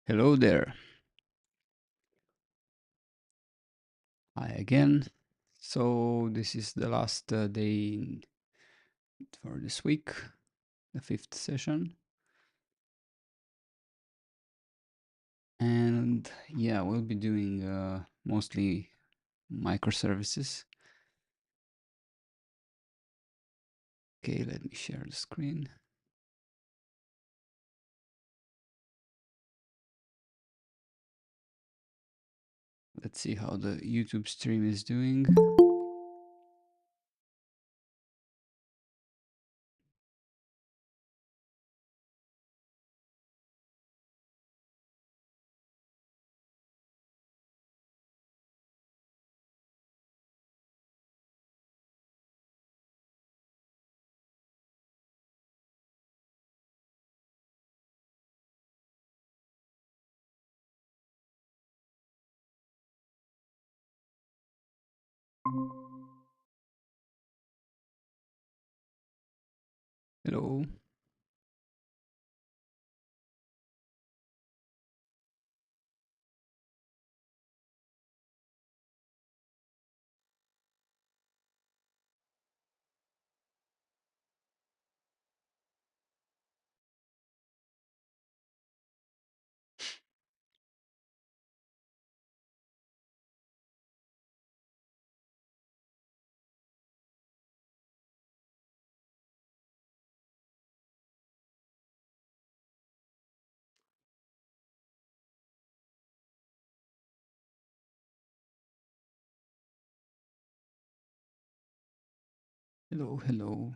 Hello there. Hi again. So this is the last day for this week, the fifth session. And yeah, we'll be doing mostly microservices. Okay, let me share the screen. Let's see how the YouTube stream is doing. Hello. Hello, hello.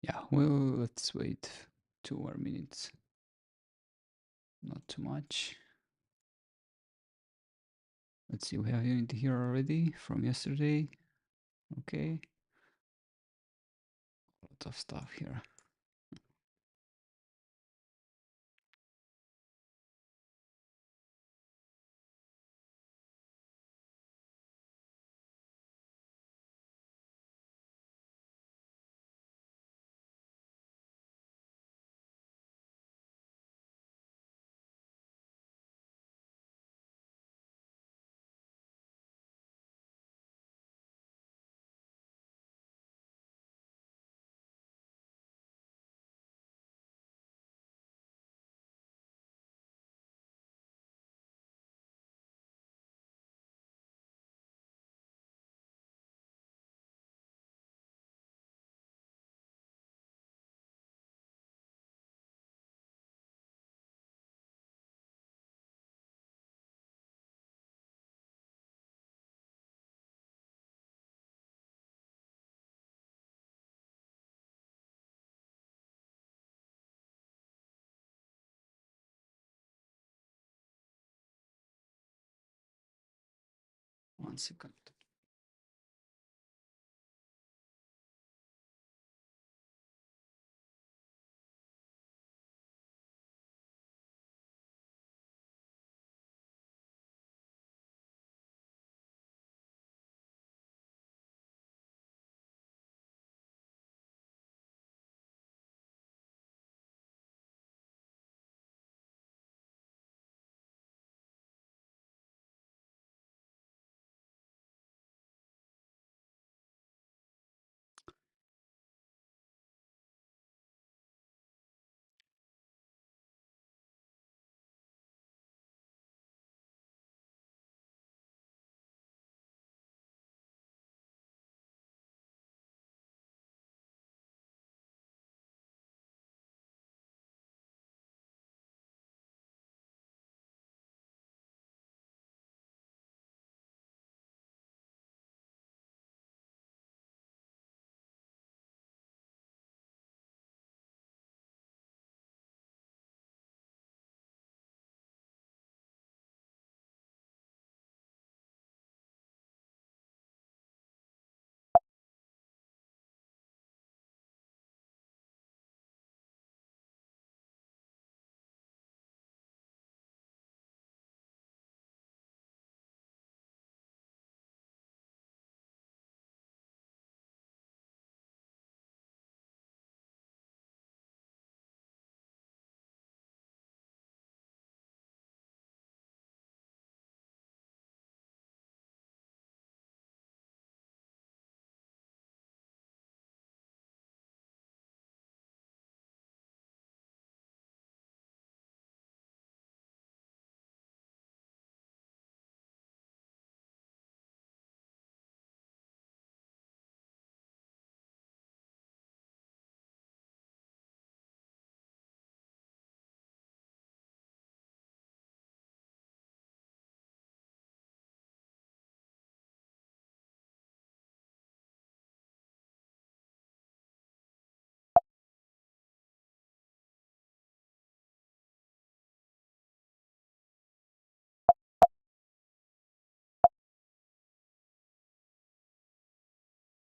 Yeah, well, let's wait 2 more minutes. Not too much. Let's see, we have Unity here already from yesterday. Okay. A lot of stuff here. One second.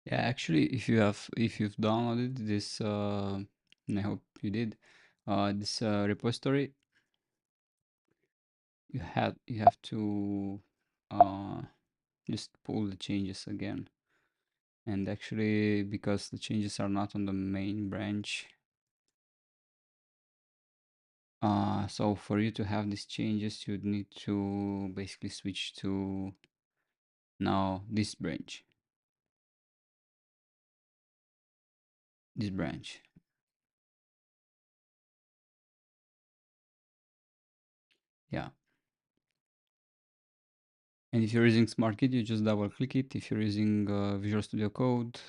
Yeah, actually, if you've downloaded this, and I hope you did, this repository, you have to uh, just pull the changes again. And actually, because the changes are not on the main branch, so for you to have these changes, you'd need to basically switch to now this branch. Yeah. And if you're using SmartKit, you just double click it. If you're using Visual Studio Code,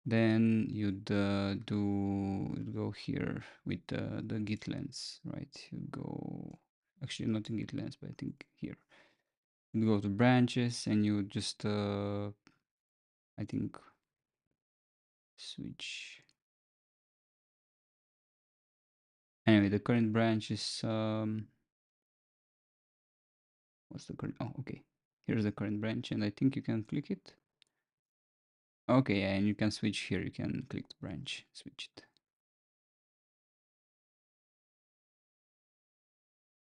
then you'd go here with the git lens, right? You go, actually not in git lens, but I think here. You go to branches and you just, I think, switch. Anyway, the current branch is, what's the current, oh, okay. Here's the current branch and I think you can click it. Okay, and you can switch here. You can click the branch, switch it.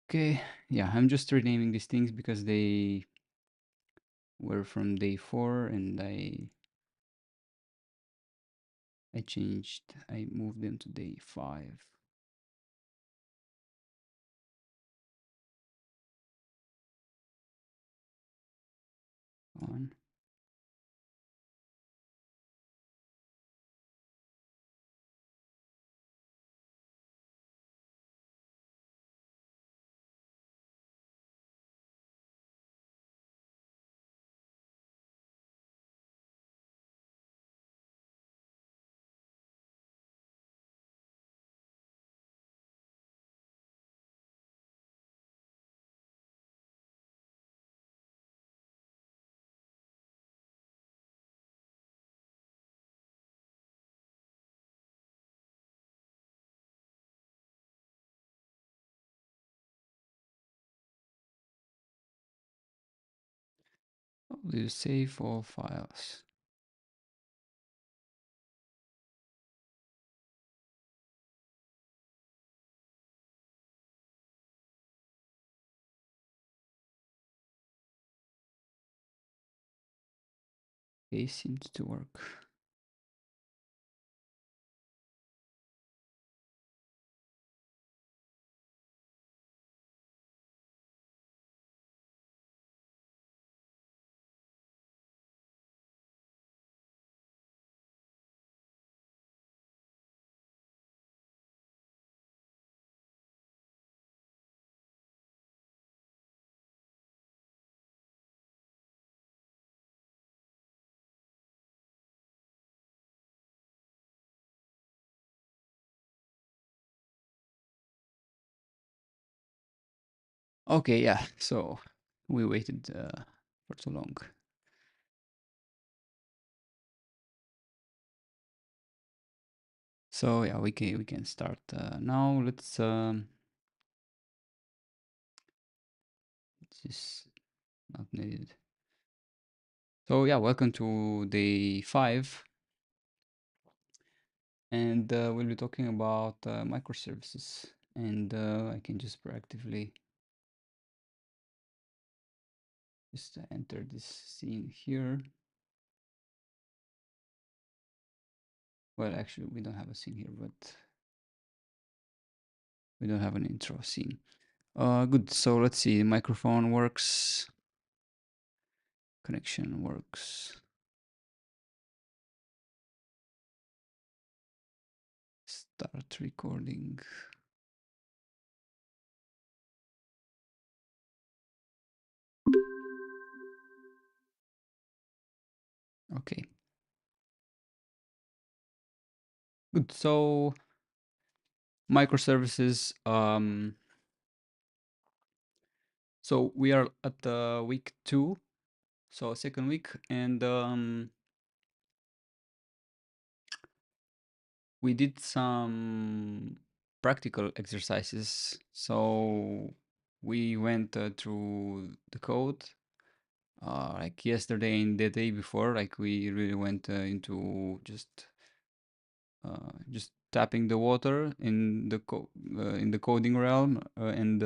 Okay, yeah, I'm just renaming these things because they were from day 4 and I moved them to day 5. On. Oh, you save all files. They seemed to work. Okay, yeah. So we waited for too long. So yeah, we can start now. This is not needed. So yeah, welcome to day 5, and we'll be talking about microservices. And I can just proactively just enter this scene here. Well, actually, we don't have a scene here, but we don't have an intro scene. Good. So let's see. Microphone works. Connection works. Start recording. Okay. Good. So microservices. So we are at week 2, so second week, and we did some practical exercises. So we went through the code. like yesterday and the day before, like we really went into just tapping the water in the coding realm, and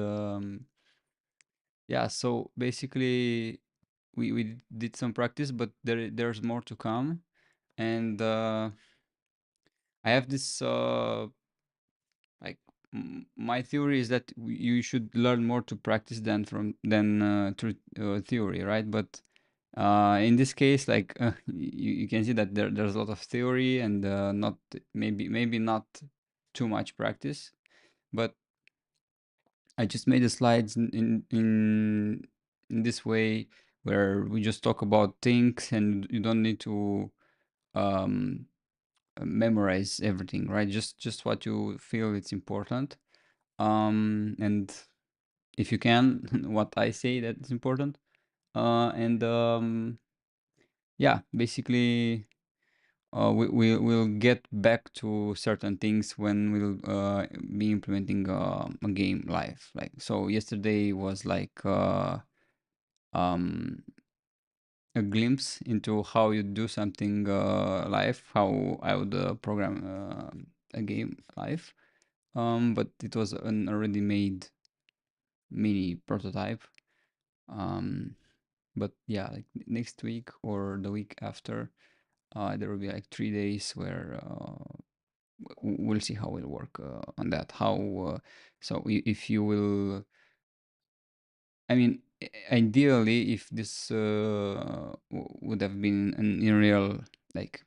yeah. So basically, we did some practice, but there's more to come, and I have this like my theory is that you should learn more to practice than through theory, right? But in this case, like you can see that there's a lot of theory and not maybe not too much practice. But I just made the slides in this way where we just talk about things and you don't need to um, memorize everything, right? Just what you feel it's important. And if you can, what I say that's important. And yeah, basically, we'll get back to certain things when we'll be implementing a game live. Like so, yesterday was like um, a glimpse into how you do something live, how I would program a game live. But it was an already made mini prototype. Um, but yeah, like next week or the week after, there will be like 3 days where we'll see how we'll work on that. How so if you will, I mean, ideally, if this would have been an in real like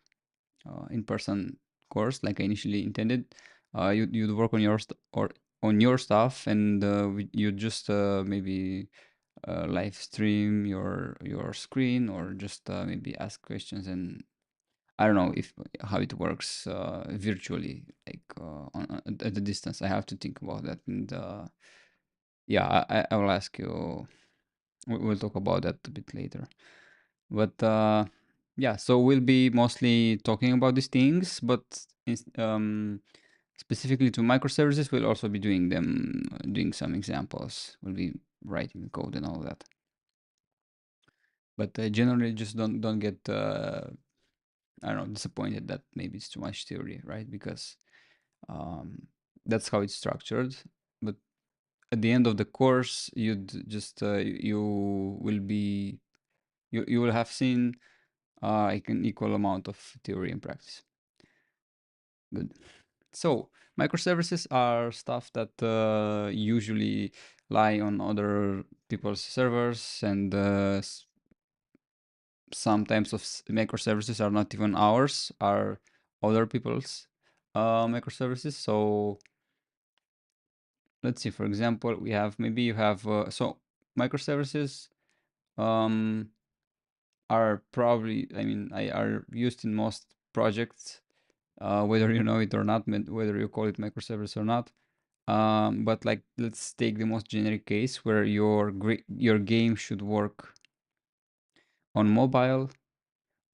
in-person course, like I initially intended, you'd work on your or on your stuff, and you just maybe live stream your screen, or just maybe ask questions, and I don't know if how it works virtually, like at a distance. I have to think about that, and yeah, I will ask you. We'll talk about that a bit later. But yeah, so we'll be mostly talking about these things, but specifically to microservices, we'll also be doing doing some examples. We'll be writing the code and all that. But generally, just don't get I don't know, disappointed that maybe it's too much theory, right? Because um, that's how it's structured. But at the end of the course, you'd just you will be you will have seen like an equal amount of theory and practice. Good. So microservices are stuff that usually lie on other people's servers, and some types of microservices are not even ours, are other people's microservices. So let's see, for example, we have maybe you have so microservices um, are probably, I mean, are used in most projects, whether you know it or not, whether you call it microservice or not. But like, let's take the most generic case where your game should work on mobile,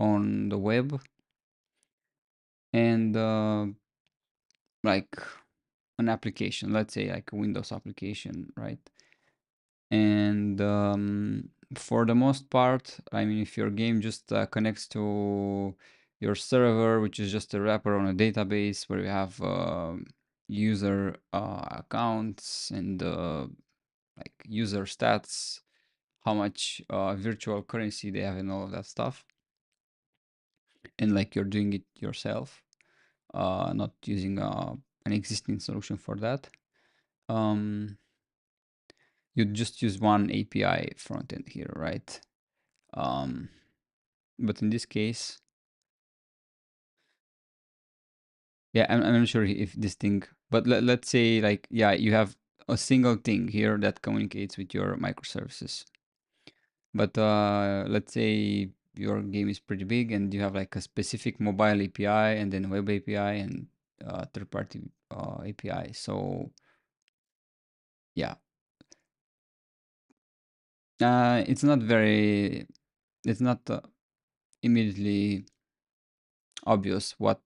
on the web, and like an application, let's say like a Windows application, right? And for the most part, I mean, if your game just connects to your server, which is just a wrapper on a database where you have user accounts and like user stats, how much virtual currency they have and all of that stuff, and like you're doing it yourself, not using an existing solution for that. Um, you just use one API front end here, right? Um, but in this case, yeah, I'm not sure if this thing, but let's say like, yeah, you have a single thing here that communicates with your microservices. But let's say your game is pretty big and you have like a specific mobile API and then web API and third-party API. So yeah, it's not immediately obvious what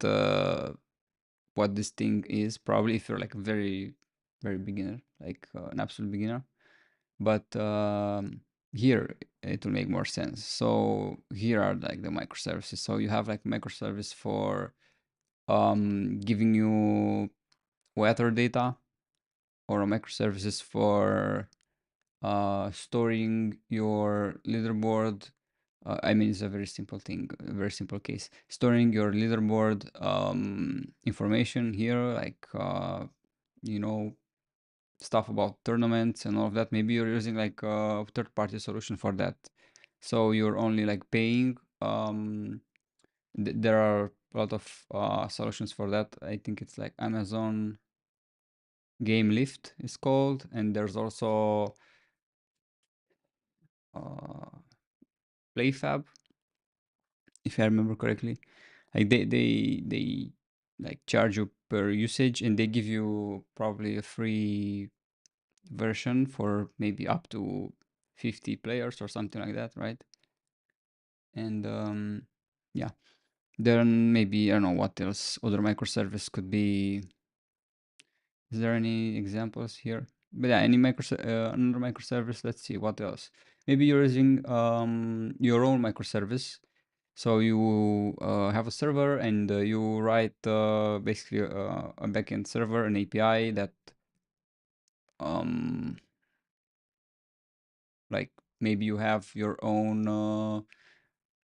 this thing is. Probably if you're like a very beginner, like an absolute beginner. But here it will make more sense. So here are like the microservices. So you have like microservice for giving you weather data, or a microservices for storing your leaderboard. I mean, it's a very simple thing, a very simple case. Storing your leaderboard information here, like you know, stuff about tournaments and all of that. Maybe you're using like a third-party solution for that. So you're only like paying. There are a lot of solutions for that. I think it's like Amazon Game Lift is called, and there's also uh, PlayFab, if I remember correctly. Like they like charge you per usage, and they give you probably a free version for maybe up to 50 players or something like that, right? And yeah, then maybe I don't know what else other microservice could be. Is there any examples here? But yeah, any another microservice. Let's see what else. Maybe you're using your own microservice. So you have a server, and you write basically a backend server, an API that um like maybe you have your own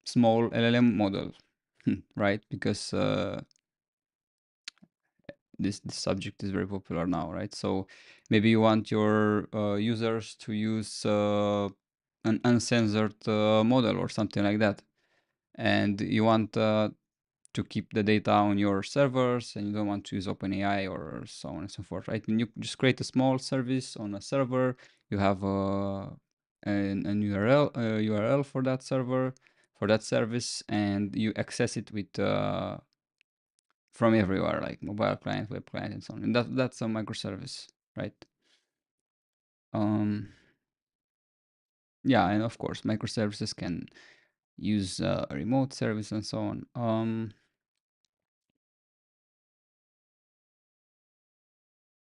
small LLM model, right? Because this subject is very popular now, right? So maybe you want your users to use an uncensored model or something like that, and you want to keep the data on your servers, and you don't want to use OpenAI or so on and so forth, right? And you just create a small service on a server. You have an URL for that server, for that service, and you access it with from everywhere, like mobile client, web client, and so on. And that's a microservice, right? Um, yeah, and of course, microservices can use a remote service and so on.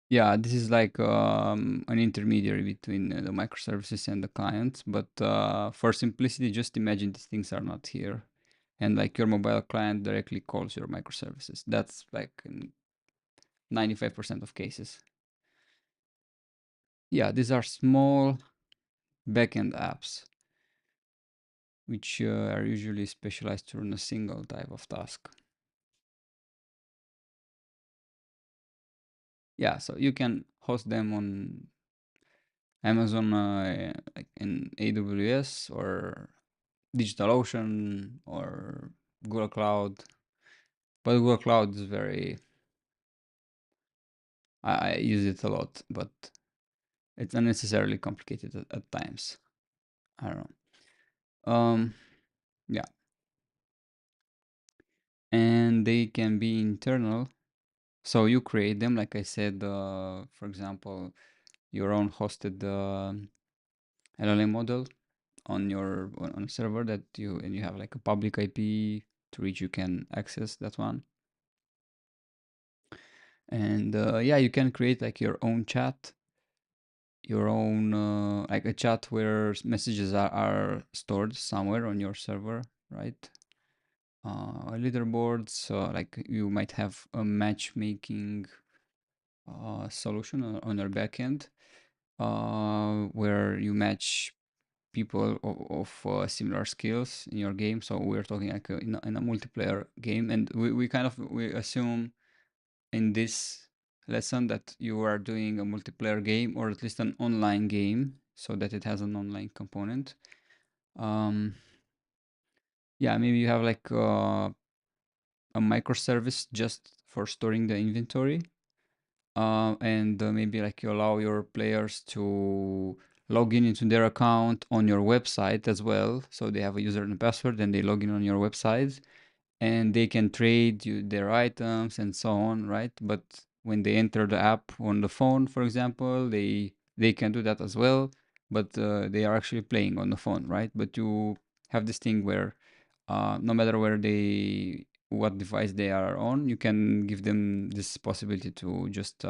Yeah, this is like an intermediary between the microservices and the client. But for simplicity, just imagine these things are not here. And like your mobile client directly calls your microservices. That's like in 95% of cases. Yeah, these are small backend apps, which are usually specialized to run a single type of task. Yeah, so you can host them on Amazon, like in AWS or DigitalOcean or Google Cloud. But Google Cloud is very, I use it a lot, but it's unnecessarily complicated at times. I don't know. Yeah, and they can be internal. So you create them, like I said, for example, your own hosted LLM model on your on a server that you have like a public IP to which you can access that one. And yeah, you can create like your own chat, your own like a chat where messages are stored somewhere on your server, right? Leaderboards, like you might have a matchmaking solution on your backend, where you match people of similar skills in your game. So we're talking like in a multiplayer game, and we kind of we assume in this lesson that you are doing a multiplayer game, or at least an online game, so that it has an online component. Um, yeah, maybe you have like a microservice just for storing the inventory, and maybe like you allow your players to log in into their account on your website as well. So they have a user and password, and they log in on your website, and they can trade you their items and so on, right? But when they enter the app on the phone, for example, they can do that as well, but they are actually playing on the phone, right? But you have this thing where no matter where they what device they are on, you can give them this possibility to just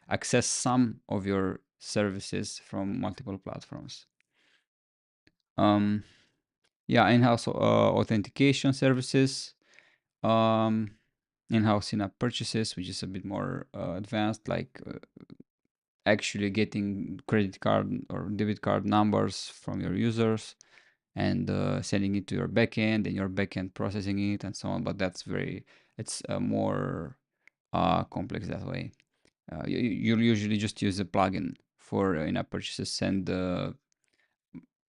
access some of your services from multiple platforms. Um, yeah, in-house authentication services, um, in-house in-app purchases, which is a bit more advanced, like actually getting credit card or debit card numbers from your users and sending it to your backend and your backend processing it and so on. But that's it's more complex that way. You'll usually just use a plugin for in-app purchases, and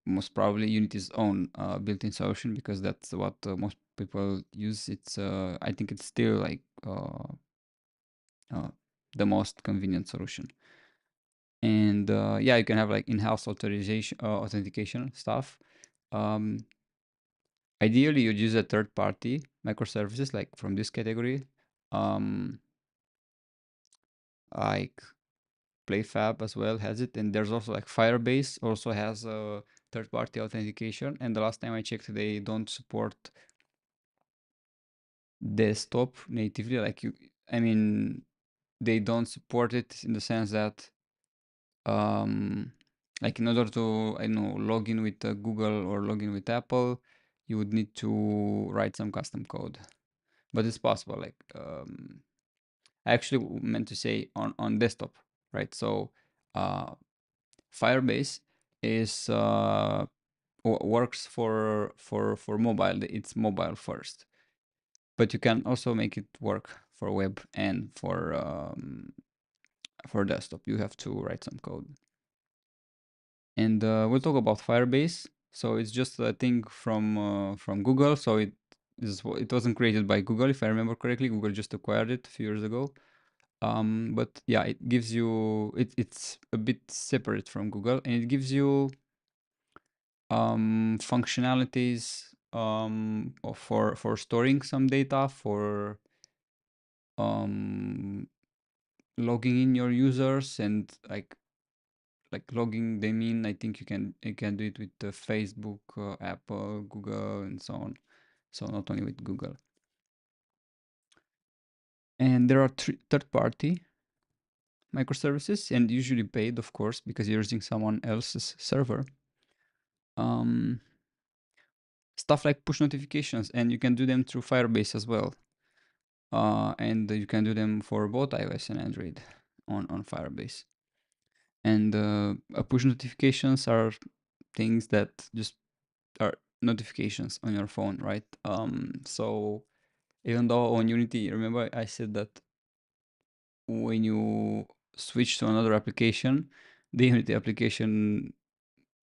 most probably Unity's own built-in solution, because that's what most people use. I think it's still like uh, the most convenient solution. And yeah, you can have like in-house authorization, authentication stuff. Um, Ideally, you'd use a third-party microservices like from this category, um, like PlayFab as well has it, and there's also like Firebase also has a third-party authentication. And the last time I checked, they don't support desktop natively. I mean, they don't support it in the sense that, um, like in order to, I don't know, log in with Google or log in with Apple, you would need to write some custom code. But it's possible. I actually meant to say on desktop, right? So, uh, Firebase is works for mobile. It's mobile first, but you can also make it work for web and for desktop. You have to write some code, and we'll talk about Firebase. So it's just a thing from Google. So it wasn't created by Google, if I remember correctly. Google just acquired it a few years ago. But yeah, it gives you it's a bit separate from Google, and it gives you functionalities for storing some data, for um logging in your users, and like logging them in. I think you can do it with Facebook, Apple, Google, and so on. So not only with Google. And there are third-party microservices, and usually paid, of course, because you're using someone else's server. Um, Stuff like push notifications, and you can do them through Firebase as well. And you can do them for both iOS and Android on Firebase. And push notifications are things that just are notifications on your phone, right? So even though on Unity, remember I said that when you switch to another application, the Unity application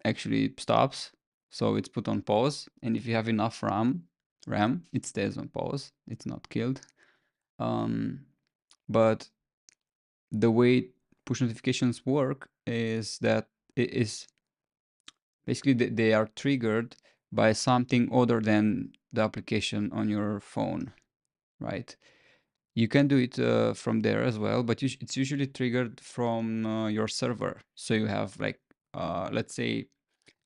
actually stops, so it's put on pause. And if you have enough RAM, it stays on pause. It's not killed. But the way push notifications work is that it is basically they are triggered by something other than the application on your phone, right? You can do it from there as well, but it's usually triggered from your server. So you have like, let's say,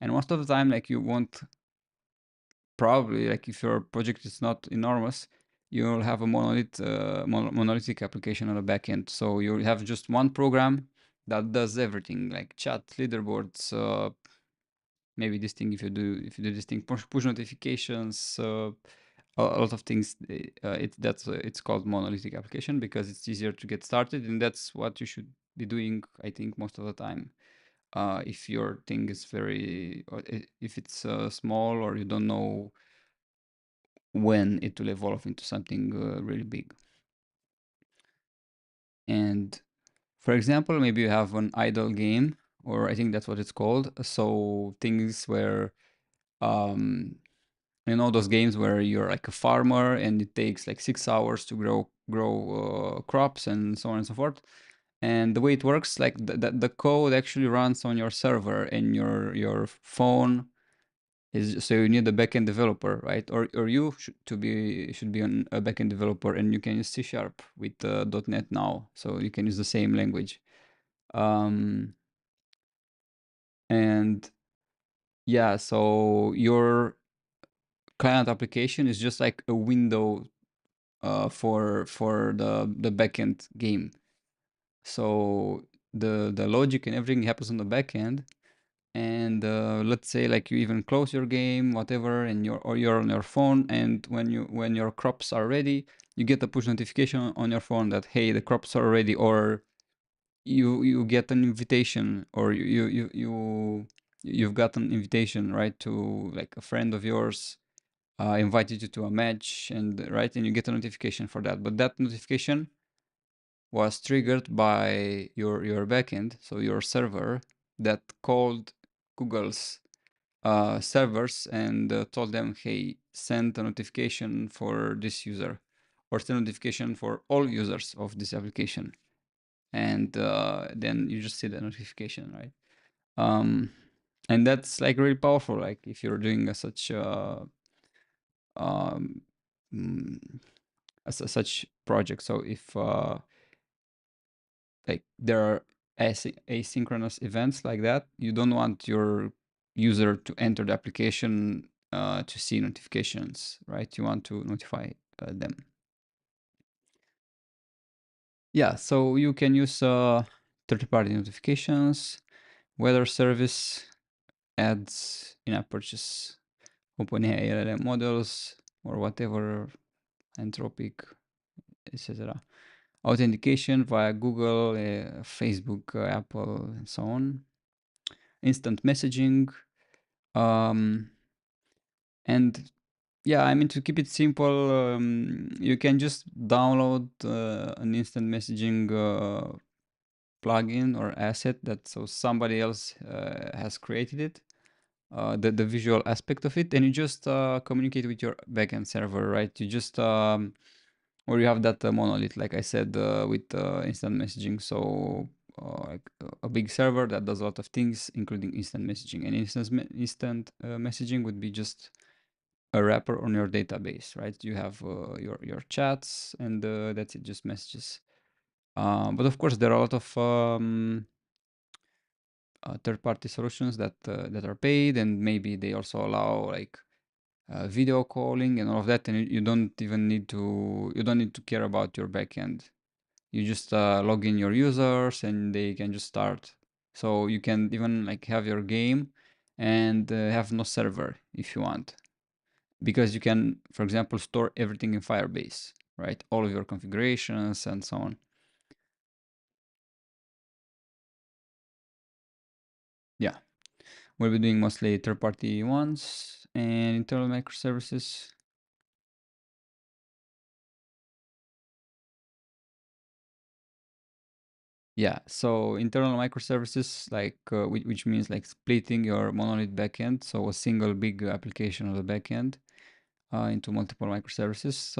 and most of the time, like you won't probably, like if your project is not enormous, you'll have a monolithic application on the backend. So you'll have just one program that does everything, like chat, leaderboards, maybe this thing, if you do this thing, push notifications, a lot of things. It's called monolithic application because it's easier to get started, and that's what you should be doing, I think, most of the time. If your thing is if it's small, or you don't know when it will evolve into something really big. And for example, maybe you have an idle game, or I think that's what it's called. So things where, um, those games where you're like a farmer and it takes like 6 hours to grow crops and so on and so forth. And the way it works, like the code actually runs on your server, and your phone is, so you need a backend developer, right? Or you should be a backend developer, and you can use C# with .NET now, so you can use the same language. Um, and yeah, so your client application is just like a window for the backend game. So the logic and everything happens on the backend, and let's say like you even close your game, whatever, and you're on your phone, and when your crops are ready, you get a push notification on your phone that hey, the crops are ready, or you get an invitation, or you've got an invitation, right, to like a friend of yours invited you to a match, and right, and you get a notification for that. But that notification was triggered by your backend, so your server that called Google's servers and told them, hey, send a notification for this user, or send a notification for all users of this application, and then you just see the notification, right? Um, and that's like really powerful. Like if you're doing such um, mm, such project. So if like there are asynchronous events like that, you don't want your user to enter the application to see notifications, right? You want to notify them. Yeah, so you can use third-party notifications, weather service, ads, in-app purchase, OpenAI LLM models, or whatever, Anthropic, etc. Authentication via Google, Facebook, Apple, and so on. Instant messaging, um, and yeah, I mean, to keep it simple, you can just download an instant messaging plugin or asset that so somebody else has created it, the visual aspect of it, and you just communicate with your backend server, right? You just or you have that monolith, like I said, with instant messaging. So like a big server that does a lot of things, including instant messaging. And instant messaging would be just a wrapper on your database, right? You have your chats, and that's it, just messages. But of course, there are a lot of third-party solutions that are paid, and maybe they also allow like video calling and all of that, and you don't even need to care about your backend. You just log in your users, and they can just start. So you can even like have your game and have no server if you want, because you can, for example, store everything in Firebase, right? All of your configurations and so on. Yeah, we'll be doing mostly third-party ones and internal microservices. Yeah, so internal microservices, like which means like splitting your monolith backend, so a single big application of the backend into multiple microservices.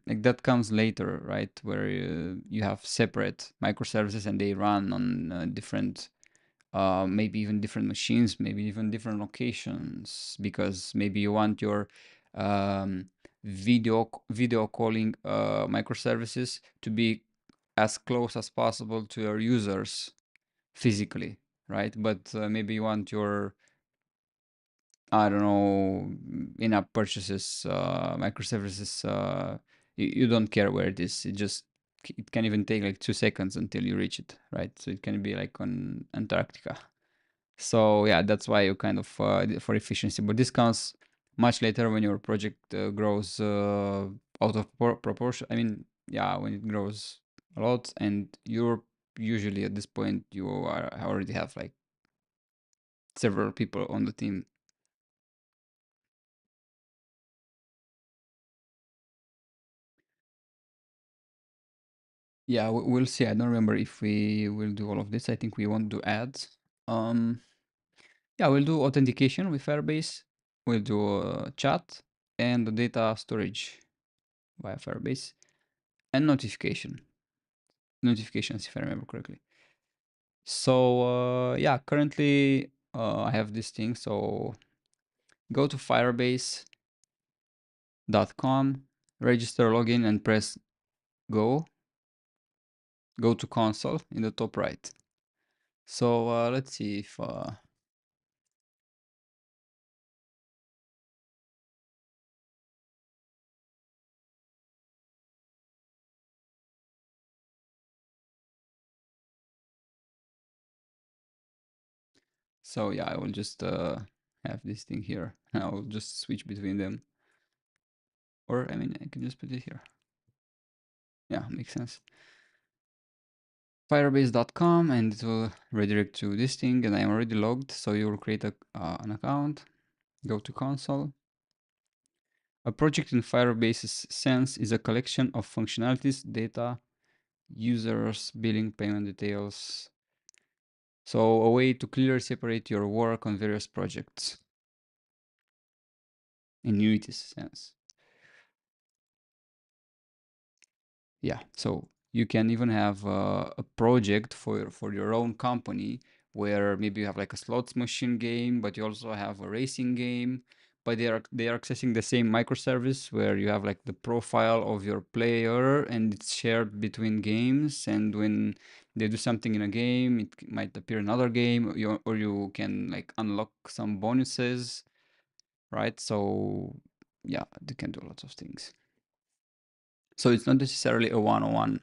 Like that comes later, right? Where you have separate microservices and they run on different, maybe even different machines, maybe even different locations, because maybe you want your um, video calling microservices to be as close as possible to your users physically, right? But maybe you want your, I don't know, in-app purchases, microservices. You don't care where it is. It can even take like 2 seconds until you reach it, right? So it can be like on Antarctica. So yeah, that's why you kind of for efficiency. But this comes much later when your project grows out of proportion. I mean, yeah, when it grows a lot, and you're usually at this point you are already have like several people on the team. Yeah, we'll see. I don't remember if we will do all of this. I think we won't do ads. Um, yeah, we'll do authentication with Firebase. We'll do chat and the data storage via Firebase, and notifications, if I remember correctly. So yeah, currently I have this thing. So go to firebase.com, register, login, and press go. Go to console in the top right. So let's see if So yeah, I will just have this thing here. I will just switch between them. Or I mean, I can just put it here. Yeah, makes sense. Firebase.com, and it will redirect to this thing, and I am already logged. So you will create an account, go to console. A project in Firebase's sense is a collection of functionalities, data, users, billing, payment details. So a way to clearly separate your work on various projects in Unity's sense. Yeah, so you can even have a project for your own company where maybe you have like a slots machine game, but you also have a racing game, but they are accessing the same microservice where you have like the profile of your player and it's shared between games, and when they do something in a game, it might appear in another game, or you can like unlock some bonuses, right? So yeah, they can do lots of things. So it's not necessarily a one-on-one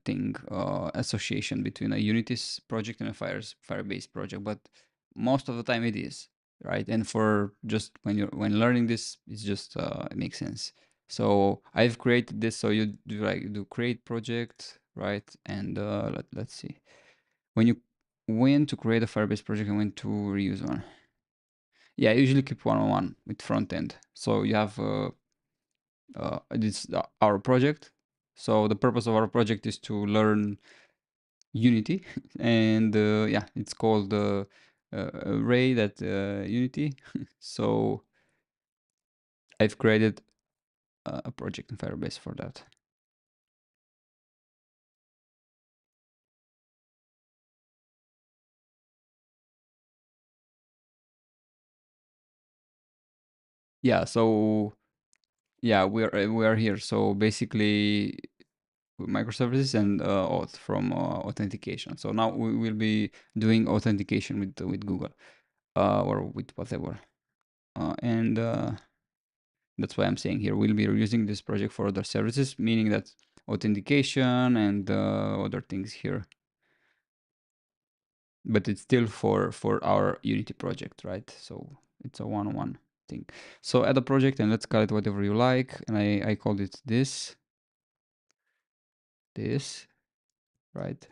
thing, association between a Unity's project and a Firebase project, but most of the time it is, right? And for just when learning this, it's just it makes sense. So I've created this, so you do create project, right? And let's see, when to create a Firebase project and when to reuse one. Yeah, I usually keep one-on-one with front end. So you have this our project. So the purpose of our project is to learn Unity, and yeah, it's called array that Unity. So I've created a project in Firebase for that. Yeah, so yeah, we are here. So basically, microservices and auth from authentication. So now we will be doing authentication with Google or with whatever, and that's why I'm saying here we'll be using this project for other services, meaning that authentication and other things here. But it's still for our Unity project, right? So it's a one-on-one thing. So add a project and let's call it whatever you like. And I called it this, right?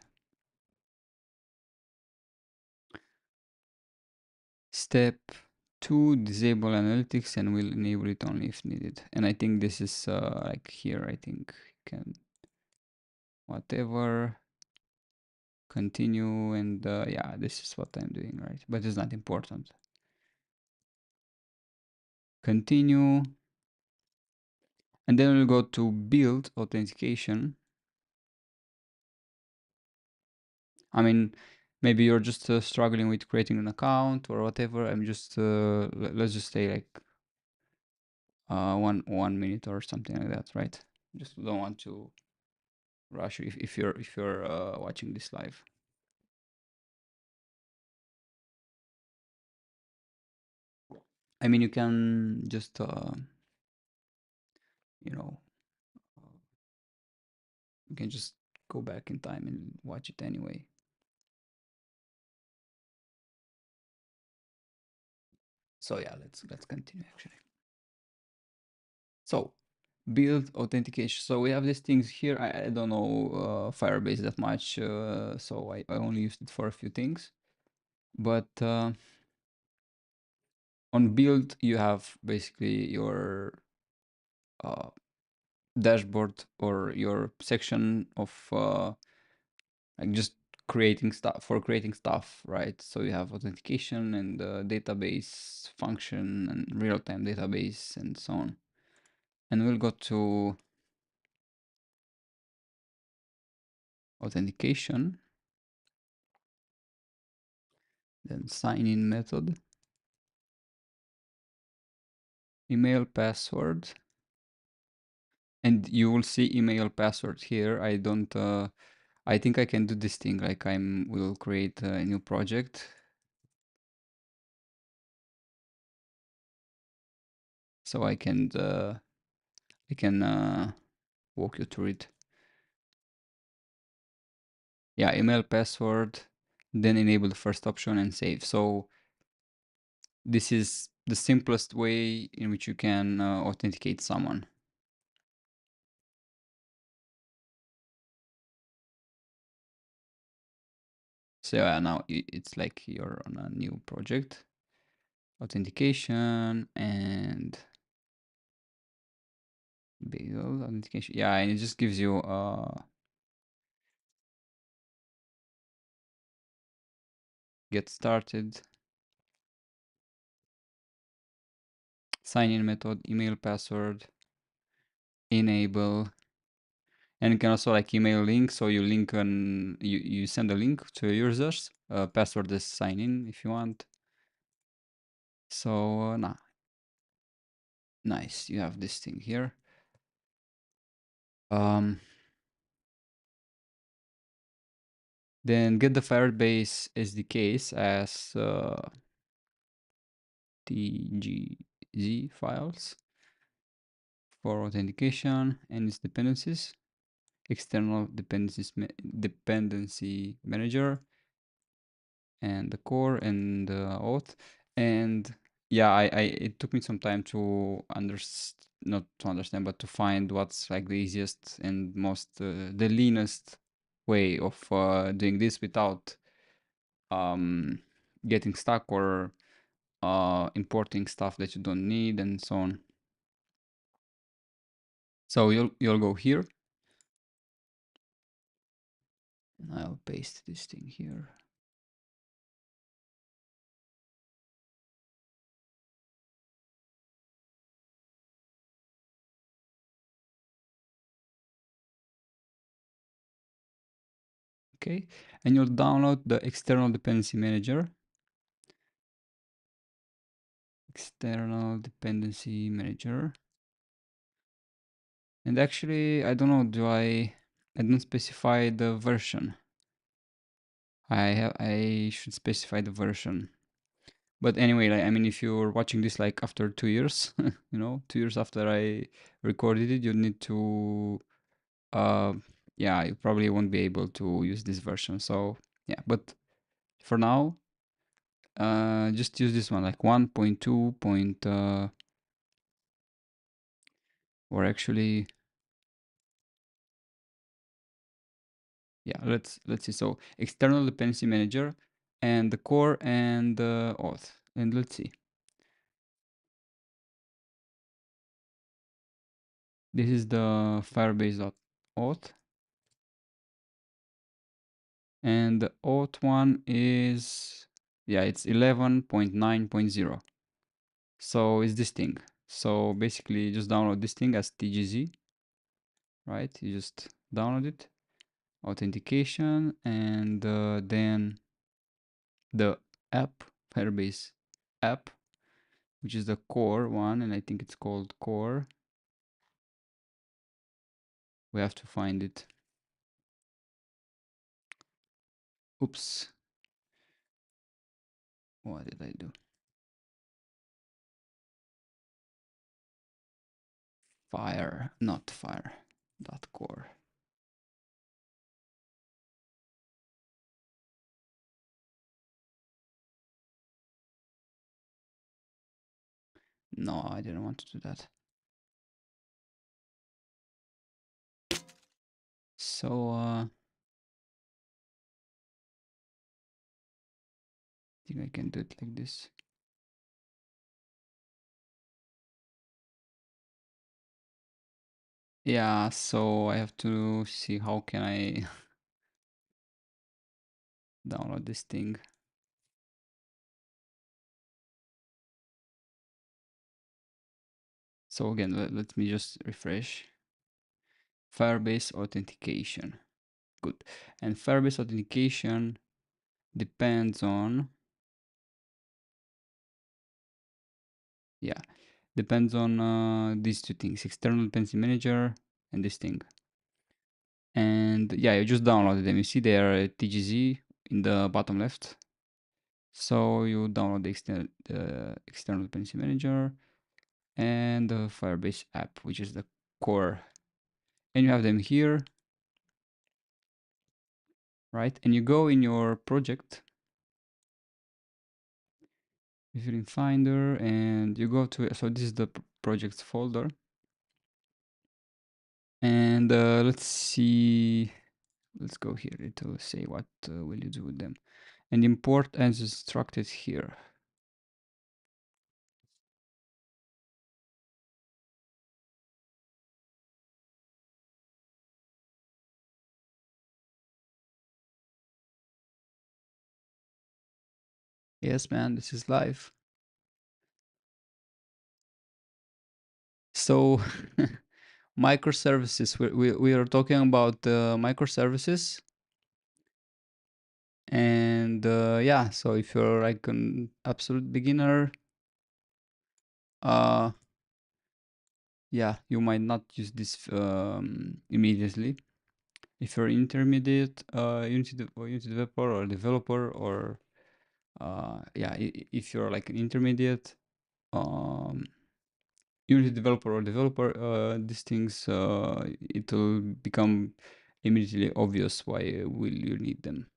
Step 2, disable analytics, and we'll enable it only if needed. And I think this is like here, I think can whatever continue, and yeah, this is what I'm doing, right? But it's not important. Continue, and then we'll go to build authentication. I mean, maybe you're just struggling with creating an account or whatever. I'm just let's just say like 1 minute or something like that, right? Just don't want to rush you if you're watching this live. I mean, you can just you know you can just go back in time and watch it anyway. So yeah, let's continue actually. So build authentication. So we have these things here. I don't know Firebase that much, so I only used it for a few things. But on build, you have basically your uh, dashboard or your section of like just creating stuff, right? So you have authentication and database function and real-time database and so on. And we'll go to authentication, then sign in method, email password, and you will see email password here. I don't I think I can do this thing like will create a new project, so I can walk you through it. Yeah, email password, then enable the first option and save. So this is the simplest way in which you can authenticate someone. So yeah, now it's like you're on a new project, authentication and Bagel authentication. Yeah, and it just gives you get started, sign in method, email password, enable, and you can also like email link. So you link you send a link to your users. Password is sign in if you want. So nice. You have this thing here. Then get the Firebase SDKs as TGZ files for authentication and its dependencies. External dependency manager and the core and the auth. And yeah, I it took me some time to not to understand, but to find what's like the easiest and most the leanest way of doing this without getting stuck or importing stuff that you don't need and so on. So you'll go here. I'll paste this thing here. Okay, and you'll download the external dependency manager. External dependency manager. And actually, I don't know, I don't specify the version. I should specify the version. But anyway, like, I mean, if you're watching this like after 2 years, 2 years after I recorded it, you need to, yeah, you probably won't be able to use this version. So yeah, but for now, just use this one, like 1.2 point, or actually, yeah, let's see. So external dependency manager and the core and the auth. And let's see. This is the firebase.auth. And the auth one is, yeah, it's 11.9.0. So it's this thing. So basically just download this thing as TGZ, right? You just download it, authentication, and then the app, Firebase app, which is the core one, and I think it's called core. We have to find it. Oops. What did I do? Fire, not fire. Dot core. No, I didn't want to do that. So, I think I can do it like this. Yeah, so I have to see how can I download this thing. So again, let me just refresh. Firebase authentication. Good. And Firebase authentication depends on, yeah, depends on these two things, external dependency manager and this thing. And yeah, you just downloaded them. You see there TGZ in the bottom left. So you download the external dependency manager and the Firebase app, which is the core. And you have them here, right? And you go in your project, if you're in Finder, and you go to, so this is the projects folder. And let's see, let's go here. It will say what will you do with them. And import as instructed here. Yes, man, this is live. So microservices, we are talking about microservices. And yeah, so if you're like an absolute beginner, uh, yeah, you might not use this immediately. If you're intermediate Unity developer or developer, or yeah, if you're like an intermediate um, Unity developer or developer, these things it will become immediately obvious why will you need them.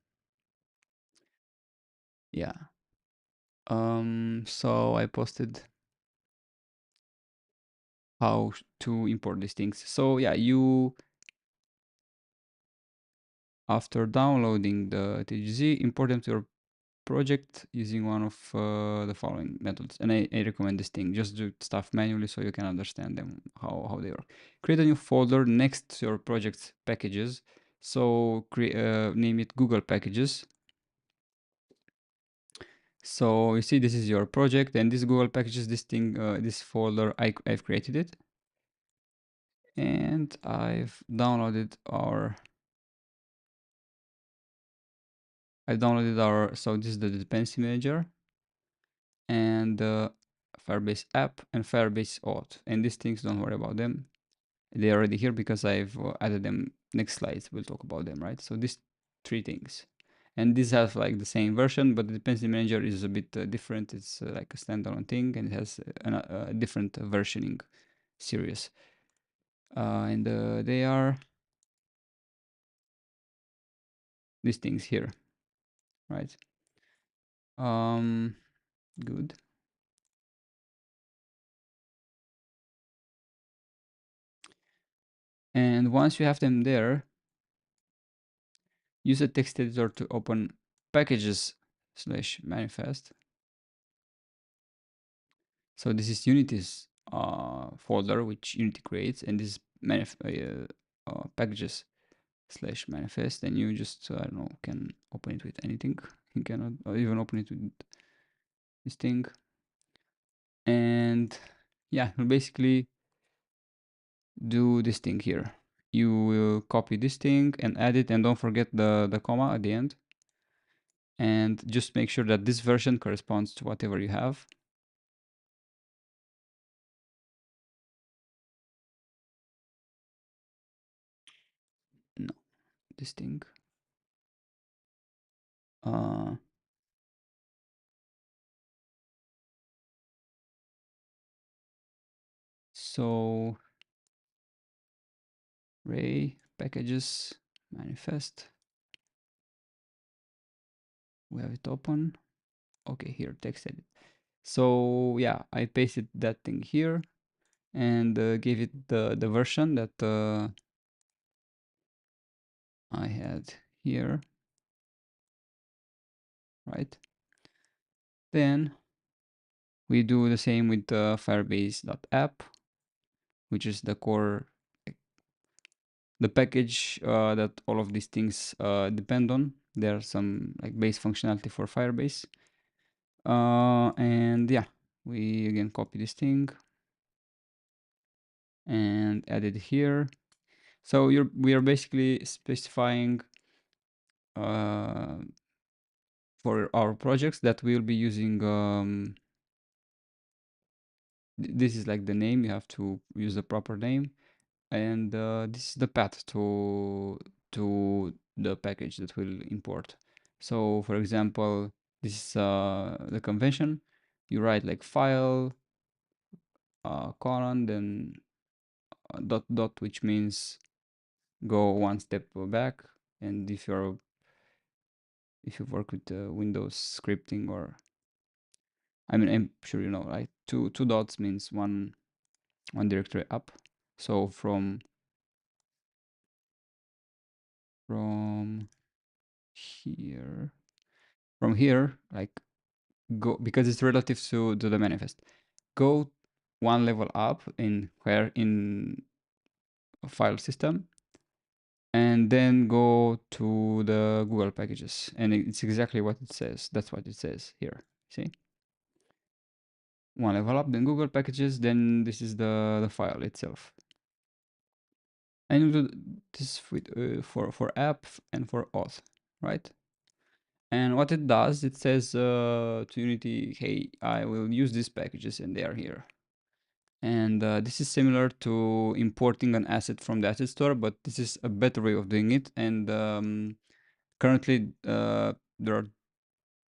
Yeah. So I posted how to import these things. So yeah, you, after downloading the TGZ, import them to your project using one of the following methods. And I recommend this thing. Just do stuff manually so you can understand them, how they work. Create a new folder next to your project's packages. So name it Google Packages. So you see, this is your project, and this Google Packages, this thing, this folder, I've created it. And I've downloaded our so this is the dependency manager, and the Firebase app and Firebase auth. And these things, don't worry about them. They're already here because I've added them. Next slides, we'll talk about them, right? So these three things. And these have like the same version, but the dependency manager is a bit different. It's like a standalone thing, and it has a different versioning series. And they are these things here, right? Good. And once you have them there, use a text editor to open packages/manifest. So this is Unity's folder, which Unity creates, and this is packages/manifest. And you just, I don't know, can open it with anything. You cannot even open it with this thing. And yeah, you'll basically do this thing here. You will copy this thing and add it, and don't forget the comma at the end. And just make sure that this version corresponds to whatever you have. No, this thing. So Ray packages manifest. We have it open. Okay, here, text edit. So yeah, I pasted that thing here and gave it the version that I had here, right? Then we do the same with firebase.app, which is the core, the package that all of these things depend on. There's some like base functionality for Firebase. And yeah, we again copy this thing and add it here. So we are basically specifying for our projects that we'll be using. This is like the name. You have to use the proper name, and this is the path to the package that we'll import. So for example, this is the convention. You write like file colon, then dot dot, which means go one step back. And if you're if you work with Windows scripting, or I mean, I'm sure you know, right? Two dots means one directory up. So from here from here, like, go, because it's relative to the manifest, go one level up in where in file system, and then go to the Google packages, and it's exactly what it says. That's what it says here. See, one level up, then Google packages, then this is the file itself. And you do this with for app and for auth, right? And what it does, it says to Unity, hey, I will use these packages and they are here. And this is similar to importing an asset from the asset store, but this is a better way of doing it. And currently, there are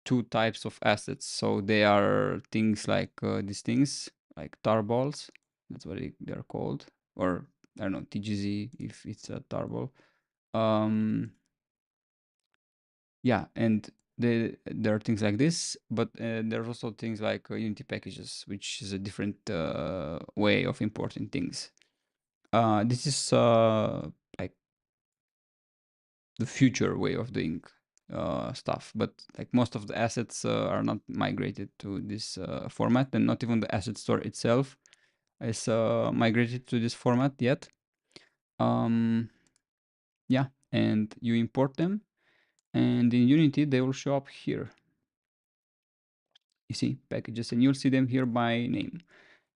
two types of assets. So they are things like these things, like tarballs. That's what they're called. Or, I don't know, TGZ, if it's a tarball. Um, yeah, and there are things like this, but there's also things like Unity packages, which is a different way of importing things. This is like the future way of doing stuff, but like most of the assets are not migrated to this format, and not even the asset store itself is migrated to this format yet. Yeah, and you import them, and in Unity they will show up here. You see packages, and you'll see them here by name.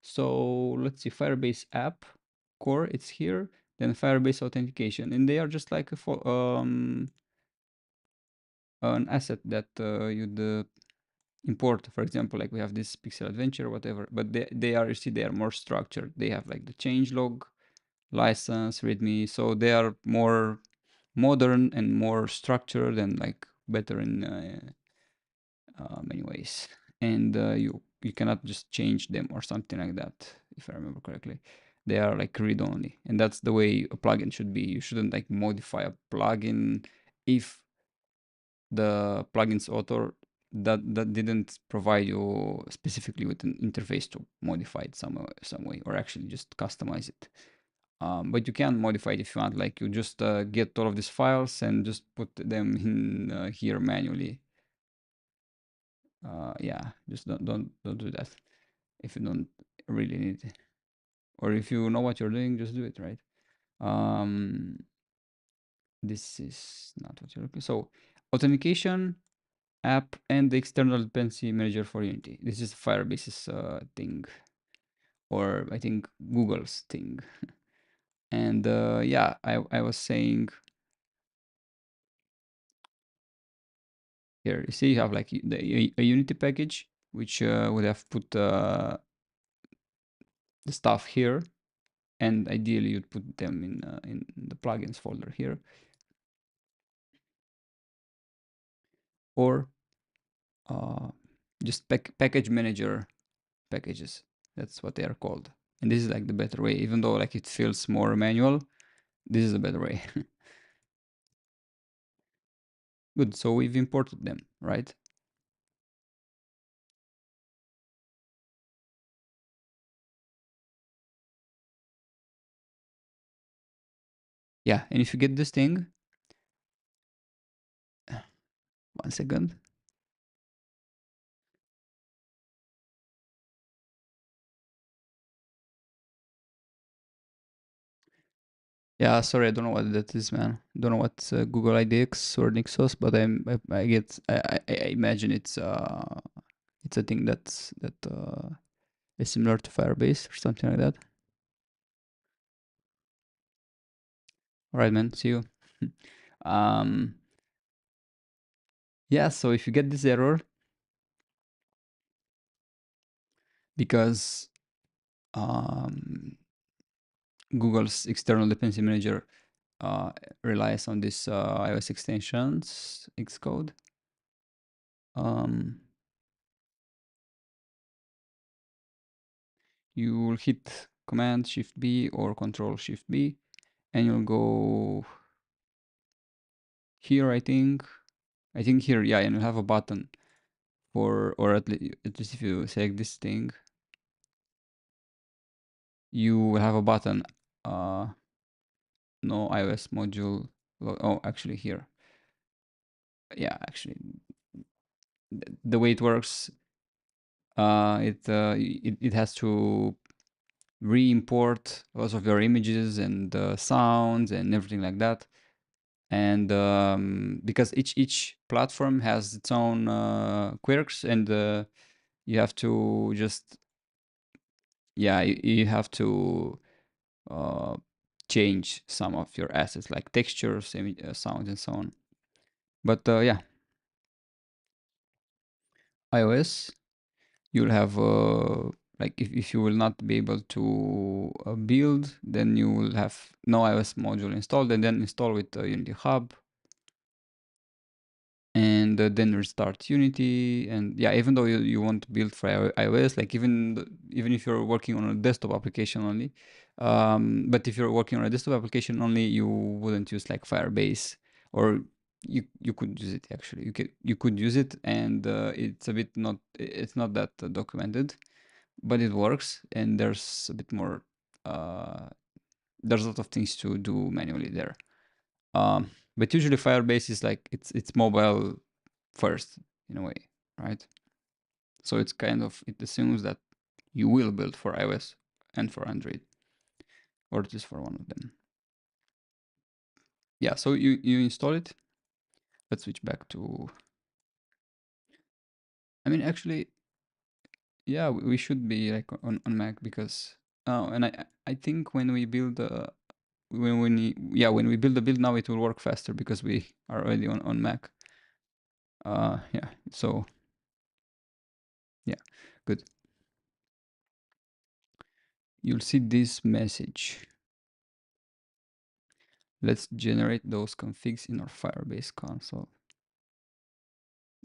So let's see, Firebase app core, it's here. Then Firebase authentication, and they are just like an asset that you'd import. For example, like we have this Pixel Adventure, whatever. But they are, you see, they are more structured. They have like the changelog, license, README. So they are more modern and more structured and like better in many ways. And you cannot just change them or something like that, if I remember correctly. They are like read only, and that's the way a plugin should be. You shouldn't like modify a plugin if the plugin's author that didn't provide you specifically with an interface to modify it some way, or actually just customize it. But you can modify it if you want. Like you just get all of these files and just put them in here manually. Yeah, just don't do that if you don't really need it. Or if you know what you're doing, just do it, right? This is not what you're looking. So authentication, app, and the external dependency manager for Unity. This is Firebase's thing, or I think Google's thing. And yeah, I was saying here, you see, you have like a Unity package, which would have put the stuff here, and ideally you'd put them in the plugins folder here, or just package manager packages. That's what they are called. And this is like the better way, even though like it feels more manual. This is a better way. Good. So we've imported them, right? Yeah. And if you get this thing, 1 second. Yeah, sorry, I don't know what that is, man. Don't know what's Google IDX or Nixos, but I get I imagine it's a thing that is similar to Firebase or something like that. All right, man. See you. um, yeah. So if you get this error, because Google's external dependency manager relies on this iOS extensions Xcode. You will hit Command Shift B or Control Shift B, and you'll go here, I think, I think here, yeah, and you have a button for, or at least if you select this thing, you will have a button. No iOS module. Oh, actually here. Yeah, actually, the way it works, it has to re-import lots of your images and sounds and everything like that. And because each platform has its own quirks, and you have to just, yeah, you have to uh, change some of your assets like textures, sounds, and so on. But yeah, iOS, you'll have like if you will not be able to build, then you will have no iOS module installed, and then install with Unity Hub, and then restart Unity. And yeah, even though you want to build for iOS, like even if you're working on a desktop application only, but if you're working on a desktop application only, you wouldn't use like Firebase, or you could use it actually. You could use it, and it's a bit not it's not that documented, but it works, and there's a bit more. There's a lot of things to do manually there. But usually Firebase is like it's mobile first in a way, right? So it's kind of, it assumes that you will build for iOS and for Android, or at least for one of them. Yeah, so you install it. Let's switch back to. I mean, actually, yeah, we should be like on Mac, because and I think when we build when we build a build now, it will work faster because we are already on Mac. Yeah, so yeah, good. You'll see this message. Let's generate those configs in our Firebase console.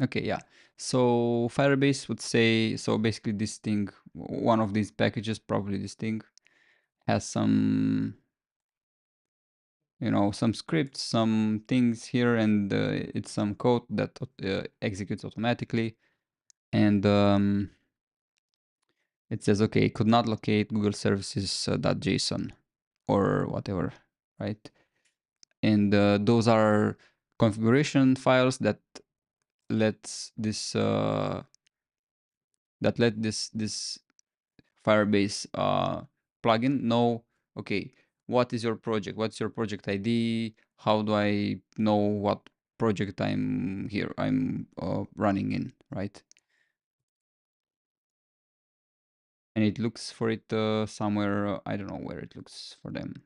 Okay, yeah. So Firebase would say, so basically this thing, one of these packages, probably this thing, has some, some scripts, some things here, and it's some code that executes automatically. And it says, okay, could not locate Google services .json or whatever, right? And those are configuration files that lets this this Firebase plugin know, okay, what is your project? What's your project ID? How do I know what project I'm running in, right? And it looks for it somewhere. I don't know where it looks for them.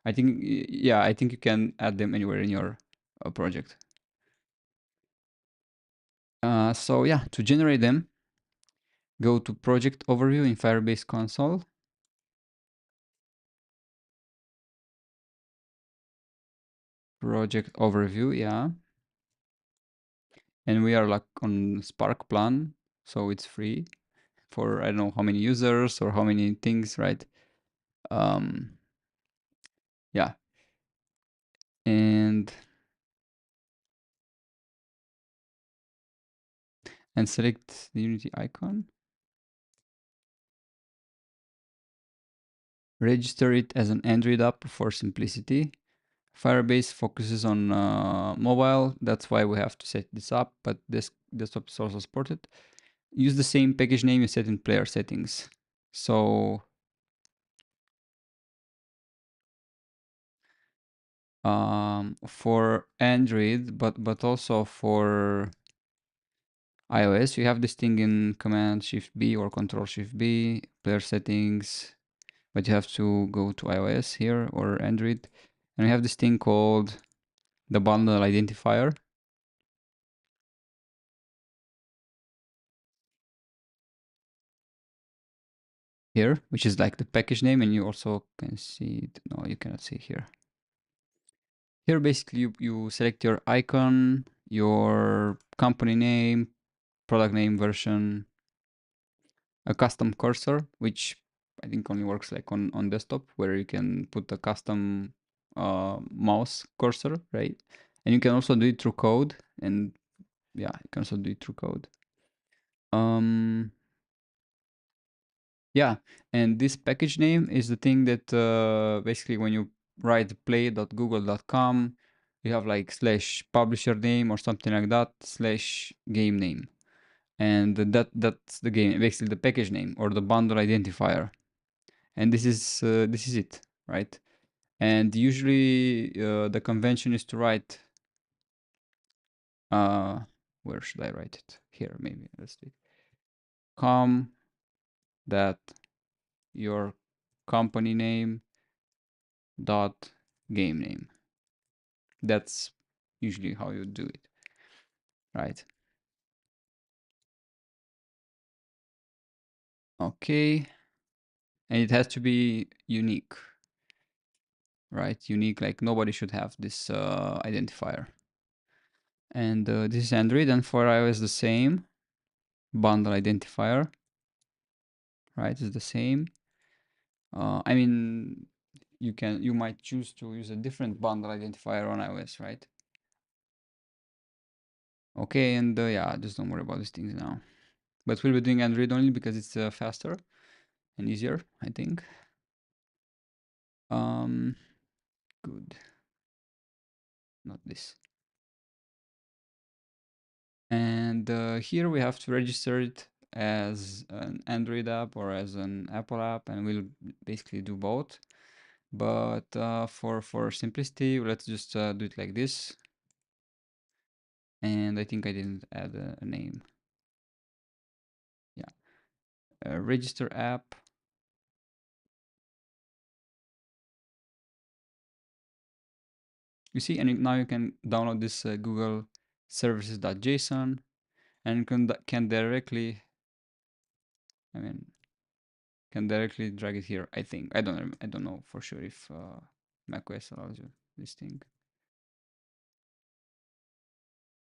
I think, yeah, I think you can add them anywhere in your project. So yeah, to generate them, go to Project Overview in Firebase console. Project Overview, yeah. And we are like on Spark plan, so it's free for I don't know how many users or how many things, right? Um, yeah. And select the Unity icon. Register it as an Android app for simplicity. Firebase focuses on mobile. That's why we have to set this up, but this desktop is also supported. Use the same package name you set in player settings. So for Android, but also for iOS, you have this thing in Command Shift B or Control Shift B, player settings, but you have to go to iOS here or Android, and we have this thing called the bundle identifier. Here, which is like the package name, and you also can see it. No, you cannot see here. Here, basically, you select your icon, your company name, product name, version, a custom cursor, which I think only works like on desktop, where you can put a custom mouse cursor, right? And you can also do it through code, and yeah, you can also do it through code. Um, yeah, and this package name is the thing that basically when you write play.google.com, you have like slash publisher name or something like that slash game name, and that's the game, basically the package name or the bundle identifier, and this is it, right? And usually the convention is to write where should I write it? Here, maybe. Let's see. Com that your company name dot game name. That's usually how you do it, right? Okay, and it has to be unique, right? Unique, like nobody should have this identifier. And this is Android, and for iOS the same bundle identifier, right? Is the same. I mean, you might choose to use a different bundle identifier on iOS, right? Okay, and yeah, just don't worry about these things now. But we'll be doing Android only because it's faster and easier, I think. Um, good. Not this. And here we have to register it as an Android app or as an Apple app, and we'll basically do both. But for simplicity, let's just do it like this. And I think I didn't add a name. Yeah, register app. You see, and now you can download this Google services.json and can directly, I mean, can directly drag it here. I think I don't know for sure if macOS allows you this thing.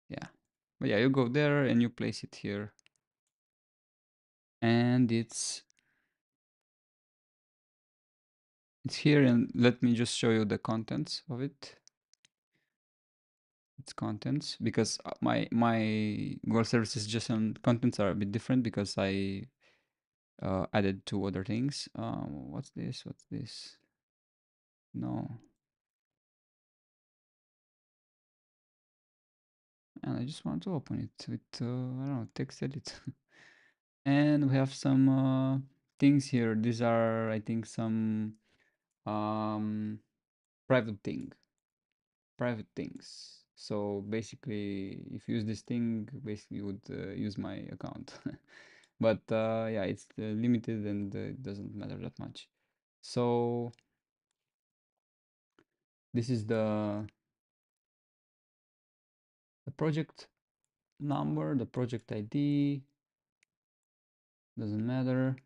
Yeah, but yeah, you go there and you place it here, and it's here. And let me just show you the contents of it. Its contents, because my Google services JSON contents are a bit different because I added two other things. What's this? What's this? No. And I just want to open it with, I don't know, text edit. And we have some things here. These are, I think, some um, private private things. So basically, if you use this thing, basically you would use my account. But yeah, it's limited and it doesn't matter that much. So this is the project number, the project ID, doesn't matter.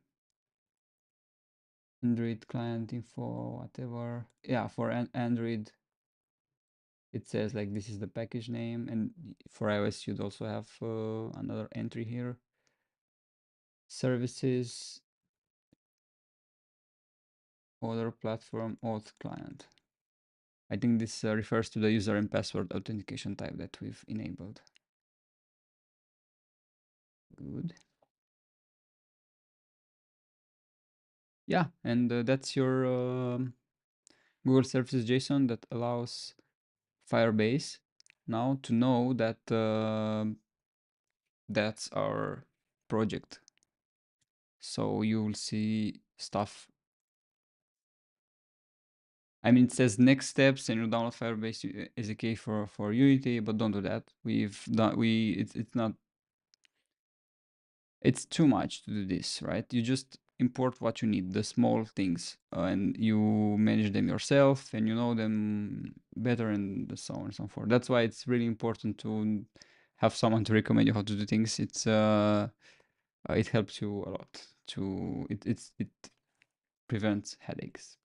Android client info, whatever. Yeah, for an Android, it says like this is the package name, and for iOS, you'd also have another entry here. Services, other platform, auth client. I think this refers to the user and password authentication type that we've enabled. Good. Yeah, and that's your Google Services JSON that allows Firebase now to know that that's our project. So you will see stuff. I mean, it says next steps and you download Firebase SDK for Unity, but don't do that. We've done it's not, it's too much to do this, right? You just import what you need, the small things, and you manage them yourself, and you know them better, and so on and so forth. That's why it's really important to have someone to recommend you how to do things. It helps you a lot. It prevents headaches.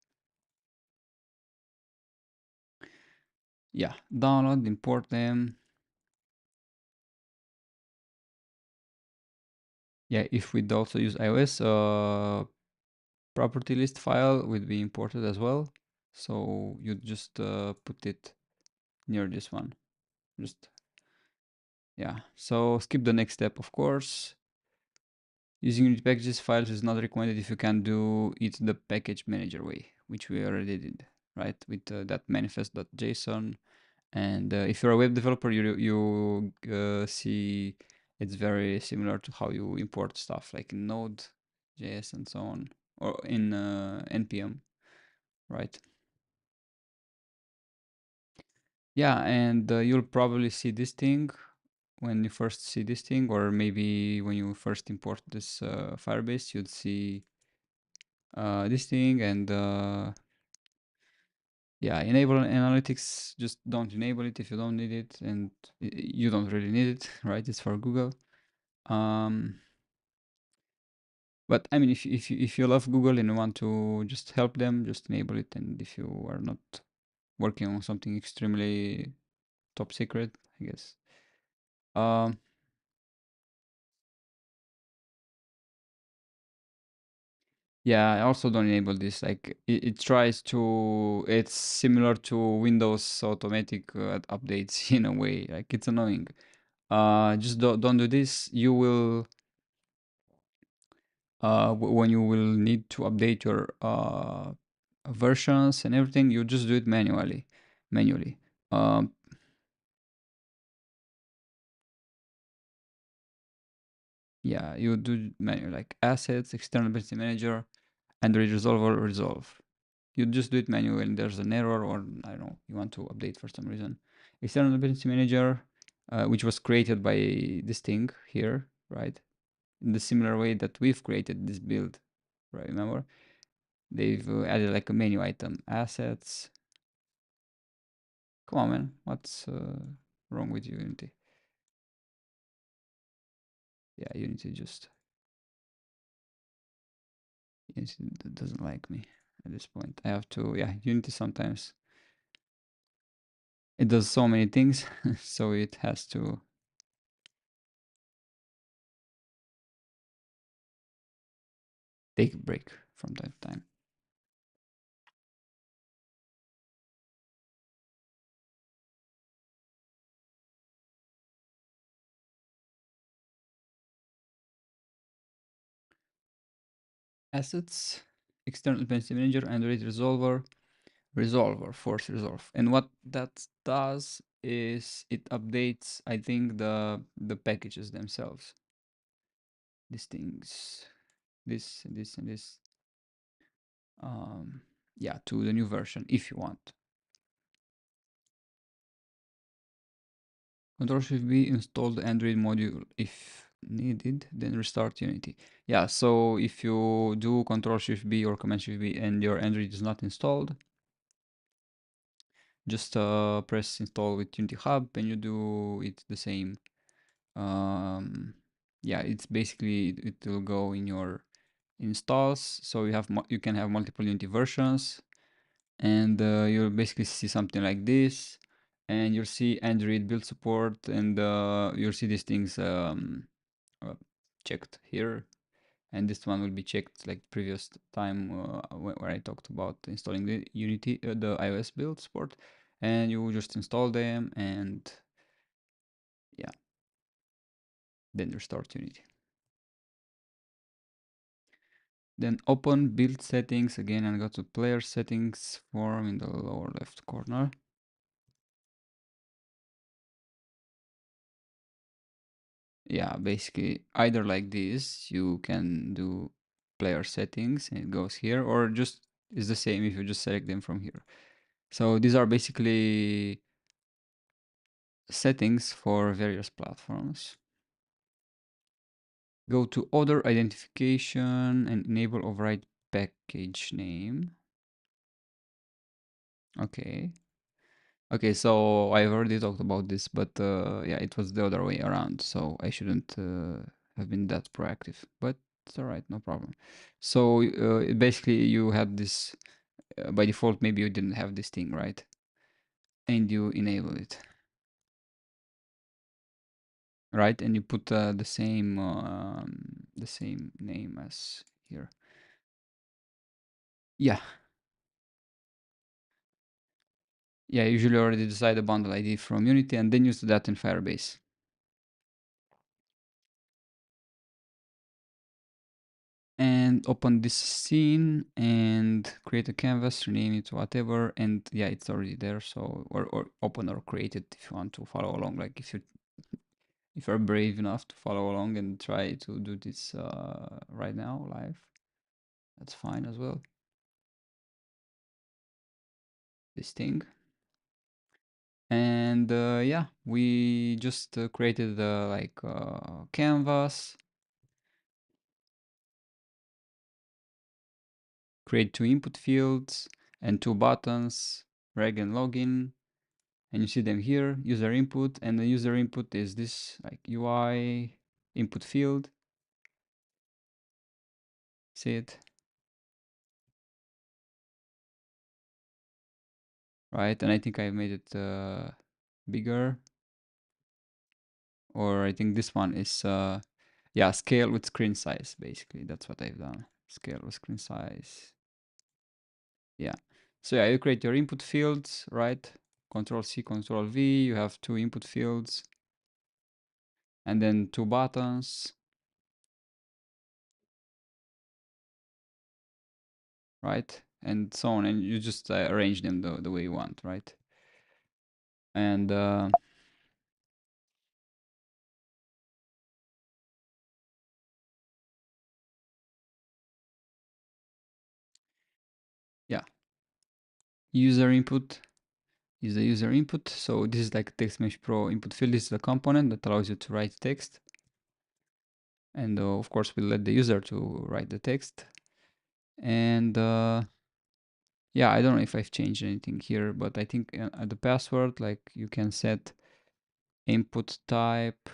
Yeah, download, import them. Yeah, if we'd also use iOS, property list file would be imported as well. So you just put it near this one. Just Yeah, so skip the next step, of course. Using Unity packages files is not recommended if you can do it the package manager way, which we already did, right? With that manifest.json. And if you're a web developer, you see it's very similar to how you import stuff like in Node.js and so on, or in npm, right? Yeah, and you'll probably see this thing when you first see this thing, or maybe when you first import this Firebase, you'd see this thing, and yeah, enable analytics. Just don't enable it if you don't need it, and you don't really need it, right? It's for Google. Um, but I mean, if you love Google and you want to just help them, just enable it. And if you are not working on something extremely top secret, I guess. Um, Yeah, I also don't enable this. Like it tries to. It's similar to Windows automatic updates in a way. Like it's annoying. Just don't do this. You will. When you will need to update your versions and everything, you just do it manually. Manually. Um, yeah, you do manually like assets, external dependency manager, Android resolver, resolve. You just do it manually and there's an error, or I don't know, you want to update for some reason. External dependency manager, which was created by this thing here, right? In the similar way that we've created this build, right? Remember? They've added like a menu item, assets. Come on, man. What's wrong with you, Unity? Yeah, Unity just Unity doesn't like me at this point. I have to, yeah, Unity sometimes it does so many things, so it has to take a break from time to time. Assets, external dependency manager, Android resolver, force resolve. And what that does is it updates, I think, the packages themselves. These things, this and this and this. Um, yeah, to the new version if you want. Control Shift B install the Android module if needed, then restart Unity. Yeah, so if you do Control Shift B or Command Shift B and your Android is not installed, just press install with Unity Hub and you do it the same. Yeah, it's basically it will go in your installs, so you can have multiple Unity versions, and you'll basically see something like this, and you'll see Android build support, and you'll see these things uh, checked here, and this one will be checked like previous time where I talked about installing the Unity, the iOS build support, and you just install them, and yeah, then restart Unity. Then open build settings again and go to player settings form in the lower left corner. Yeah, basically either like this, you can do player settings and it goes here, or just is the same if you just select them from here. So these are basically settings for various platforms. Go to other identification and enable override package name. Okay. Okay, so I've already talked about this, but yeah, it was the other way around, so I shouldn't have been that proactive. But it's all right, no problem. So basically, you had this by default. Maybe you didn't have this thing, right? And you enable it, right? And you put the same name as here. Yeah, yeah. Usually already decide the bundle ID from Unity, and then use that in Firebase. and open this scene and create a canvas, rename it whatever, and yeah, it's already there. So or open or create it if you want to follow along. Like if you're brave enough to follow along and try to do this right now live, that's fine as well. This thing. And yeah, we just created like canvas, create two input fields and two buttons, reg and login, and you see them here, user input, and the user input is this like UI input field. See it? Right, and I think I made it bigger, or I think this one is yeah, scale with screen size. Basically, that's what I've done. Scale with screen size. Yeah. So yeah, you create your input fields, right? Control C, Control V. You have two input fields, and then two buttons, right? And so on, and you just arrange them the way you want, right? And yeah, user input is the user input. So this is like Text Mesh Pro input field. This is the component that allows you to write text. And of course, we'll let the user to write the text. And yeah, I don't know if I've changed anything here, but I think at the password, like you can set input type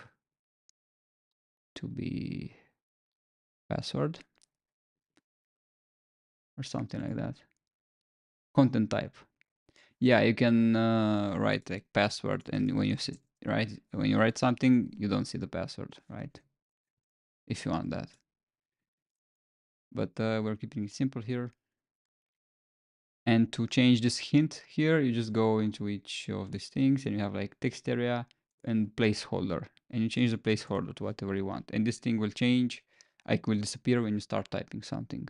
to be password or something like that. Content type. Yeah, you can write like password, and when you see, right, when you write something, you don't see the password, right? If you want that. But we're keeping it simple here. And to change this hint here, you just go into each of these things and you have like text area and placeholder. And you change the placeholder to whatever you want. And this thing will change, like will disappear when you start typing something.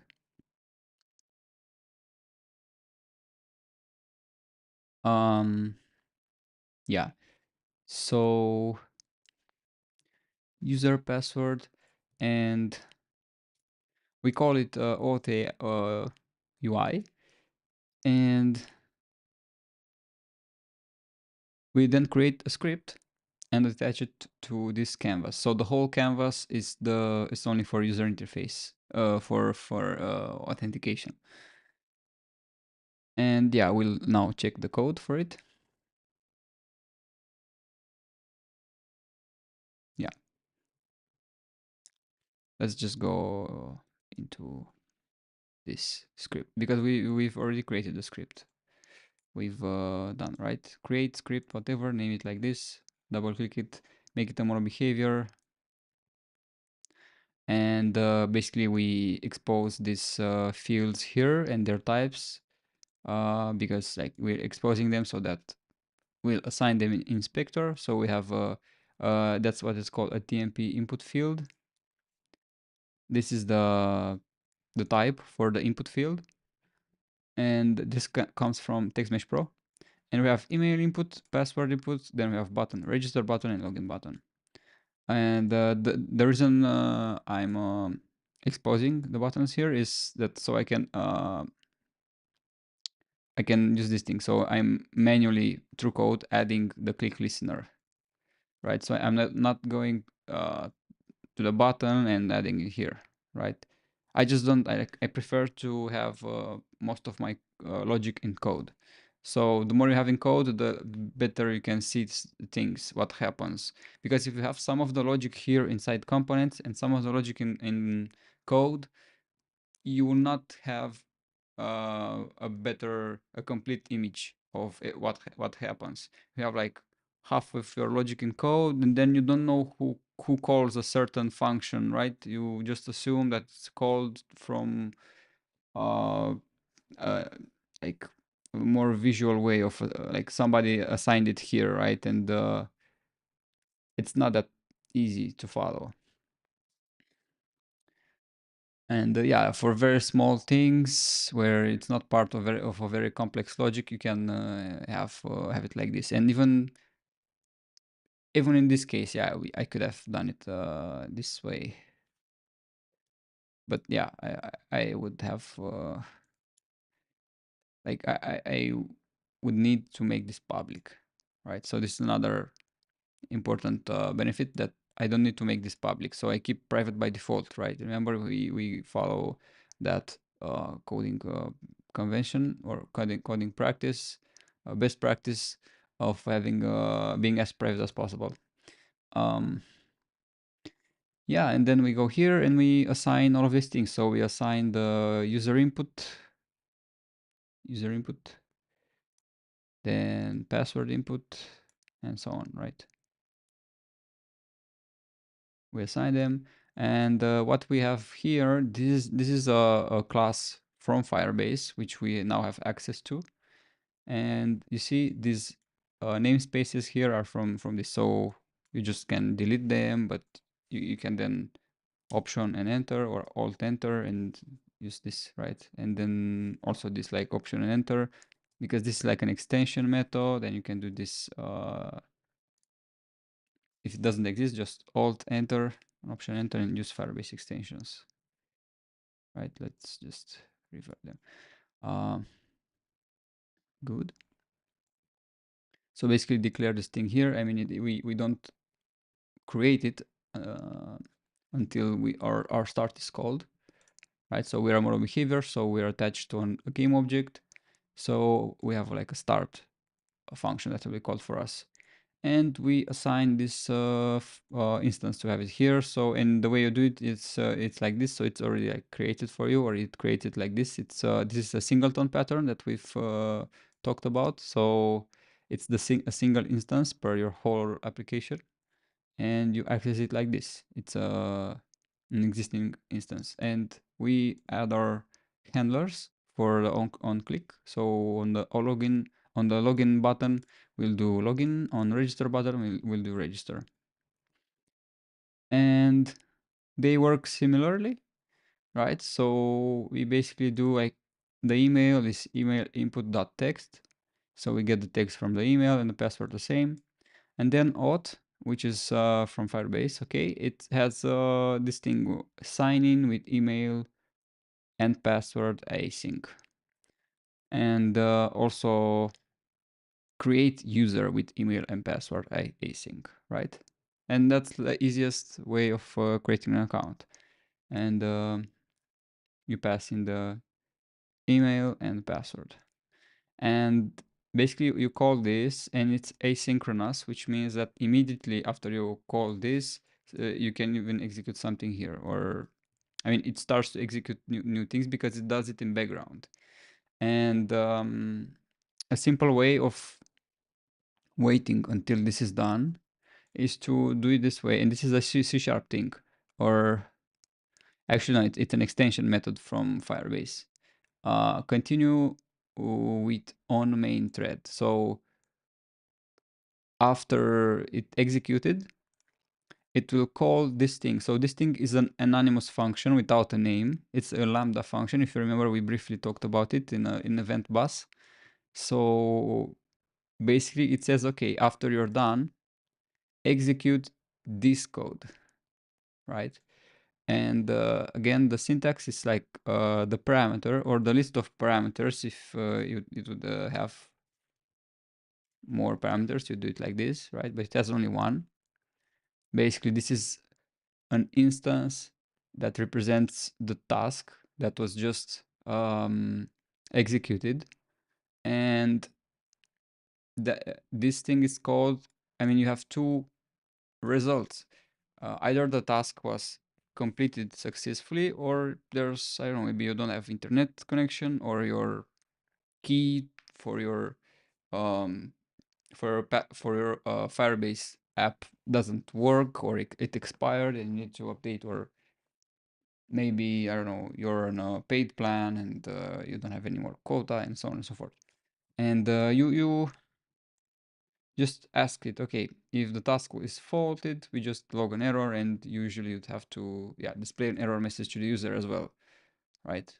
Yeah. So user password, and we call it OT UI. And we then create a script and attach it to this canvas. So the whole canvas is only for user interface, for authentication. And yeah, we'll now check the code for it. Yeah, let's just go into this script because we've already created the script. We've done, right? Create script, whatever, name it like this. Double click it, make it a mono behavior. And basically we expose these fields here and their types because like we're exposing them so that we'll assign them in inspector. So we have that's what is called a TMP input field. This is the type for the input field, and this comes from TextMesh Pro. And we have email input, password input, then we have button, register button, and login button. And the reason I'm exposing the buttons here is that so I can use this thing. So I'm manually through code adding the click listener, right? So I'm not going to the button and adding it here, right? I just don't, I prefer to have most of my logic in code. So the more you have in code, the better you can see things, what happens. Because if you have some of the logic here inside components and some of the logic in code, you will not have a complete image of it, what happens. You have like half of your logic in code, and then you don't know who calls a certain function, right? You just assume that it's called from uh, uh like a more visual way of like somebody assigned it here, right? And it's not that easy to follow. And yeah, for very small things where it's not part of a very complex logic, you can have it like this. And even in this case, yeah, I could have done it this way. But yeah, I would have like I would need to make this public, right? So this is another important benefit, that I don't need to make this public. So I keep private by default, right? Remember, we follow that coding convention, or coding practice, best practice of having being as private as possible. Um, yeah, and then we go here and we assign all of these things. So we assign the user input, then password input, and so on, right? We assign them, and what we have here, this is a class from Firebase, which we now have access to. And you see these namespaces here are from this, so you just can delete them, but you can then option and enter, or alt enter, and use this, right? And then also this, like, option and enter, because this is like an extension method, and you can do this if it doesn't exist, just alt enter, option enter, and use Firebase extensions, right? Let's just revert them. Good. So basically declare this thing here. I mean, we don't create it until our start is called, right? So we are a model behavior, so we are attached to a game object. So we have like a start function that will be called for us, and we assign this instance to have it here. So, and the way you do it, it's like this. So it's already like created for you, or it created like this. It's this is a singleton pattern that we've talked about. So it's a single instance per your whole application, and you access it like this. It's an existing instance, and we add our handlers for the on click. So on the login button, we'll do login. On register button, we'll do register. And they work similarly, right? So we basically do like the email is email input.text. So we get the text from the email and the password the same. And then auth, which is from Firebase, okay? It has this thing, sign in with email and password async. And also create user with email and password async, right? And that's the easiest way of creating an account. And you pass in the email and password. And basically you call this, and it's asynchronous, which means that immediately after you call this, you can even execute something here, or I mean, it starts to execute new things because it does it in background. And a simple way of waiting until this is done is to do it this way. And this is a C# thing, or actually no, it's an extension method from Firebase. Continue with on main thread. So after it executed, it will call this thing. So this thing is an anonymous function without a name. It's a lambda function. If you remember, we briefly talked about it in event bus. So basically it says, okay, after you're done, execute this code, right? And again, the syntax is like the parameter, or the list of parameters. If it would have more parameters, you do it like this, right? But it has only one. Basically, this is an instance that represents the task that was just executed. And this thing is called, I mean, you have two results. Either the task was completed successfully, or there's, I don't know, maybe you don't have internet connection, or your key for your um, for your Firebase app doesn't work, or it expired and you need to update, or maybe, I don't know, you're on a paid plan and you don't have any more quota, and so on and so forth. And you just ask it, okay, if the task is faulted, we just log an error, and usually you'd have to, yeah, display an error message to the user as well. right?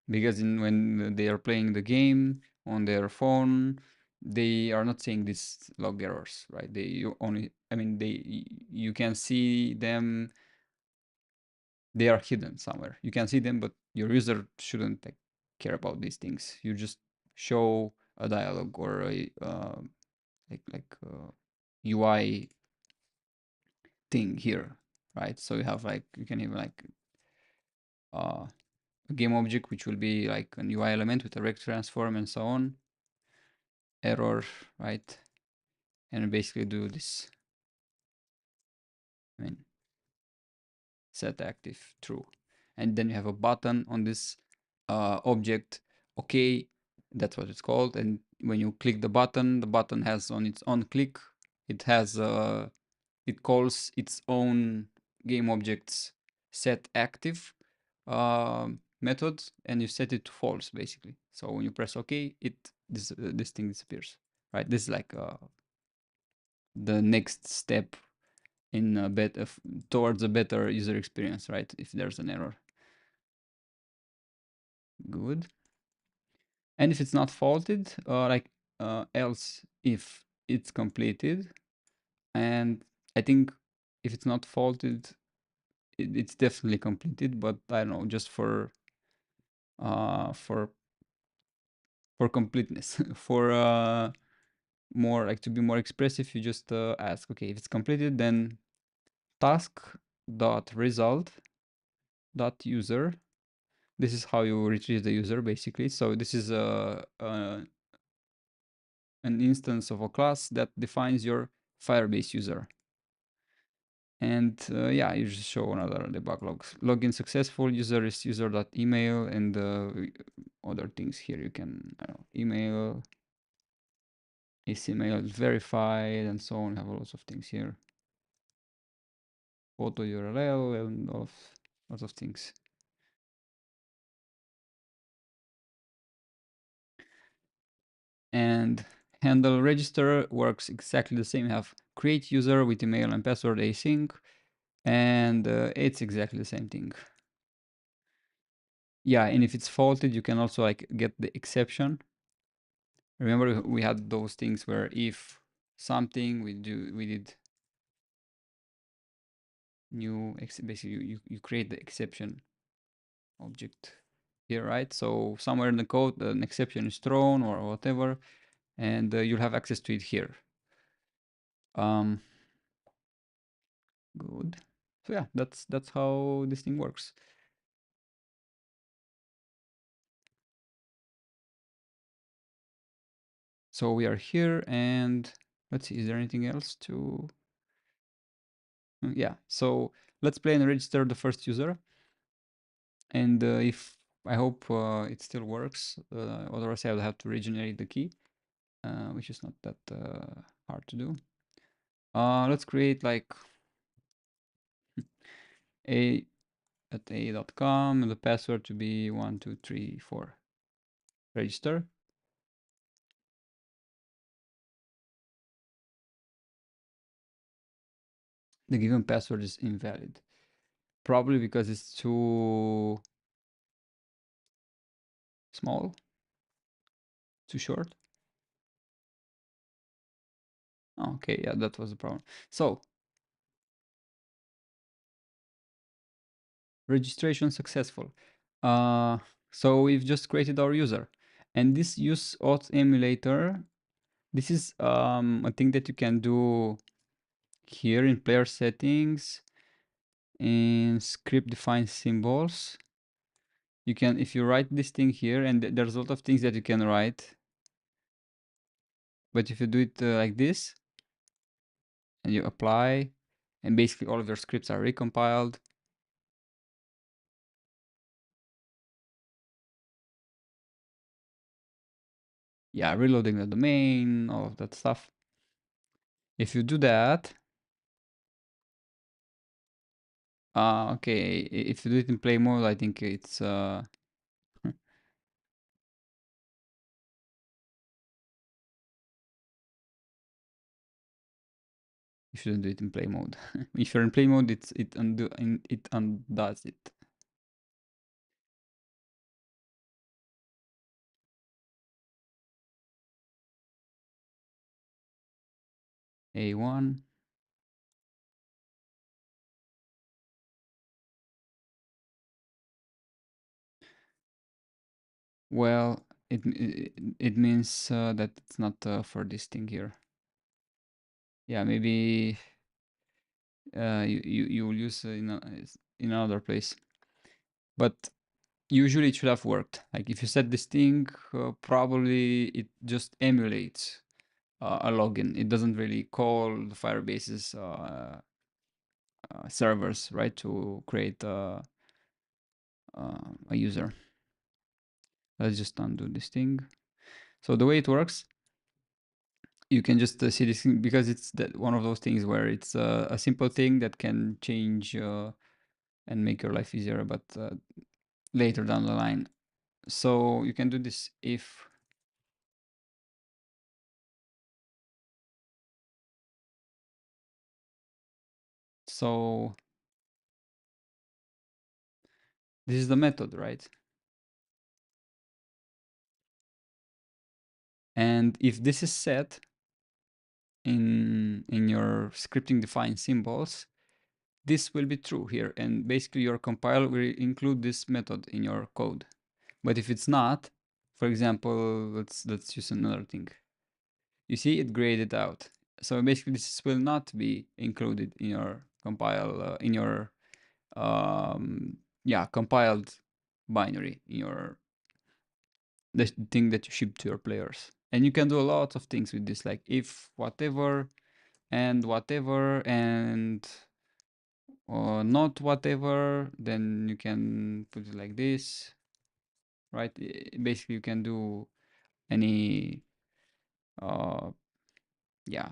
Because when they are playing the game on their phone, they are not seeing these log errors, right? You only, I mean, you can see them. They are hidden somewhere. You can see them, but your user shouldn't like care about these things. You just show a dialogue or a UI thing here, right? So you have like you can have like a game object which will be like an UI element with a rect transform and so on. Error, right? And basically do this. I mean, set active true, and then you have a button on this object. Okay, that's what it's called. And when you click the button has on its own click, it has it calls its own game objects set active method, and you set it to false basically. So when you press OK, this thing disappears. Right? This is like the next step in a towards a better user experience, right? If there's an error. Good. And if it's not faulted, else if it's completed, and I think if it's not faulted, it's definitely completed. But I don't know, just uh for for completeness, for more like to be more expressive, you just ask, okay, if it's completed, then task dot result dot user. This is how you retrieve the user basically. So this is an instance of a class that defines your Firebase user. And yeah, you just show another debug logs. Login successful, user is user.email, and other things here. You can, I don't know, email, is email verified, and so on. Have lots of things here. Photo URL and lots of things. And handle register works exactly the same. You have create user with email and password async, and it's exactly the same thing. Yeah, and if it's faulted, you can also like get the exception. Remember we had those things where if something we did new basically you create the exception object here, right? So somewhere in the code an exception is thrown or whatever, and you'll have access to it here. Good. So yeah, that's how this thing works. So we are here, and let's see, is there anything else to... Yeah, so let's play and register the first user. And if I hope it still works, otherwise I will have to regenerate the key, which is not that hard to do. Let's create like a at a.com and the password to be 1234. Register. The given password is invalid. Probably because it's too small, too short. Oh, okay, yeah, that was the problem. So, registration successful. Uh, so we've just created our user. And this use auth emulator, this is a thing that you can do here in player settings, in script defined symbols. You can, if you write this thing here, and there's a lot of things that you can write. But if you do it like this, and you apply, and basically all of your scripts are recompiled. Yeah, reloading the domain, all of that stuff. If you do that, okay, if you do it in play mode, I think it's you shouldn't do it in play mode. If you're in play mode, it undoes it. A1. Well, it means that it's not for this thing here. Yeah, maybe you will use in another place. But usually it should have worked. Like if you set this thing, probably it just emulates a login. It doesn't really call the Firebase's servers, right, to create a user. Let's just undo this thing. So the way it works, you can just see this thing because it's that one of those things where it's a simple thing that can change and make your life easier, but later down the line. So you can do this if so. This is the method, right? And if this is set in your scripting defined symbols, this will be true here. And basically your compiler will include this method in your code. But if it's not, for example, let's use another thing. You see it graded out. So basically this will not be included in your compile in your compiled binary in your the thing that you ship to your players. And you can do a lot of things with this, like if whatever and whatever and not whatever, then you can put it like this, right? Basically, you can do any, uh, yeah,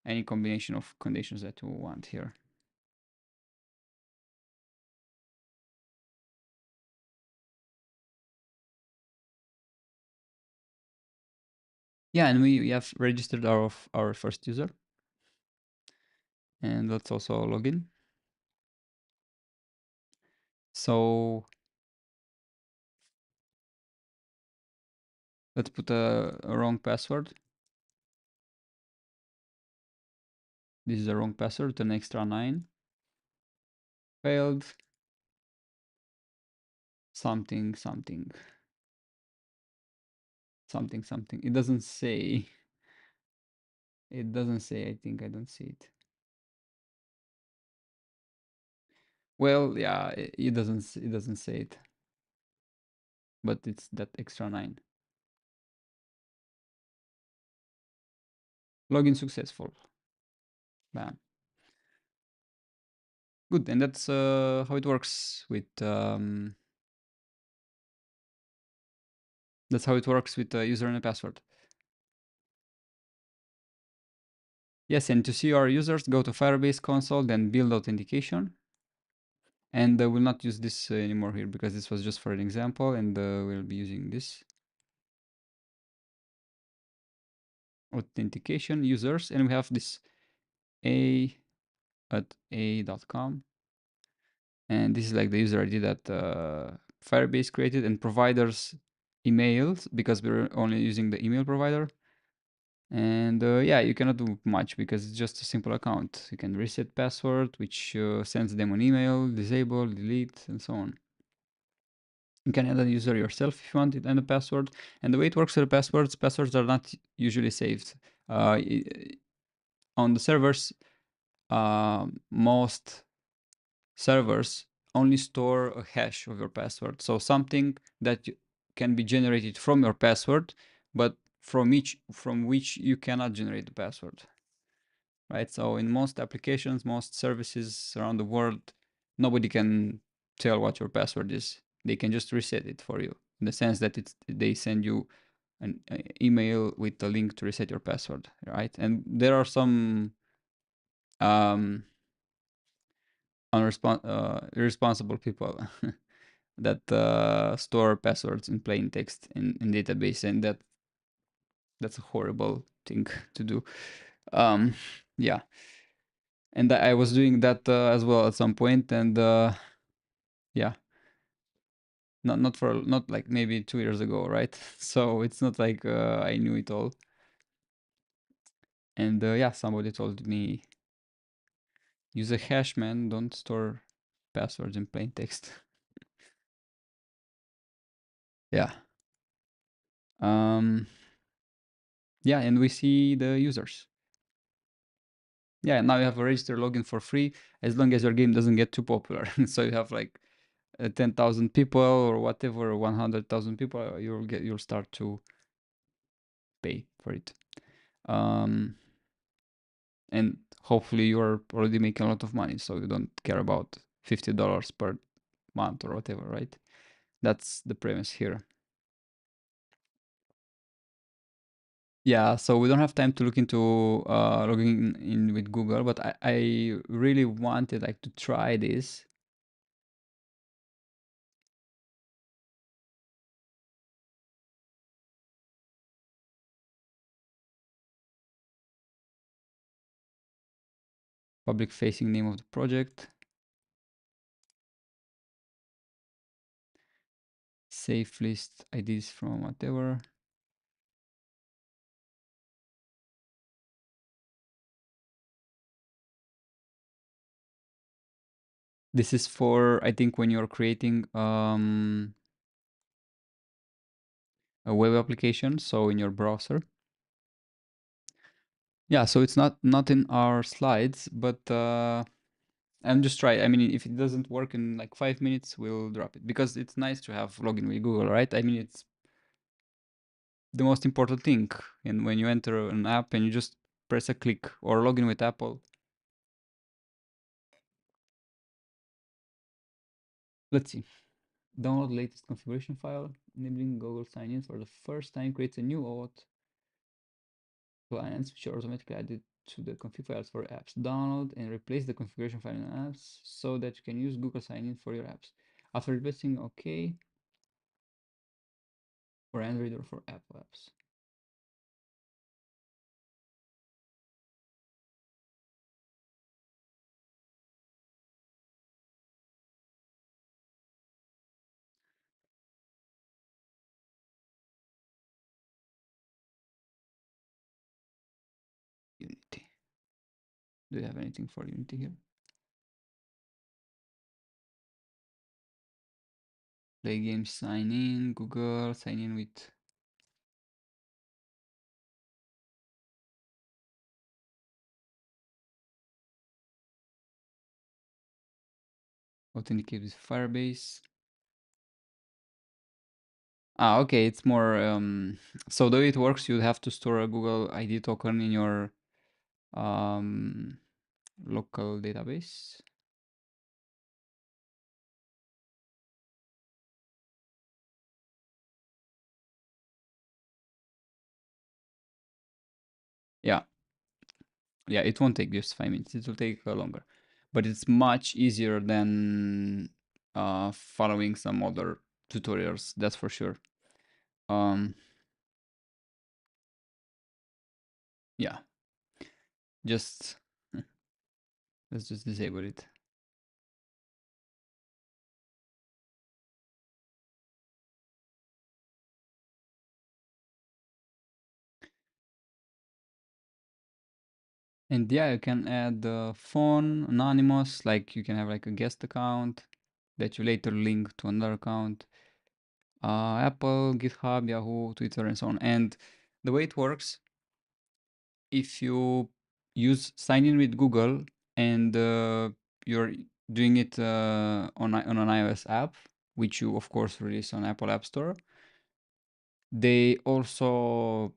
any combination of conditions that you want here. Yeah, and we have registered our first user. And let's also log in. So let's put a wrong password. This is the wrong password, an extra 9. Failed. Something, something. Something, something. It doesn't say. It doesn't say, I think I don't see it. Well, yeah, it doesn't say it. But it's that extra 9. Login successful. Bam. Good, and that's how it works with user and a password. Yes, and to see our users, go to Firebase console, then build authentication. And we'll not use this anymore here because this was just for an example, and we'll be using this. Authentication users, and we have this a@a.com. And this is like the user ID that Firebase created, and providers emails because we're only using the email provider. And yeah, you cannot do much because it's just a simple account. You can reset password, which sends them an email, disable, delete, and so on. You can add a user yourself if you want it and a password. And the way it works with the passwords are not usually saved. On the servers, most servers only store a hash of your password. So something that can be generated from your password, but from which you cannot generate the password. Right? So in most applications, most services around the world, nobody can tell what your password is. They can just reset it for you in the sense that they send you an email with a link to reset your password, right? And there are some irresponsible people that store passwords in plain text in database, and that's a horrible thing to do. Yeah, and I was doing that as well at some point, and yeah, not like maybe 2 years ago, right? So it's not like I knew it all. And yeah, somebody told me use a hash, man. Don't store passwords in plain text. Yeah. Um, yeah, and we see the users. Yeah, now you have a register login for free as long as your game doesn't get too popular. So you have like 10,000 people or whatever, 100,000 people, you'll start to pay for it. And hopefully you're already making a lot of money, so you don't care about $50 per month or whatever, right? That's the premise here. Yeah, so we don't have time to look into logging in with Google, but I really wanted like to try this. Public facing name of the project. Safe list IDs from whatever. This is for, I think, when you're creating a web application, so in your browser. Yeah, so it's not in our slides, but I'm just trying. I mean, if it doesn't work in like 5 minutes, we'll drop it because it's nice to have login with Google, right? I mean, it's the most important thing. And when you enter an app and you just press a click or login with Apple, let's see. Download latest configuration file, enabling Google sign in for the first time creates a new auth clients which are automatically added to the config files for apps. Download and replace the configuration file in apps so that you can use Google sign in for your apps. After replacing, OK, for Android or for Apple apps. Unity. Do you have anything for Unity here? Play games, sign in, Google, sign in with authenticate with Firebase. Ah, okay, it's more so the way it works, you have to store a Google ID token in your um local database. Yeah, yeah, it won't take just 5 minutes. It will take longer, but it's much easier than following some other tutorials. That's for sure. Um, yeah, just let's just disable it. And yeah, you can add phone, anonymous, like you can have like a guest account that you later link to another account. Apple, GitHub, Yahoo, Twitter, and so on. And the way it works, if you use sign in with Google and you're doing it on an iOS app, which you of course release on Apple App Store, they also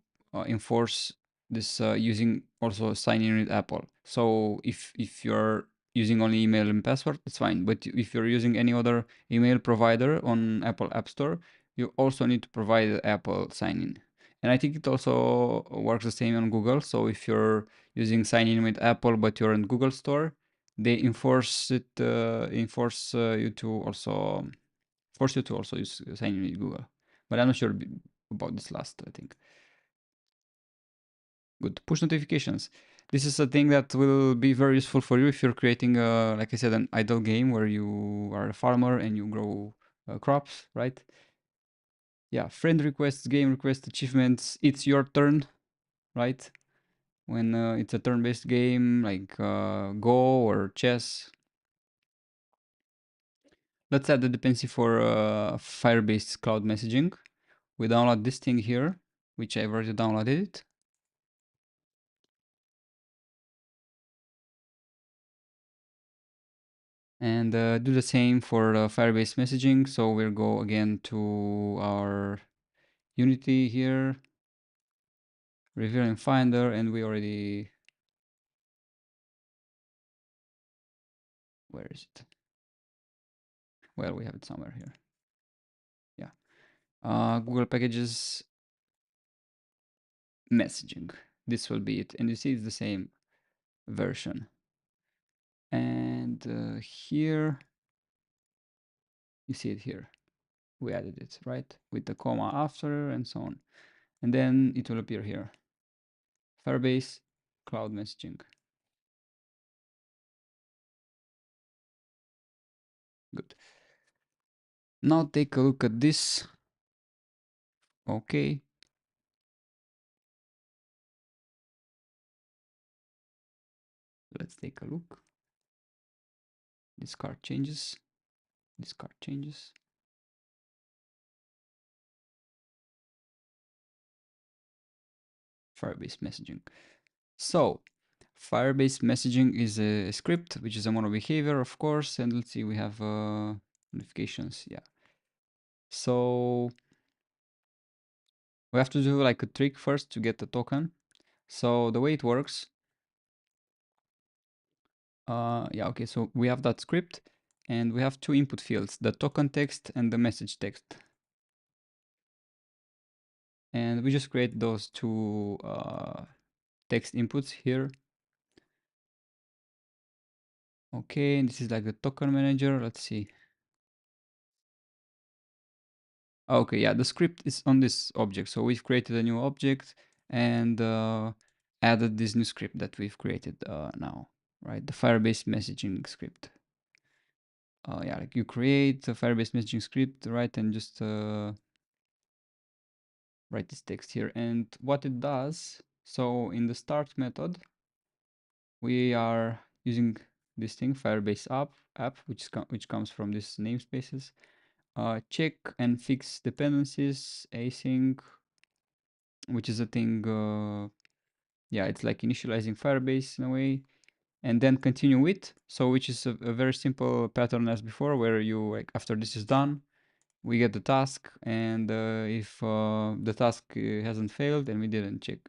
enforce this using also sign in with Apple. So if you're using only email and password, it's fine. But if you're using any other email provider on Apple App Store, you also need to provide Apple sign in. And I think it also works the same on Google. So if you're using sign in with Apple but you're in Google Store, they enforce you to also force you to also use sign in with Google. But I'm not sure about this last, I think. Good. Push notifications. This is a thing that will be very useful for you if you're creating, like I said, an idle game where you are a farmer and you grow crops, right? Yeah, friend requests, game requests, achievements. It's your turn, right? when it's a turn-based game like Go or chess. Let's add the dependency for Firebase cloud messaging. We download this thing here, which I've already downloaded it. And do the same for Firebase messaging. So we'll go again to our Unity here, Review and Finder, and we already, where is it? Well, we have it somewhere here. Yeah. Google Packages messaging. This will be it. And you see it's the same version. And here, you see it here. We added it, right? With the comma after and so on. And then it will appear here. Firebase cloud messaging. Good. Now take a look at this. Okay. Let's take a look. Discard changes. Discard changes. Firebase messaging. So Firebase messaging is a script, which is a mono behavior, of course. And let's see, we have notifications. Yeah. So we have to do like a trick first to get the token. So the way it works, yeah, okay. So we have that script and we have two input fields, the token text and the message text. And we just create those two text inputs here. Okay, and this is like the token manager. Let's see. Okay, yeah, the script is on this object. So we've created a new object and added this new script that we've created now, right? The Firebase messaging script. Yeah, like you create a Firebase messaging script, right? And just write this text here. And what it does, so in the start method, we are using this thing, Firebase app, which comes from these namespaces. Check and fix dependencies, async, which is a thing, yeah, it's like initializing Firebase in a way, and then continue with, so which is a very simple pattern as before, where you, like, after this is done, we get the task, and if the task hasn't failed, and we didn't check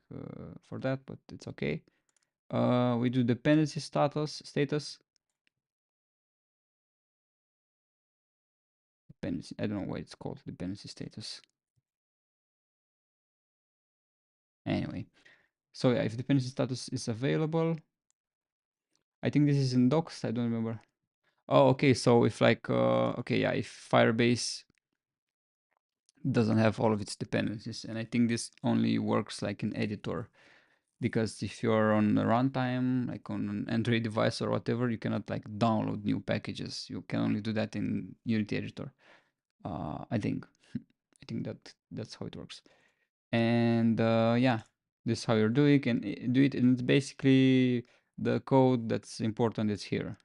for that, but it's okay. We do dependency status, dependency, I don't know why it's called dependency status. Anyway, so yeah, if dependency status is available, I think this is in docs, I don't remember. Oh, okay, so if like, okay, yeah, if Firebase doesn't have all of its dependencies, and I think this only works like in editor, because if you're on a runtime, like on an Android device or whatever, you cannot like download new packages. You can only do that in Unity editor. I think, I think that's how it works. And yeah, this is how you're doing and do it. And it's basically the code that's important is here.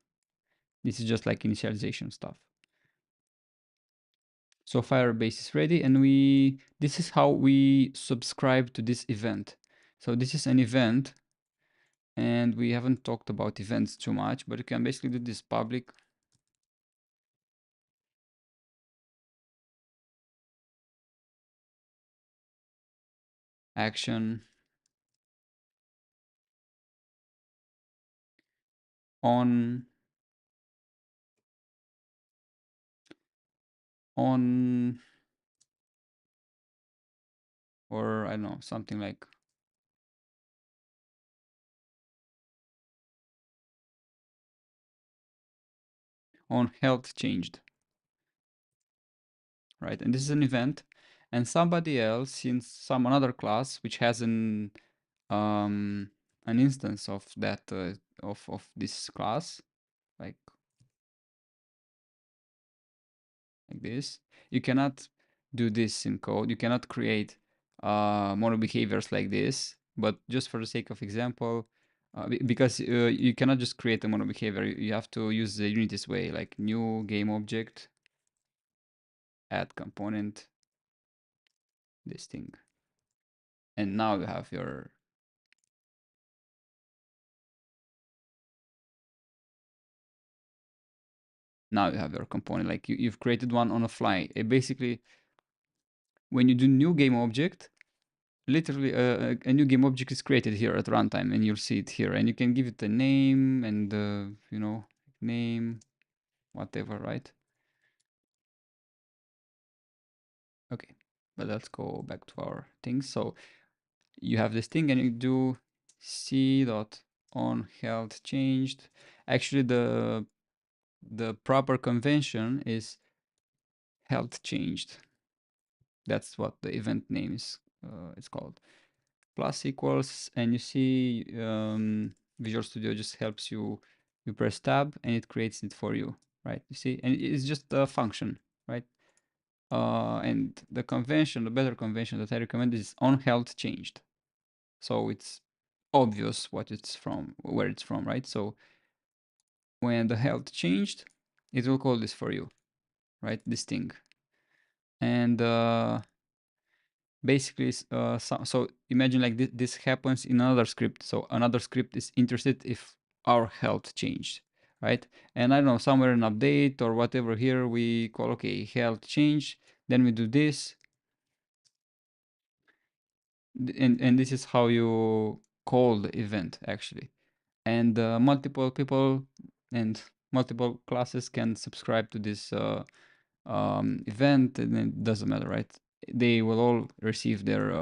This is just like initialization stuff. So Firebase is ready, and this is how we subscribe to this event. So this is an event, and we haven't talked about events too much, but you can basically do this public action on on or I don't know, something like on health changed, right? And this is an event, and somebody else in some another class which has an instance of that of this class, like this. You cannot do this in code. You cannot create mono behaviors like this but just for the sake of example, because you cannot just create a mono behavior, you have to use the Unity's way, like new game object, add component, this thing. And now you have your component. Like you've created one on a fly. It basically, when you do new game object, literally a new game object is created here at runtime, and you'll see it here. And you can give it a name and name, whatever, right? Okay, but let's go back to our things. So you have this thing, and you do c dot on health changed. Actually, the proper convention is health changed. That's what the event name is. It's called plus equals, and you see Visual Studio just helps you. You press tab, and it creates it for you, right? You see, and it's just a function, right? And the convention, the better convention that I recommend is on health changed. So it's obvious what it's from, where it's from, right? So when the health changed, it will call this for you, right? This thing. And basically, so imagine like this happens in another script. So another script is interested if our health changed, right? And I don't know, somewhere in update or whatever here, we call, okay, health change. Then we do this. And this is how you call the event, actually. And multiple people and multiple classes can subscribe to this event, and it doesn't matter, right? They will all receive their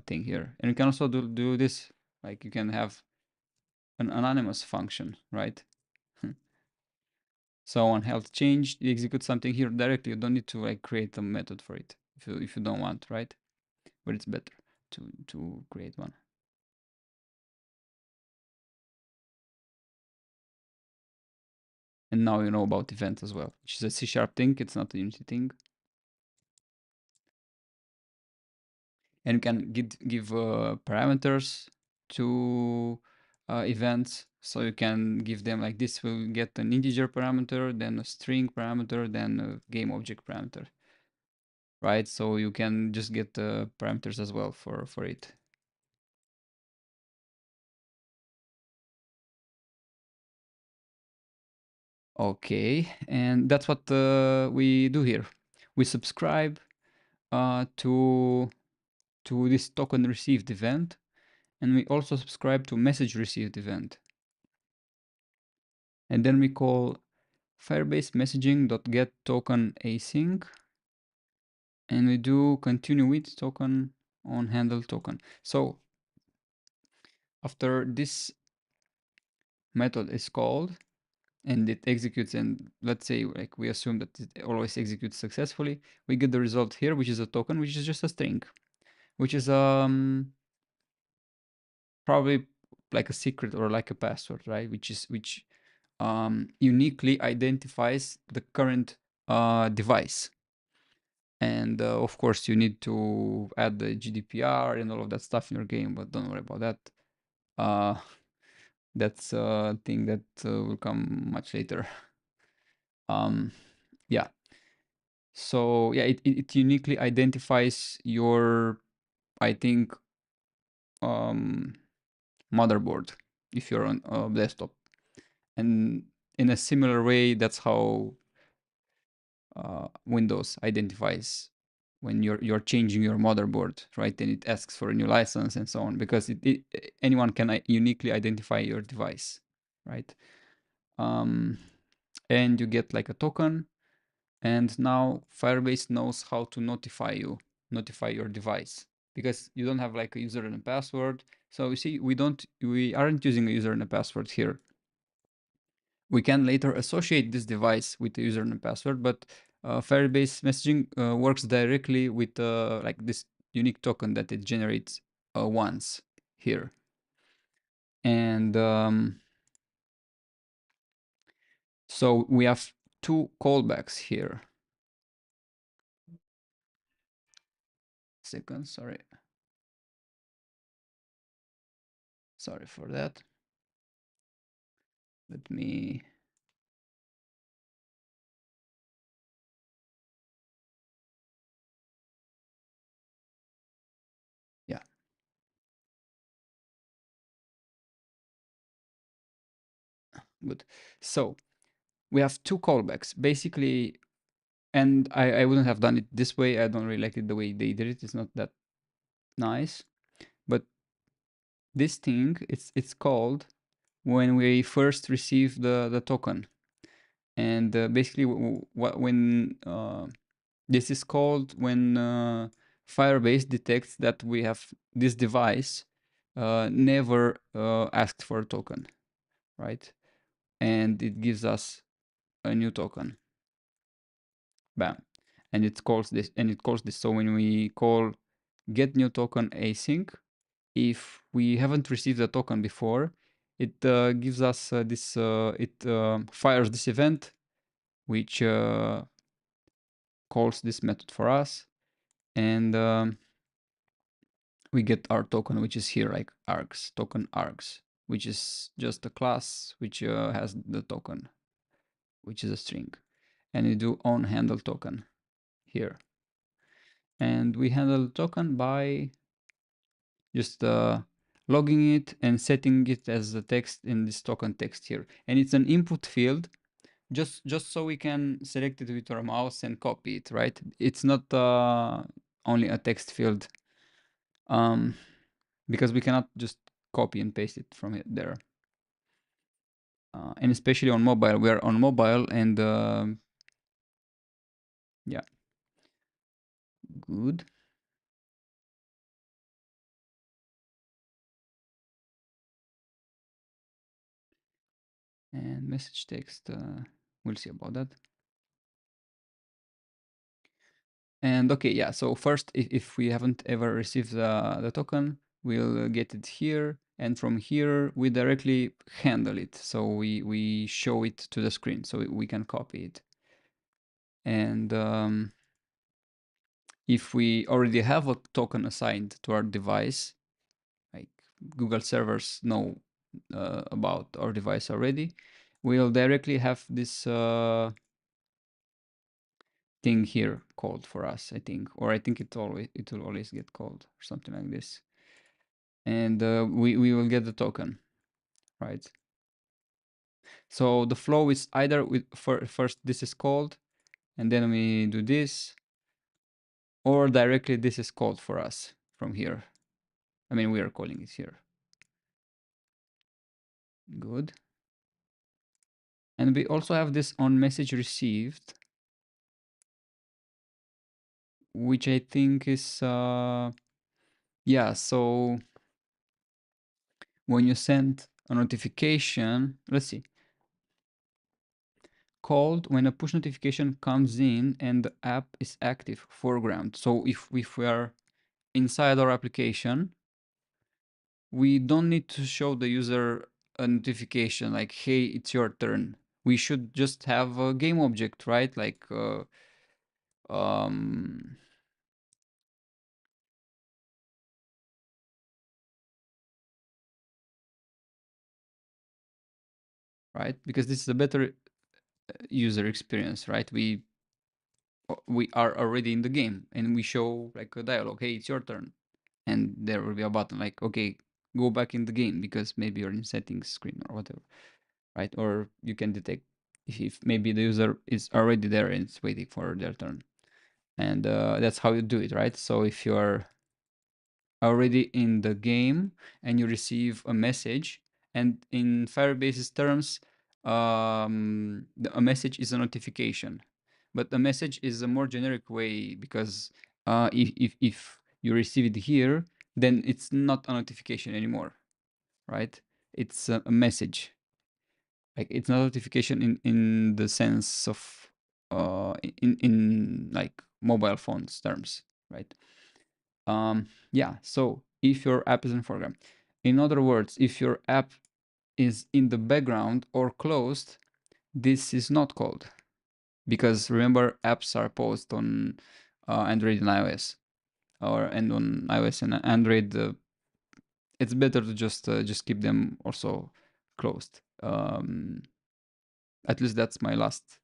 thing here. And you can also do this, like you can have an anonymous function, right? So on health change, you execute something here directly. You don't need to like create a method for it if you don't want, right? But it's better to create one. And now you know about events as well, which is a C# thing. It's not a Unity thing. And you can give parameters to events. So you can give them like this will get an integer parameter, then a string parameter, then a game object parameter, right? So you can just get parameters as well for it. Okay, and that's what we do here. We subscribe to this token received event, and we also subscribe to message received event. And then we call Firebase messaging.get token async, and we do continue with token on handle token. So after this method is called and it executes, and let's say like we assume that it always executes successfully, we get the result here, which is a token, which is just a string, which is probably like a secret or like a password, right? Which uniquely identifies the current device. And of course, you need to add the GDPR and all of that stuff in your game, but don't worry about that. That's a thing that will come much later. Yeah. So yeah, it uniquely identifies your, I think, motherboard if you're on a desktop. And in a similar way, that's how Windows identifies when you're changing your motherboard, right? And it asks for a new license and so on, because anyone can uniquely identify your device, right? And you get like a token, and now Firebase knows how to notify your device, because you don't have like a user and a password. So you see, we aren't using a user and a password here. We can later associate this device with the user and password, but Firebase messaging works directly with like this unique token that it generates once here. And so we have two callbacks here. Second, sorry. Sorry for that. Let me. Yeah. Good. So we have two callbacks basically, and I wouldn't have done it this way. I don't really like it the way they did it. It's not that nice. But this thing, it's called when we first receive the token, and basically when this is called when Firebase detects that we have this device never asked for a token, right? And it gives us a new token. Bam. And it calls this, so when we call get new token async, if we haven't received a token before, it gives us this, it fires this event, which calls this method for us, and we get our token, which is here, like args, token args, which is just a class which has the token, which is a string. And we do on handle token here. And we handle the token by just logging it and setting it as a text in this token text here. And it's an input field, just so we can select it with our mouse and copy it, right? It's not only a text field, because we cannot just copy and paste it from there. And especially on mobile, we are on mobile, and yeah, good. And message text, we'll see about that. And okay, yeah, so first, if we haven't ever received the token, we'll get it here, and from here we directly handle it, so we show it to the screen so we can copy it. And if we already have a token assigned to our device, like Google servers know about our device already, we'll directly have this thing here called for us, I think, or I think it will always get called or something like this. And we will get the token, right? So the flow is either with first this is called, and then we do this, or directly this is called for us from here. I mean, we are calling it here. Good. And we also have this on message received, which I think is, yeah, so when you send a notification, let's see, called when a push notification comes in and the app is active, foreground. So if we are inside our application, we don't need to show the user a notification like, hey, it's your turn. We should just have a game object, right? Like, um, right? Because this is a better user experience, right? We are already in the game and we show like a dialogue, hey, it's your turn. And there will be a button like, okay, go back in the game, because maybe you're in settings screen or whatever, right? Or you can detect if maybe the user is already there and it's waiting for their turn. And that's how you do it, right? So if you're already in the game and you receive a message, and in Firebase's terms, a message is a notification, but a message is a more generic way, because if you receive it here, then it's not a notification anymore, right? It's a message. Like, it's not a notification in the sense of in like mobile phones terms, right? Yeah, so if your app is in foreground, in other words, if your app is in the background or closed, this is not called, because remember, apps are paused on Android and iOS, and on iOS and Android, it's better to just keep them also closed. At least that's my last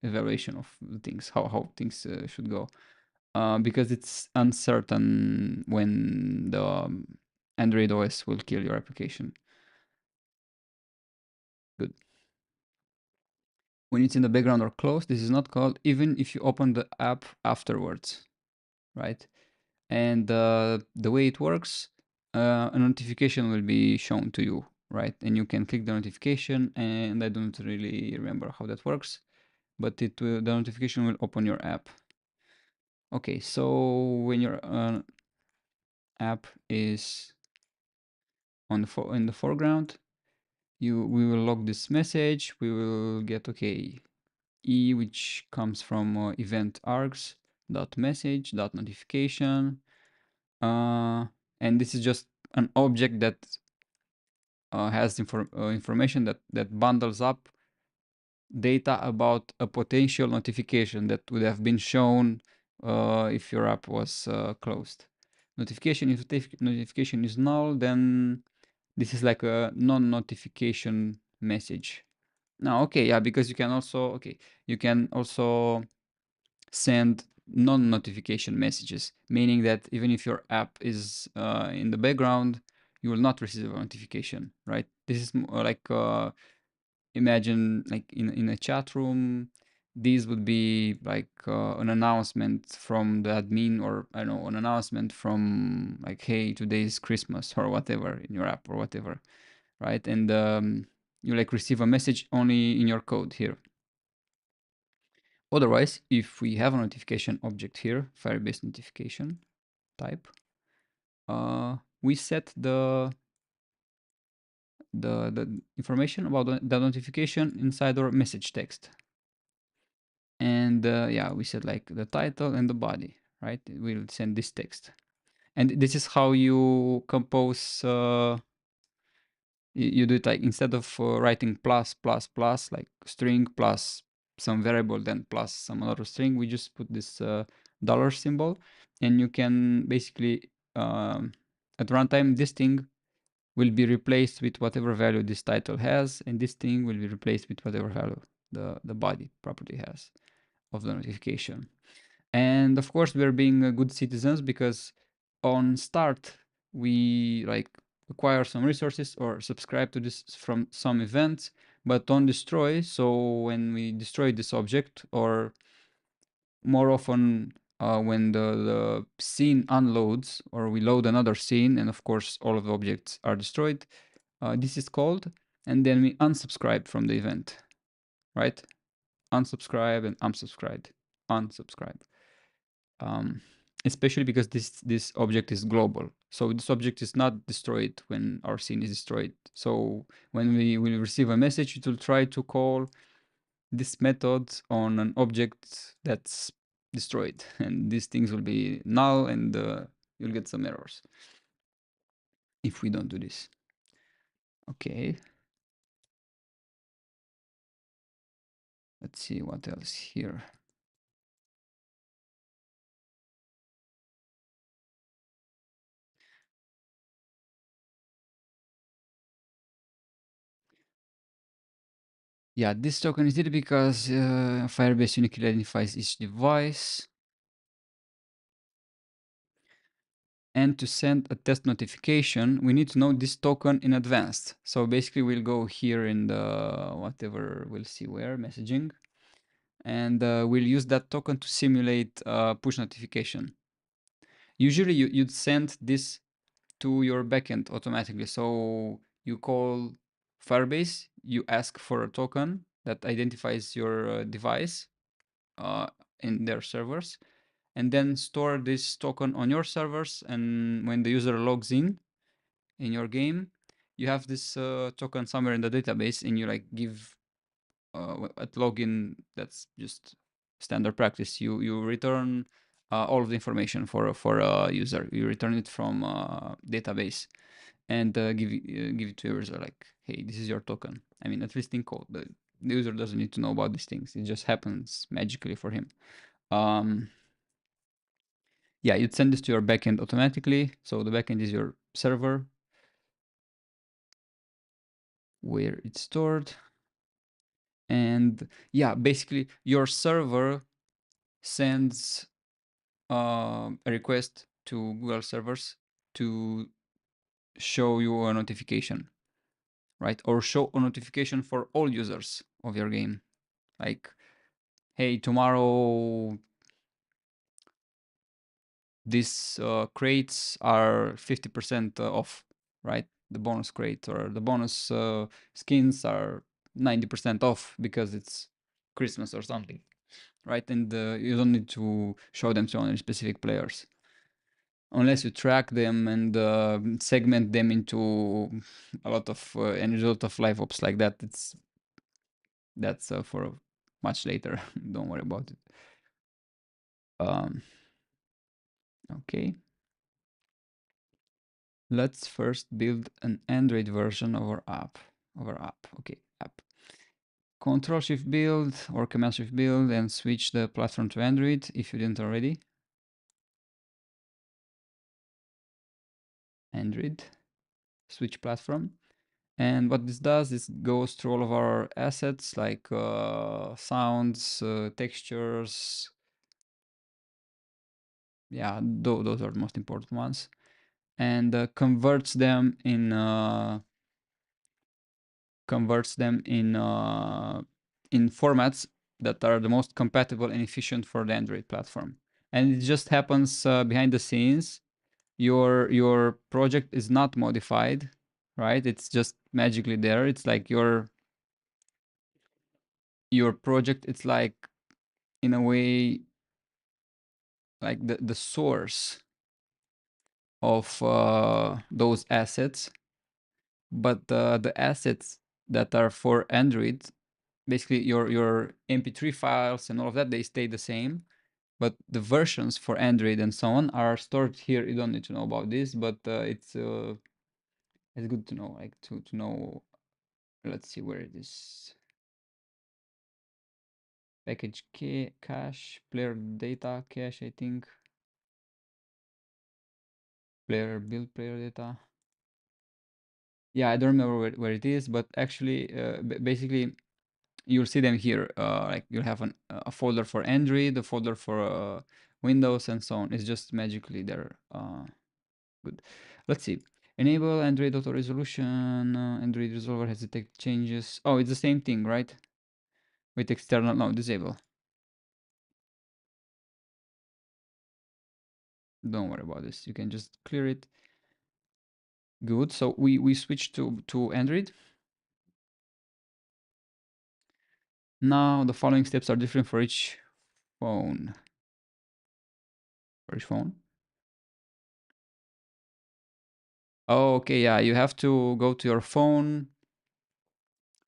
evaluation of the things, how things should go, because it's uncertain when the Android OS will kill your application. Good. When it's in the background or closed, this is not called, even if you open the app afterwards, right? And the way it works, a notification will be shown to you, right? And you can click the notification, and I don't really remember how that works, but the notification will open your app. Okay, so when your app is in the foreground, we will log this message. We will get okay which comes from event args dot message dot notification, and this is just an object that has information that bundles up data about a potential notification that would have been shown if your app was closed. Notification, if notification is null, then this is like a non-notification message. Now, okay, yeah, because you can also send non-notification messages, meaning that even if your app is in the background, you will not receive a notification, right? This is like imagine like in a chat room, these would be like an announcement from the admin, or I don't know, an announcement from like, hey, today's Christmas or whatever in your app or whatever, right? And you like receive a message only in your code here. Otherwise, if we have a notification object here, Firebase notification type, we set the information about the notification inside our message text. And yeah, we set like the title and the body, right? We'll send this text. And this is how you compose, you do it like instead of writing plus, plus, plus, like string plus some variable, then plus some other string, we just put this dollar symbol, and you can basically, at runtime, this thing will be replaced with whatever value this title has, and this thing will be replaced with whatever value the body property has of the notification. And of course, we're being good citizens because on start, we like acquire some resources or subscribe to this from some events, but on destroy. So when we destroy this object, or more often when the scene unloads, or we load another scene, and of course all of the objects are destroyed, this is called, and then we unsubscribe from the event, right? Unsubscribe and unsubscribe. Um, Especially because this object is global. So this object is not destroyed when our scene is destroyed. So when we will receive a message, it will try to call this method on an object that's destroyed, and these things will be null, and you'll get some errors if we don't do this. Okay. Let's see what else here. Yeah, this token is needed because Firebase uniquely identifies each device. And to send a test notification, we need to know this token in advance. So basically we'll go here in the whatever, we'll see where, messaging. And we'll use that token to simulate push notification. Usually you'd send this to your backend automatically. So you call Firebase, you ask for a token that identifies your device in their servers, and then store this token on your servers. And when the user logs in your game, you have this token somewhere in the database, and you like give at login, that's just standard practice. You return all of the information for a user. You return it from database, and give it to your user like, hey, this is your token. I mean, at least in code, the user doesn't need to know about these things. It just happens magically for him. Um, yeah, you'd send this to your backend automatically. So the backend is your server where it's stored. And yeah, basically your server sends a request to Google servers to show you a notification, right? Or show a notification for all users of your game. Like, hey, tomorrow these crates are 50% off, right? The bonus crate or the bonus skins are 90% off because it's Christmas or something, right? And you don't need to show them to only specific players. Unless you track them and segment them into a lot of end result of live ops like that, that's for much later. Don't worry about it. Okay. Let's first build an Android version of our app. Okay, app. Control Shift build or Command Shift build and switch the platform to Android if you didn't already. Android, switch platform. And what this does is goes through all of our assets like sounds, textures. Yeah, those are the most important ones. And converts them in formats that are the most compatible and efficient for the Android platform. And it just happens behind the scenes. Your project is not modified, right? It's just magically there. It's like your project. It's like in a way like the source of those assets, but the assets that are for Android, basically your MP3 files and all of that, they stay the same. But the versions for Android and so on are stored here. You don't need to know about this, but it's good to know, like to know. Let's see where it is. Package cache, player data cache, I think. Player build player data. Yeah, I don't remember where it is, but actually, basically, you'll see them here. Like you'll have a folder for Android, a folder for Windows, and so on. It's just magically there. Good. Let's see. Enable Android auto resolution. Android resolver has detected changes. Oh, it's the same thing, right? With external. No, disable. Don't worry about this. You can just clear it. Good. So we switched to Android. Now the following steps are different for each phone. For each phone. Oh, okay, yeah, you have to go to your phone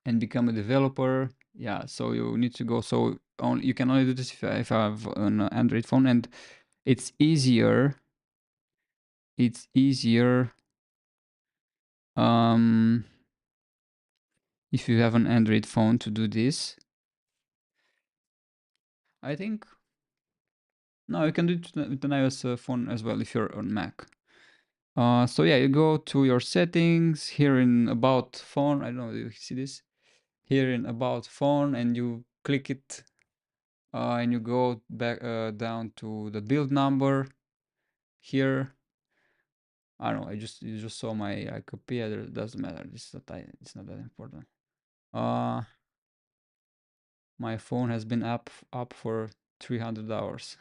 and become a developer. Yeah, so you need to go. So you can only do this if I have an Android phone, and it's easier. It's easier if you have an Android phone to do this. I think. No, you can do it with an iOS phone as well if you're on Mac. So yeah, you go to your settings here in About Phone. I don't know if you see this. Here in About Phone, and you click it, and you go back down to the build number. Here, I don't know. You just saw my copy. It doesn't matter. It's not that important. Uh, my phone has been up for 300 hours.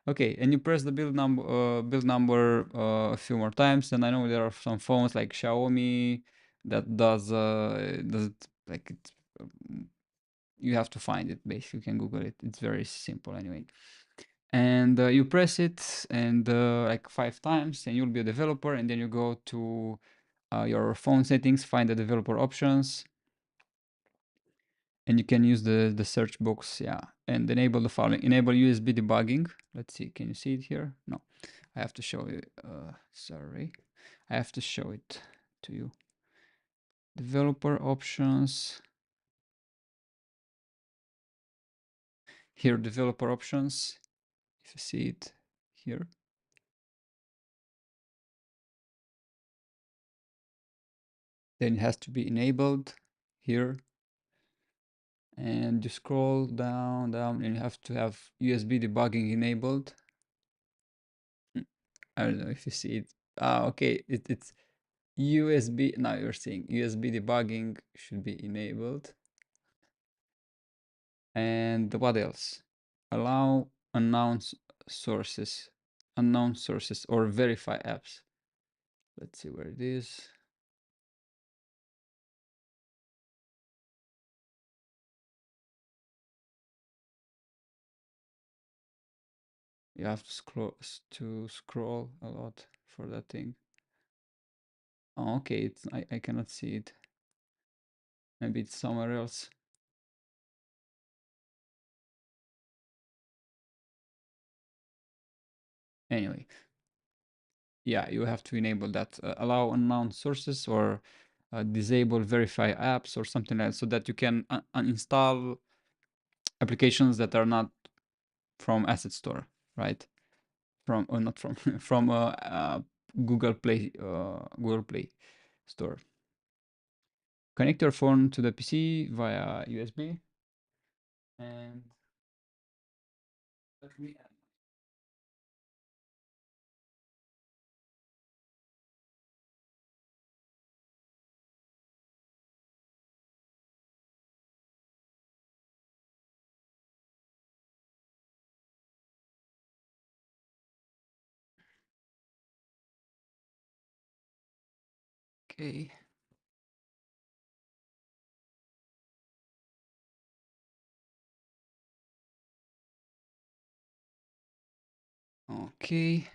Okay, and you press the build number a few more times. And I know there are some phones like Xiaomi that does it like it. You have to find it. Basically, you can Google it. It's very simple anyway. And you press it and like 5 times, and you'll be a developer. And then you go to your phone settings, find the developer options, and you can use the search box, yeah, and enable the following. Enable USB debugging. Let's see, can you see it here? No, I have to show you. Sorry, I have to show it to you. Developer options. Here, developer options. If you see it here. Then it has to be enabled here. And you scroll down, down, and you have to have USB debugging enabled. I don't know if you see it. Ah, okay. It's USB. Now you're seeing USB debugging should be enabled. And what else? Allow sources, unknown sources, or verify apps. Let's see where it is. You have to scroll a lot for that thing. Oh, okay. I cannot see it. Maybe it's somewhere else. Anyway, yeah, you have to enable that. Allow unknown sources or disable verify apps or something like that, so that you can uninstall applications that are not from Asset Store, right? From or not from from Google Play Store. Connect your phone to the PC via USB, and let me add. Okay. Okay.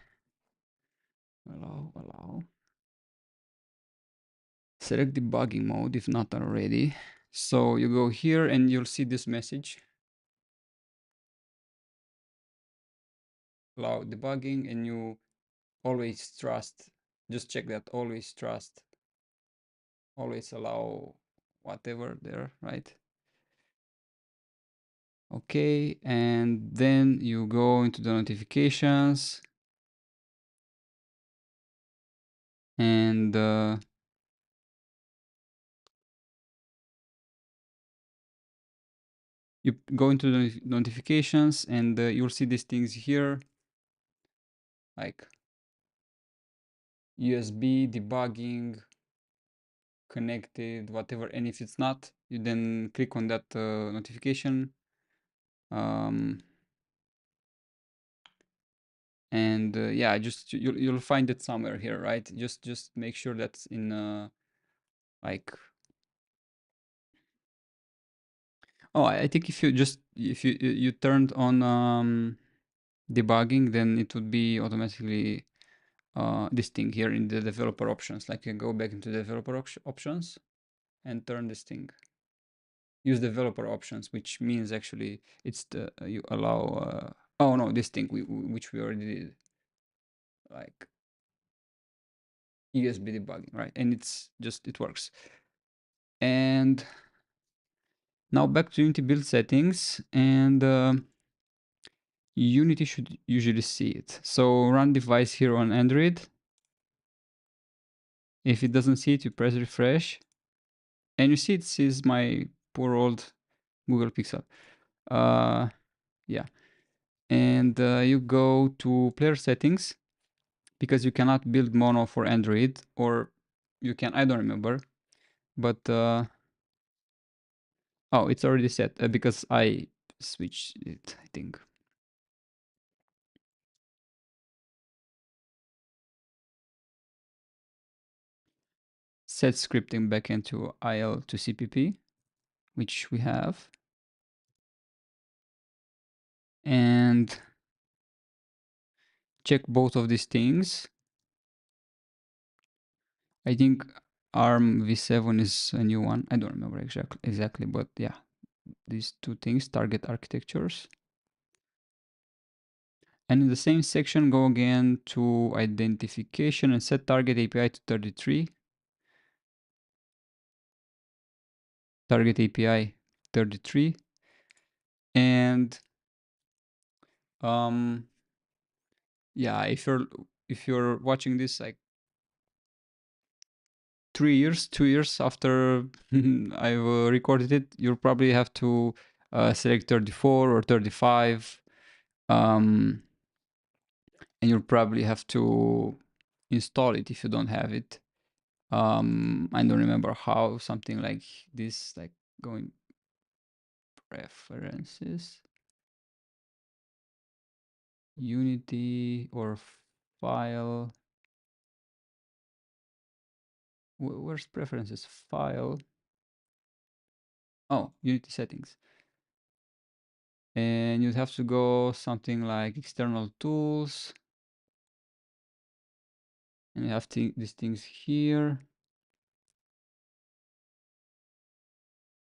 Allow. Select debugging mode if not already. So you go here and you'll see this message. Allow debugging, and you always trust. Just check that. Always trust. Always allow whatever there, right? Okay, and then you go into the notifications, and you go into the notifications, and you'll see these things here, like USB debugging, connected, whatever. And if it's not, you then click on that notification. And yeah, just you'll find it somewhere here, right? Just make sure that's in like, oh, I think if you turned on debugging, then it would be automatically this thing here in the developer options. Like you go back into developer options and turn this thing. Use developer options, which means actually it's the you allow. Oh no, this thing which we already did, like USB debugging, right? And it works. And now back to Unity build settings, and Unity should usually see it. So run device here on Android. If it doesn't see it, you press refresh, and you see it sees my poor old Google Pixel. Yeah, and you go to player settings, because you cannot build mono for Android, or you can, I don't remember, but oh, it's already set because I switched it, I think. Set scripting back into IL to CPP, which we have. And check both of these things. I think ARM v7 is a new one. I don't remember exactly, but yeah, these two things, target architectures. And in the same section, go again to identification and set target API to 33. Target API 33. And yeah, if you're watching this, like, 3 years, 2 years after I've recorded it, you'll probably have to select 34 or 35. And you'll probably have to install it if you don't have it. I don't remember how, something like this, like going preferences, Unity or file. Where's preferences? File. Oh, Unity settings. And you'd have to go something like external tools. And you have these things here.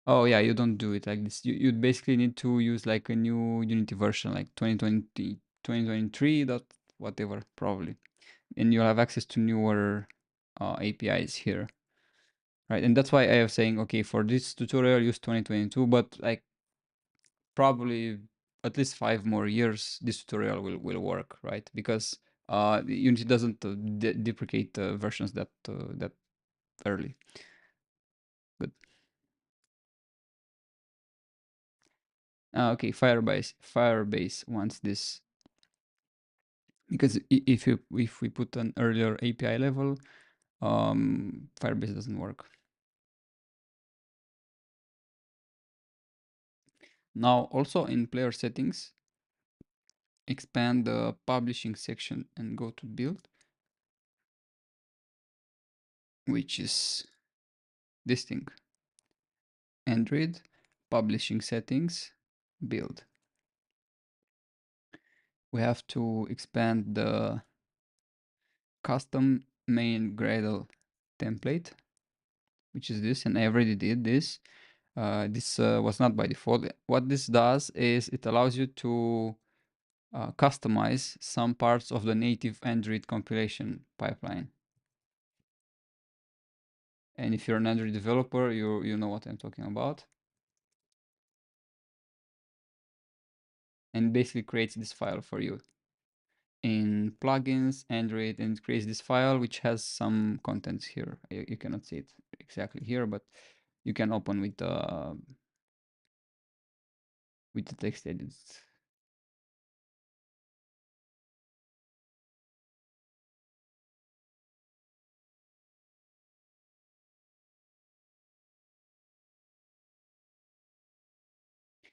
Oh yeah, you don't do it like this. You'd basically need to use like a new Unity version, like 2020, 2023 dot whatever, probably. And you'll have access to newer APIs here, right? And that's why I was saying, okay, for this tutorial, use 2022, but like probably at least 5 more years, this tutorial will work, right? Because Unity doesn't deprecate versions that early. Good. Okay, Firebase wants this because if we put an earlier API level, Firebase doesn't work. Now, also in player settings, expand the publishing section and go to build, which is this thing. Android, publishing settings, build. We have to expand the custom main Gradle template, which is this, and I already did this. This was not by default. What this does is it allows you to customize some parts of the native Android compilation pipeline. And if you're an Android developer, you know what I'm talking about. And basically creates this file for you in plugins, Android, and it creates this file which has some contents here. You cannot see it exactly here, but you can open with the text edits.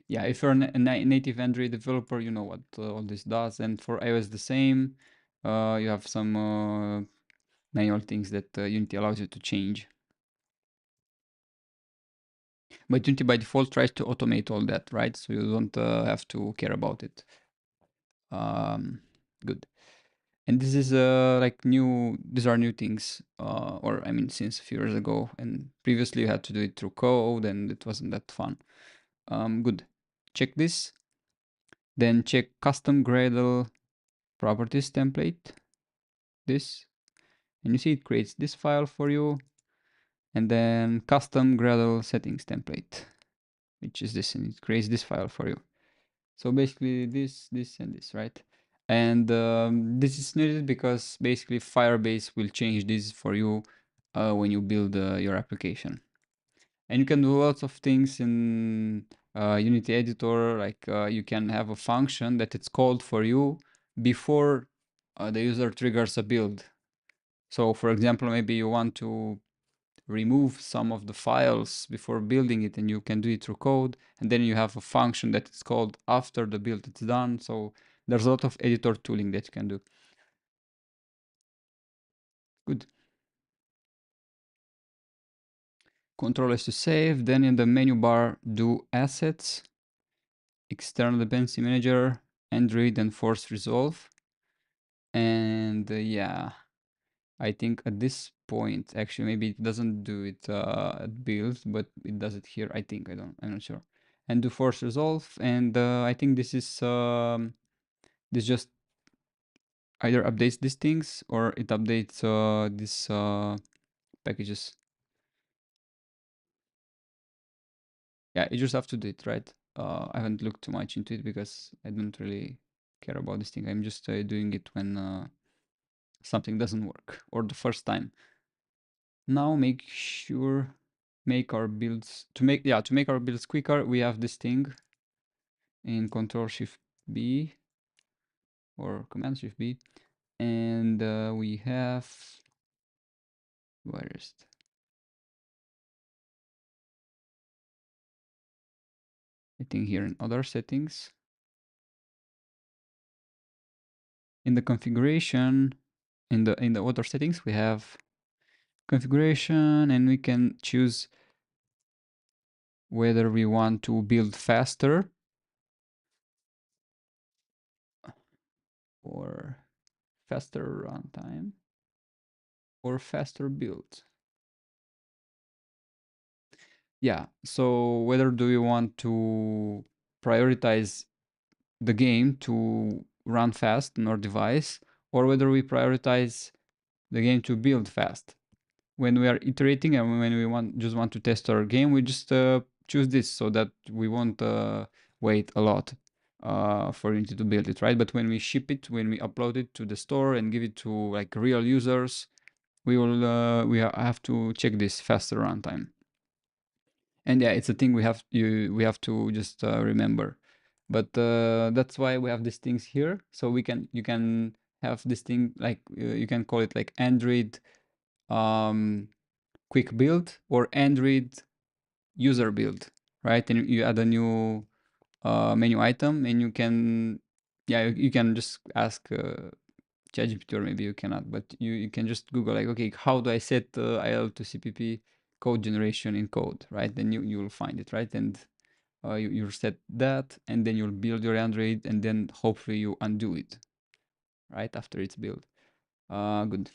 Yeah, if you're a native Android developer, you know what all this does. And for iOS the same, you have some manual things that Unity allows you to change. But Unity by default tries to automate all that, right? So you don't have to care about it. Good. And this is like these are new things, or I mean, since a few years ago. And previously you had to do it through code and it wasn't that fun. Good. Check this. Then check custom Gradle properties template. This. And you see it creates this file for you. And then custom Gradle settings template, which is this, and it creates this file for you. So basically this, and this, right? And this is needed because basically Firebase will change this for you when you build your application. And you can do lots of things in Unity editor, like you can have a function that it's called for you before the user triggers a build. So for example, maybe you want to remove some of the files before building it, and you can do it through code, and then you have a function that is called after the build is done. So there's a lot of editor tooling that you can do. Good. Control S to save. Then in the menu bar, do assets, external dependency manager, Android, and force resolve. And yeah, I think at this point, actually, maybe it doesn't do it at build, but it does it here. I think, I'm not sure. And do force resolve. And I think this is, this just either updates these things or it updates these packages. Yeah, you just have to do it, right? I haven't looked too much into it because I don't really care about this thing. I'm just doing it when something doesn't work or the first time. Now make our builds to make our builds quicker. We have this thing in Control Shift B or Command Shift B, and we have, where is it? I think here in other settings, in the configuration, in the other settings we have configuration, and we can choose whether we want to build faster or faster runtime or faster build. Yeah, so whether do you want to prioritize the game to run fast on our device, or whether we prioritize the game to build fast. When we are iterating and when we just want to test our game, we just choose this so that we won't wait a lot for Unity to build it, right? But when we ship it, when we upload it to the store and give it to like real users, we have to check this faster runtime. And yeah, it's a thing we have to just remember. But that's why we have these things here. So you can have this thing like you can call it like Android quick build or Android user build, right? And you add a new menu item, and you can you can just ask ChatGPT, or maybe you cannot, but you can just Google like, okay, how do I set IL to CPP code generation in code, right? Then you will find it, right? And you'll set that, and then you'll build your Android, and then hopefully you undo it, right? After it's built. Good.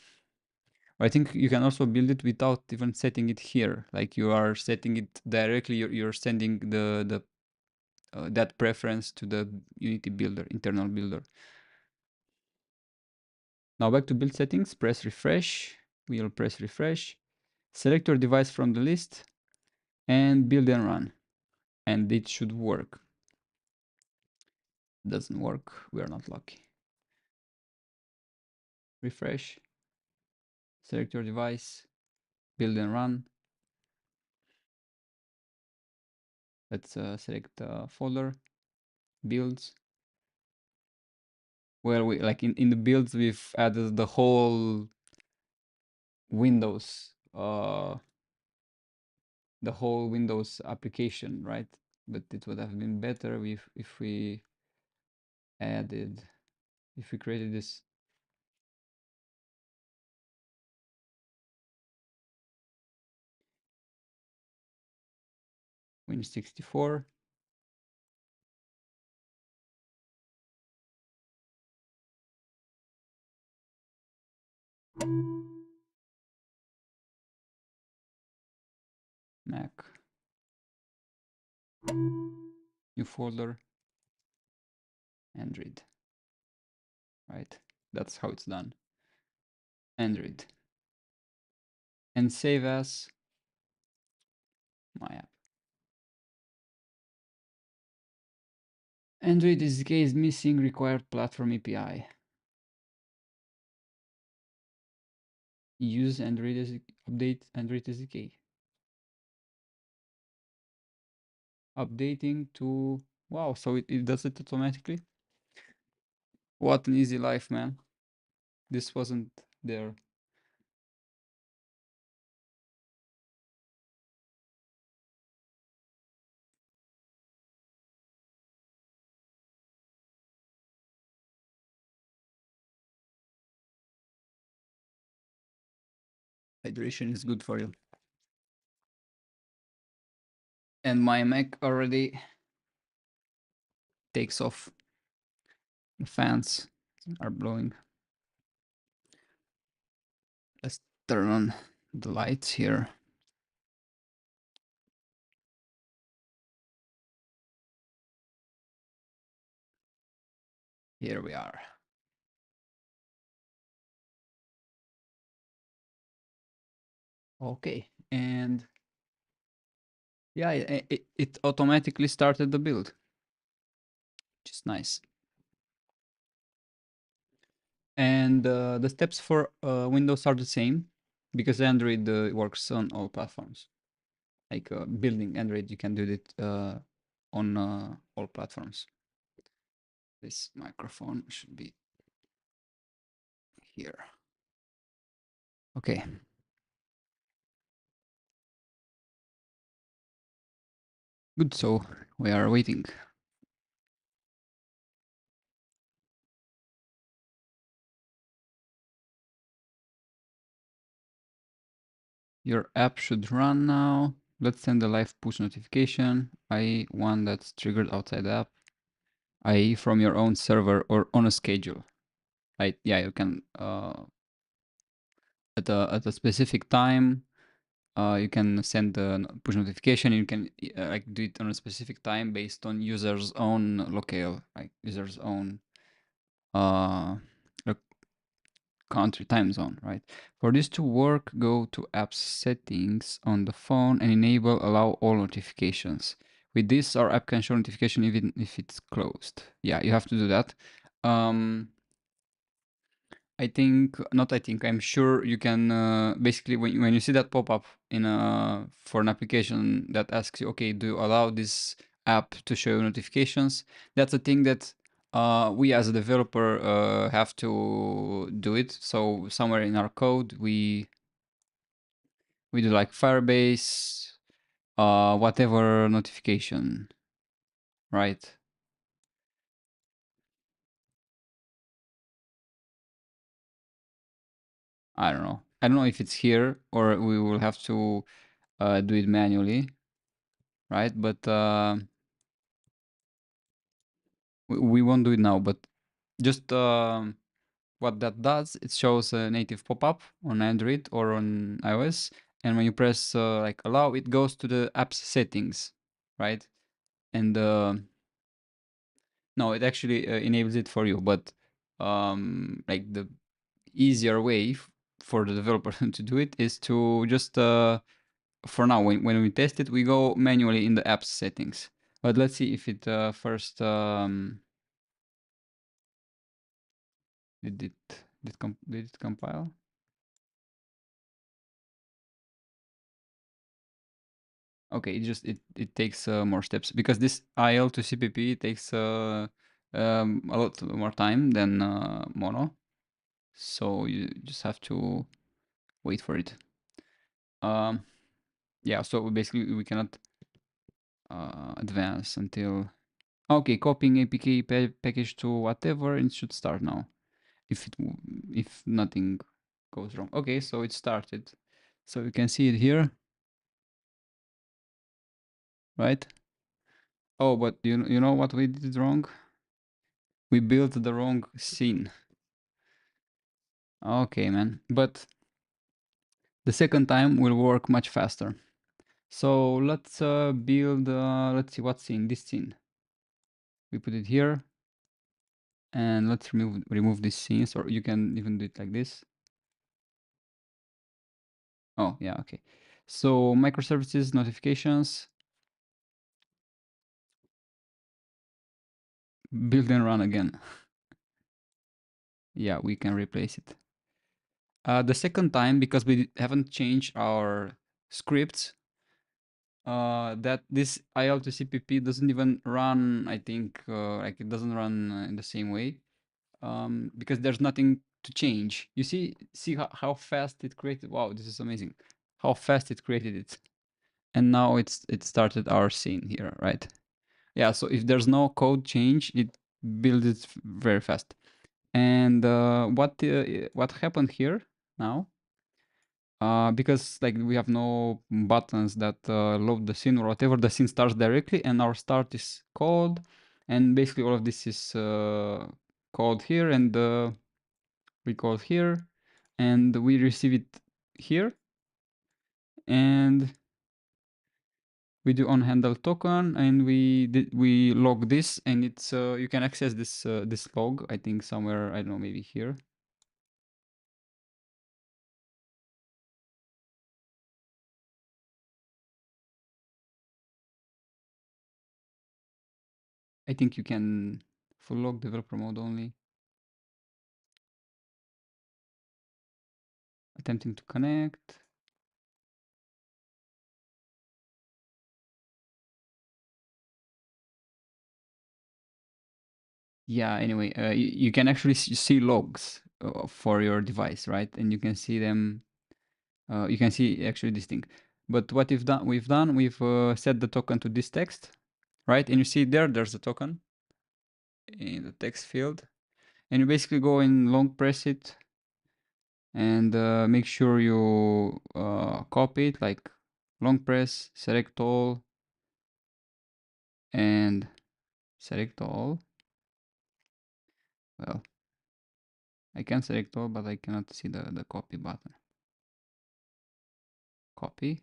I think you can also build it without even setting it here. Like you are setting it directly, you're sending the that preference to the Unity builder, internal builder. Now back to build settings, press refresh. We'll press refresh. Select your device from the list and build and run. And it should work. Doesn't work, we are not lucky. Refresh. Select your device, build and run. Let's select folder, builds. Where we like in the builds we've added the whole Windows, the whole Windows application, right? But it would have been better if we added, if we created this Win64. Mac, new folder, Android, right? That's how it's done. Android. And save as my app. Android SDK is missing required platform API. Use Android SDK, update Android SDK. Updating to, wow, so it does it automatically? What an easy life, man. This wasn't there. Hydration is good for you. And my Mac already takes off. The fans are blowing. Let's turn on the lights here. Here we are. Okay, and yeah, it automatically started the build, which is nice. And the steps for Windows are the same. because Android works on all platforms. Like building Android, you can do it on all platforms. This microphone should be here. Okay. Good. So we are waiting. Your app should run now. Let's send a live push notification, i.e. one that's triggered outside the app, i.e. from your own server or on a schedule. Right? Yeah, you can at a specific time. You can send a push notification. You can like do it on a specific time based on user's own locale, like user's own uh, country time zone, right? For this to work, go to app settings on the phone and enable allow all notifications. With this, our app can show notification even if it's closed. Yeah, you have to do that. I'm sure you can basically when you see that pop up in for an application that asks you, okay, do you allow this app to show notifications? That's a thing that we as a developer have to do it. So somewhere in our code, we do like Firebase, whatever notification, right? I don't know. I don't know if it's here or we will have to do it manually, right? But we won't do it now, but just what that does, it shows a native pop-up on Android or on iOS, and when you press like allow, it goes to the app's settings, right? And no, it actually enables it for you, but like the easier way for the developer to do it is to just for now when we test it, we go manually in the app's settings. But let's see if it first did it compile? Okay, it takes more steps because this IL to CPP takes a lot more time than mono, so you just have to wait for it. Yeah, so basically we cannot advance until okay, copying APK package to whatever, and it should start now. If nothing goes wrong. Okay, so it started. So you can see it here, right? Oh, but you know what we did wrong? We built the wrong scene. Okay, man. But the second time will work much faster. So let's build, let's see what scene, this scene. We put it here. And let's remove these scenes, or you can even do it like this. Oh, yeah, okay. So microservices, notifications, build and run again. Yeah, we can replace it. The second time, because we haven't changed our scripts, that this IL to CPP doesn't even run, I think, like it doesn't run in the same way, because there's nothing to change. You see how fast it created. Wow, this is amazing. How fast it created it. And now it started our scene here, right? Yeah, so if there's no code change, it builds it very fast. And what happened here now? Because like we have no buttons that load the scene or whatever, the scene starts directly, and our start is called, and basically all of this is called here, and we call here, and we receive it here, and we do on handle token, and we log this, and it's you can access this log, I think somewhere, I don't know, maybe here. I think you can full log developer mode only. attempting to connect. Yeah, anyway, you can actually see logs for your device, right? And you can see them, you can see actually this thing. But what we've set the token to this text, right? And you see there's a token in the text field. And you basically go and long press it and make sure you copy it, like long press, select all, and select all. Well, I can select all, but I cannot see the copy button. Copy.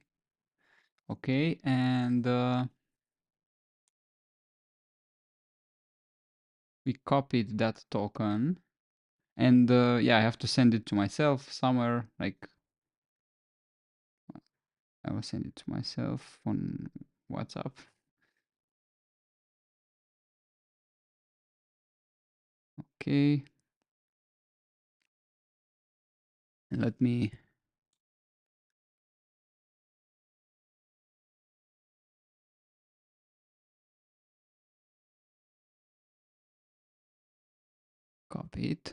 Okay, and we copied that token. And yeah, I have to send it to myself somewhere, like I will send it to myself on WhatsApp. Okay. And let me copy it.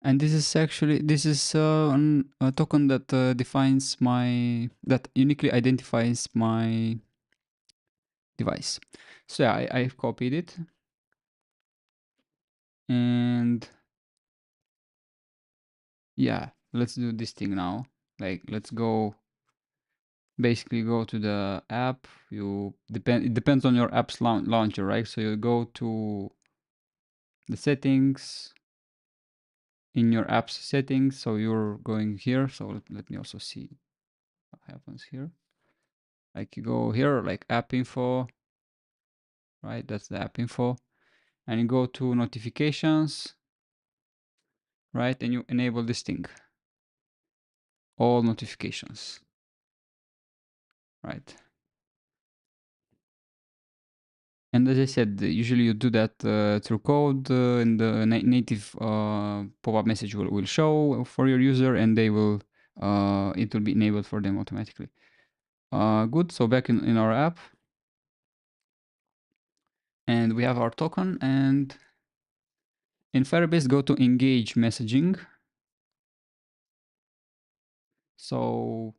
And this is actually, this is a token that defines that uniquely identifies my device. So yeah, I've copied it. And yeah, let's do this thing now. Like, let's basically go to the app. It depends on your app's launcher, right? So you go to the settings, in your app's settings. So you're going here. So let me also see what happens here. Like you go here, like app info, right? That's the app info. And you go to notifications, right? And you enable this thing, all notifications, right? And as I said, usually you do that through code, and the native pop-up message will show for your user, and it will be enabled for them automatically. Good. So back in our app, and we have our token, and in Firebase, go to engage messaging. So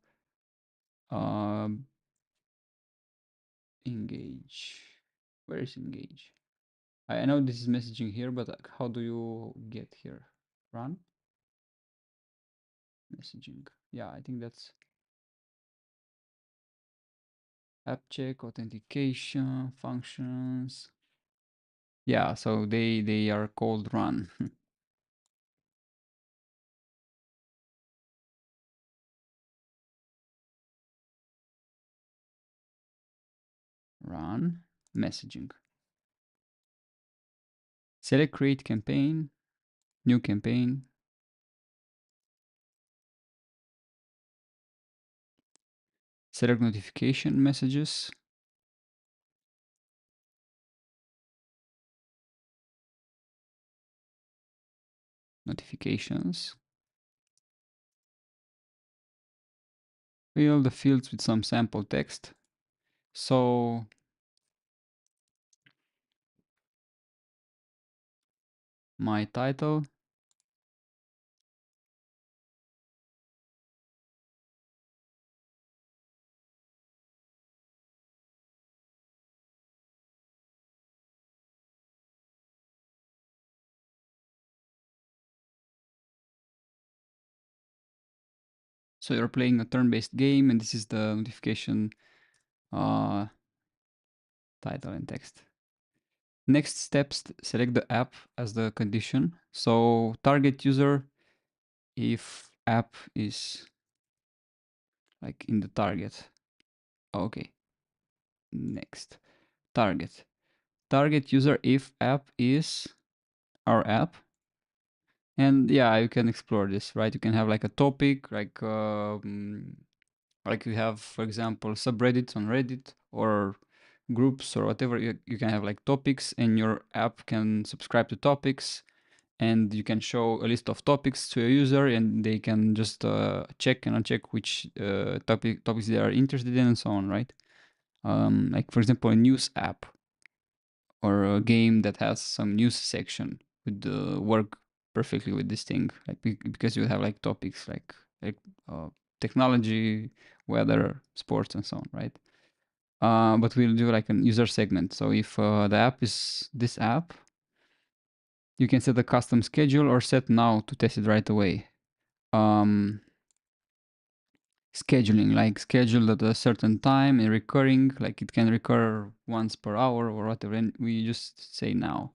engage. Where is engage? I know this is messaging here, but how do you get here? Run messaging. Yeah, I think that's app check, authentication, functions. Yeah, so they are called run. Run messaging. Select create campaign, new campaign. Select notification messages. Notifications. Fill the fields with some sample text. So my title. So you're playing a turn-based game, and this is the notification title and text. Next steps, select the app as the condition. So target user, if app is like in the target. Okay. Next, target. Target user if app is our app. And yeah, you can explore this, right? You can have like a topic, like you have, for example, subreddits on Reddit or groups or whatever. You can have like topics, and your app can subscribe to topics, and you can show a list of topics to a user, and they can just check and uncheck which topics they are interested in, and so on, right? Like for example, a news app or a game that has some news section would work perfectly with this thing, like because you have like topics like technology, weather, sports, and so on, right? But we'll do like a user segment. So if the app is this app, you can set a custom schedule or set now to test it right away. Scheduling, like scheduled at a certain time and recurring, like it can recur once per hour or whatever, and we just say now.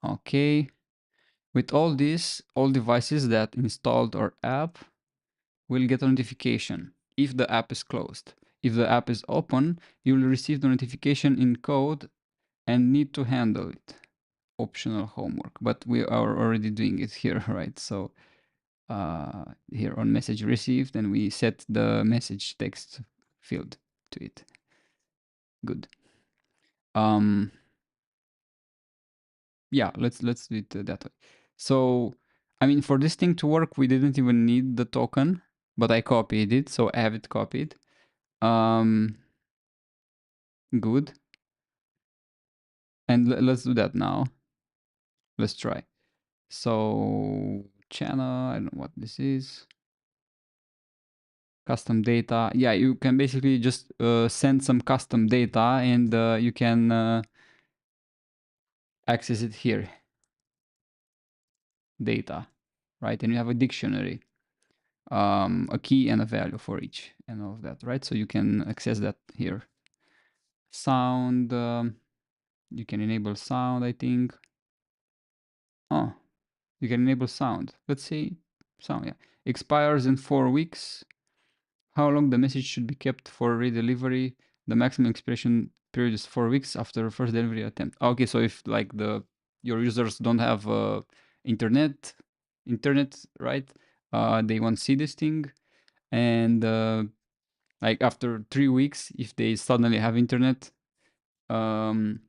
Okay. With all this, all devices that installed our app will get a notification if the app is closed. If the app is open, you will receive the notification in code and need to handle it. Optional homework, but we are already doing it here, right? So here on message received, and we set the message text field to it. Good. Yeah, let's do it that way. So, I mean, for this thing to work, we didn't even need the token, but I copied it, so I have it copied. Good. And let's do that now. Let's try. So, channel, I don't know what this is. Custom data. Yeah, you can basically just send some custom data, and you can access it here. Data, right? And you have a dictionary, a key and a value for each, and all of that, right? So you can access that here. Sound, you can enable sound, I think. Oh, you can enable sound. Let's see, sound, yeah. Expires in 4 weeks. How long the message should be kept for redelivery? The maximum expiration period is 4 weeks after the first delivery attempt. Okay, so if like your users don't have internet, right? They won't see this thing, and like after 3 weeks, if they suddenly have internet, um,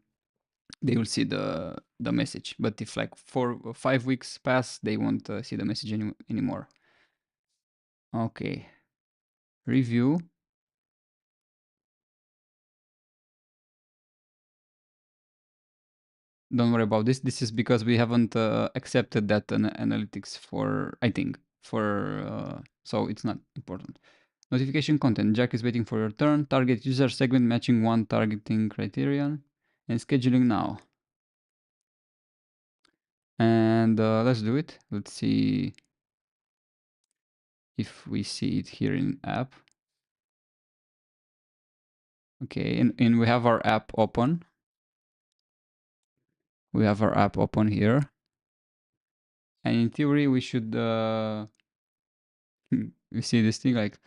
they will see the message. But if like 4 or 5 weeks pass, they won't see the message anymore. Okay, review. Don't worry about this. This is because we haven't accepted that analytics for, I think, so it's not important. Notification content. Jack is waiting for your turn. Target user segment matching one targeting criterion. And scheduling now. And let's do it. Let's see if we see it here in app. Okay, and we have our app open. We have our app open here. And in theory, we should, we see this thing like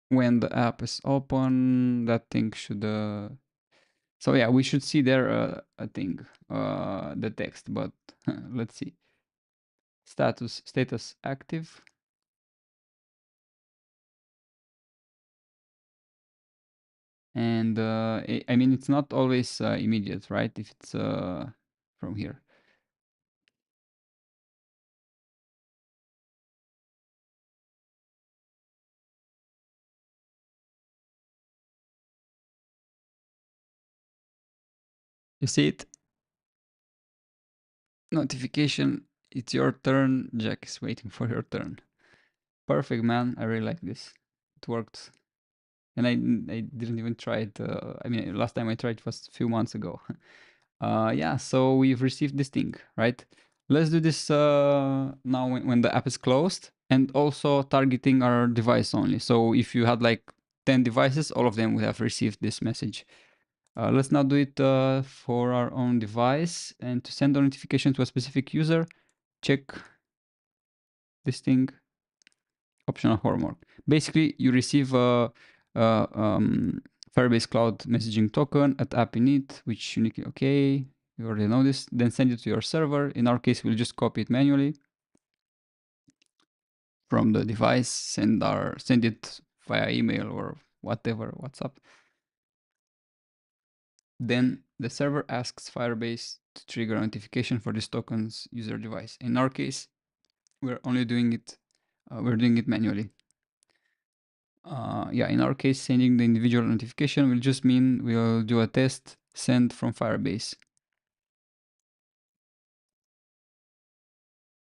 when the app is open, that thing should, so yeah, we should see there a thing, the text, but let's see. Status active. And I mean, it's not always immediate, right? If it's from here. You see it? Notification, it's your turn. Jack is waiting for your turn. Perfect, man. I really like this. It worked. And I didn't even try it. I mean, last time I tried it was a few months ago. Yeah, so we've received this thing, right? Let's do this now when the app is closed, and also targeting our device only. So if you had like 10 devices, all of them would have received this message. Let's now do it for our own device, and to send a notification to a specific user, check this thing, optional homework. Basically, you receive a, Firebase Cloud messaging token at app init, which uniquely, okay, you already know this. Then send it to your server. In our case, we'll just copy it manually from the device, send it via email or whatever, WhatsApp. then the server asks Firebase to trigger a notification for this token's user device. In our case, we're only doing it, we're doing it manually. Yeah, in our case, sending the individual notification will just mean we'll do a test send from Firebase.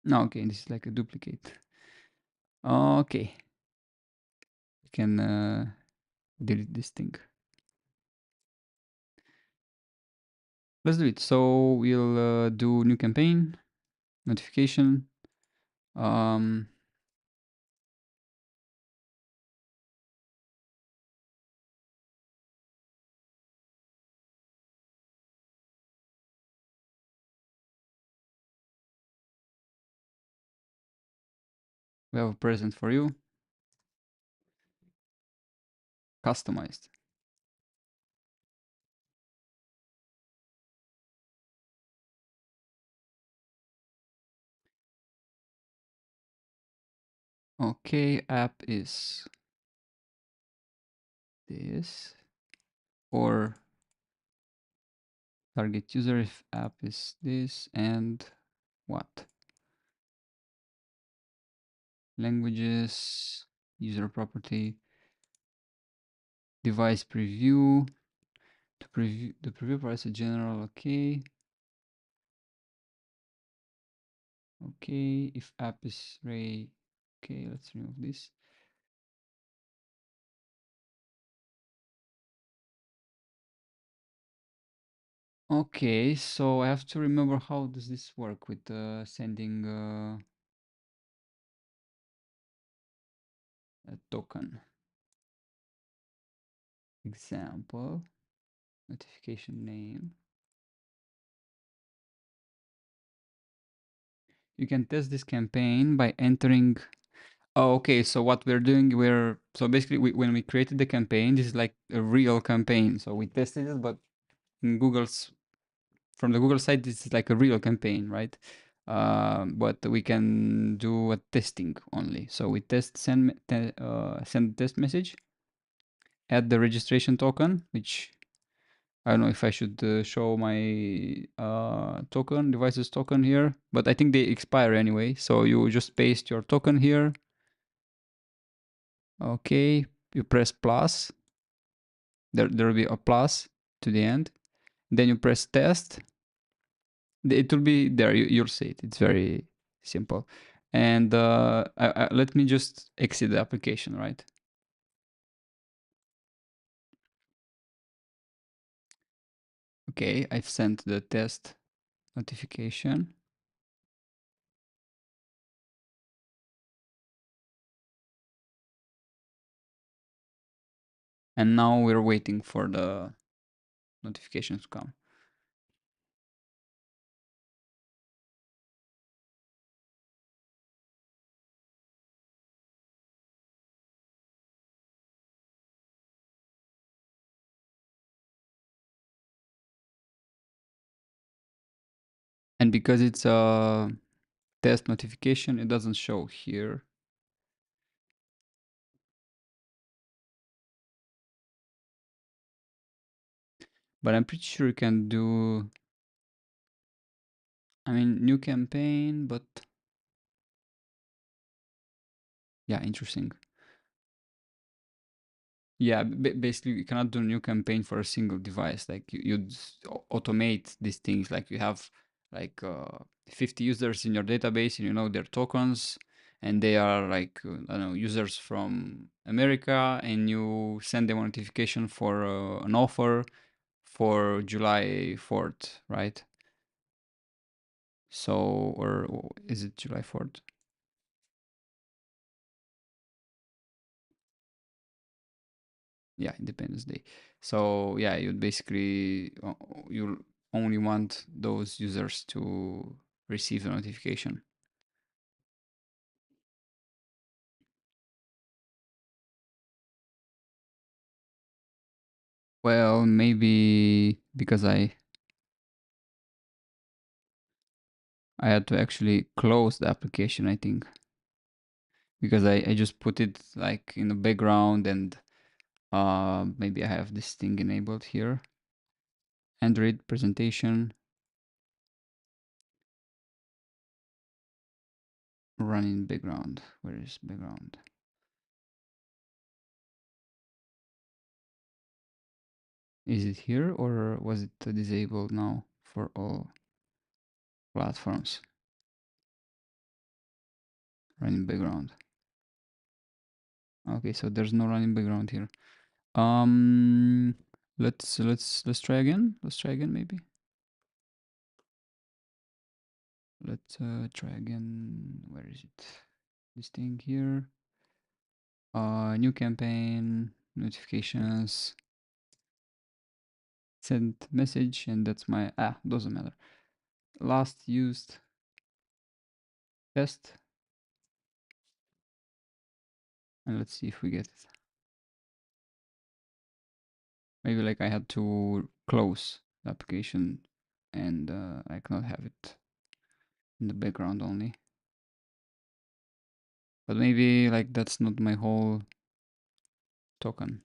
No, okay, this is like a duplicate. Okay, we can delete this thing. Let's do it. So we'll do new campaign, notification. We have a present for you, customized. Okay, app is this, or target user if app is this, and what? Languages, user property, device preview. To preview the preview price is general. Okay. Okay, if app is Ray. Okay, let's remove this. Okay, so I have to remember how does this work with sending a token. Example, notification name. You can test this campaign by entering. Oh, okay, so what we're doing, so basically when we created the campaign, this is like a real campaign. So we tested it, but in from the Google side, this is like a real campaign, right? But we can do a testing only. So we send test message, add the registration token, which I don't know if I should show my token, devices token here, but I think they expire anyway. So you just paste your token here. Okay, you press plus. There will be a plus to the end. Then you press test. It will be there. You'll see it. It's very simple. And let me just exit the application, right? Okay, I've sent the test notification. And now we're waiting for the notifications to come. And because it's a test notification, it doesn't show here. But I'm pretty sure you can do, I mean, new campaign, but yeah, interesting. Yeah, basically you cannot do a new campaign for a single device. Like you'd automate these things. Like you have like 50 users in your database, and you know their tokens, and they are like I don't know, users from America, and you send them a notification for an offer for July 4th, right? So, or is it July 4th? Yeah, Independence Day. So yeah, you basically you only want those users to receive a notification. Well, maybe because I had to actually close the application, I think, because I just put it like in the background, and maybe I have this thing enabled here. Android presentation running background. Where is background? Is it here or was it disabled now for all platforms? Running background. Okay, so there's no running background here. Let's try again. Let's try again maybe. Let's try again. Where is it? This thing here. New campaign, notifications, send message, and that's my doesn't matter. Last used test. And let's see if we get it. Maybe like I had to close the application and I cannot have it in the background only. But maybe like that's not my whole token.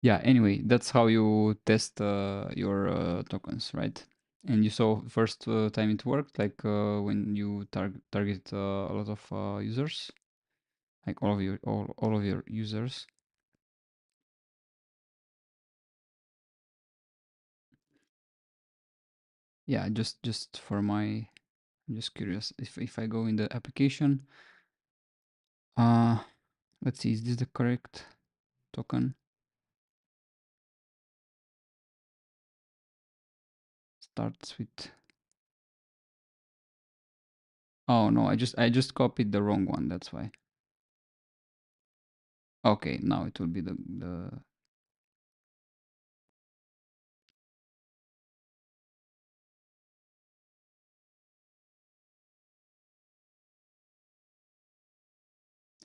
Yeah, anyway, that's how you test your tokens, right? And you saw first time it worked, like when you target a lot of users, like all of your users. Yeah, just for my, I'm just curious if I go in the application, let's see, is this the correct token? Starts with, oh no, I just copied the wrong one, that's why. Okay, now it will be the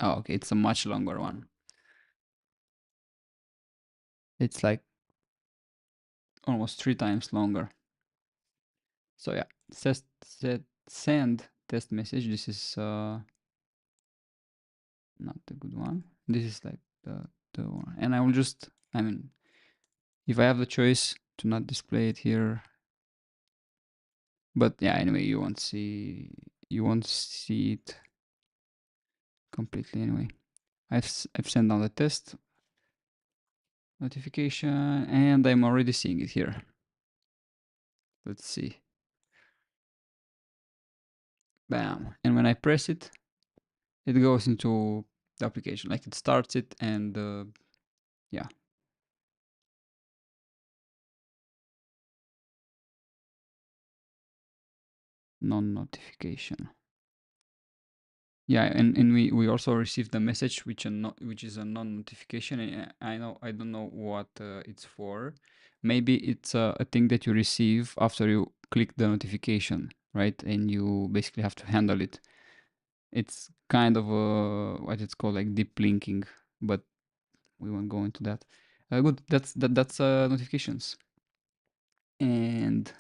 oh, okay, it's a much longer one. It's like almost 3 times longer. So yeah, send test message. This is not the good one. This is like the one. And I will just, I mean, if I have the choice to not display it here, but yeah, anyway, you won't see it completely anyway. I've sent down the test notification and I'm already seeing it here. Let's see. Bam. And when I press it, it goes into the application. Like it starts it and yeah. Non-notification. Yeah, and we also received a message which is a non-notification. And I don't know what it's for. Maybe it's a thing that you receive after you click the notification, right? And you basically have to handle it. It's kind of what it's called, like deep linking, but we won't go into that. Good, that's notifications. And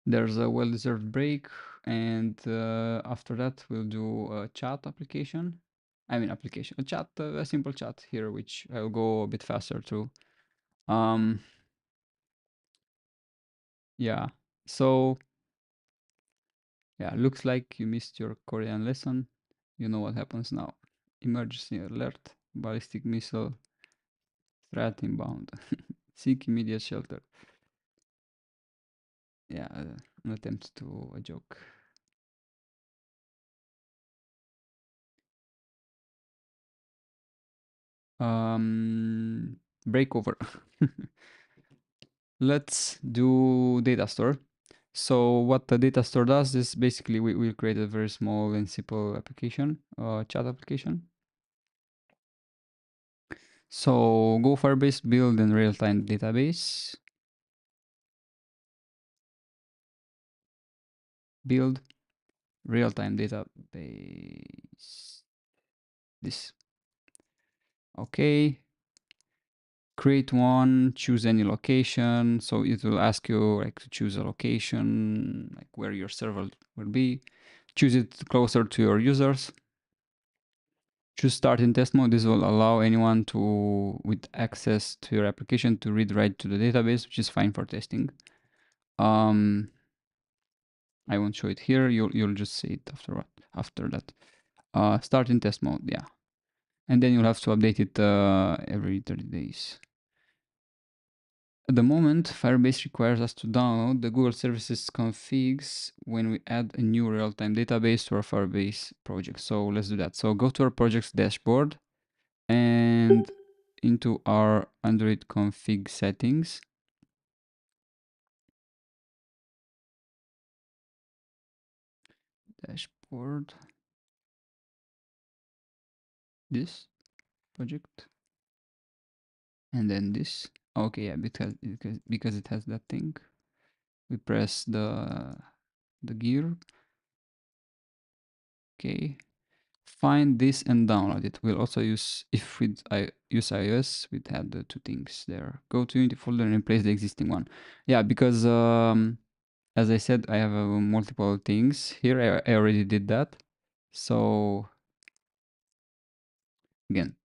there's a well-deserved break, and after that we'll do a chat application. A chat, a simple chat here, which I'll go a bit faster through. Yeah, so yeah, looks like you missed your Korean lesson. You know what happens now. Emergency alert, ballistic missile, threat inbound. Seek immediate shelter. Yeah, an attempt to a joke. Breakover. Let's do data store. So what the data store does is basically we'll create a very small and simple application, chat application. So go Firebase, build in real-time database. Build real-time database. This. Okay. Create one, choose any location. So it will ask you like to choose a location, like where your server will be. Choose it closer to your users. choose start in test mode. This will allow anyone with access to your application to read right to the database, which is fine for testing. I won't show it here. You'll just see it after that. Start in test mode, yeah. And then you'll have to update it every 30 days. At the moment, Firebase requires us to download the Google Services configs when we add a new real-time database to our Firebase project. So let's do that. So go to our project's dashboard and into our Android config settings. Dashboard. This project. And then this. Okay, yeah, because it has that thing. We press the gear. Okay. Find this and download it. We'll also use, if we use iOS, we'd have the two things there. Go to Unity folder and replace the existing one. Yeah, because as I said, I have multiple things here. I already did that. So again,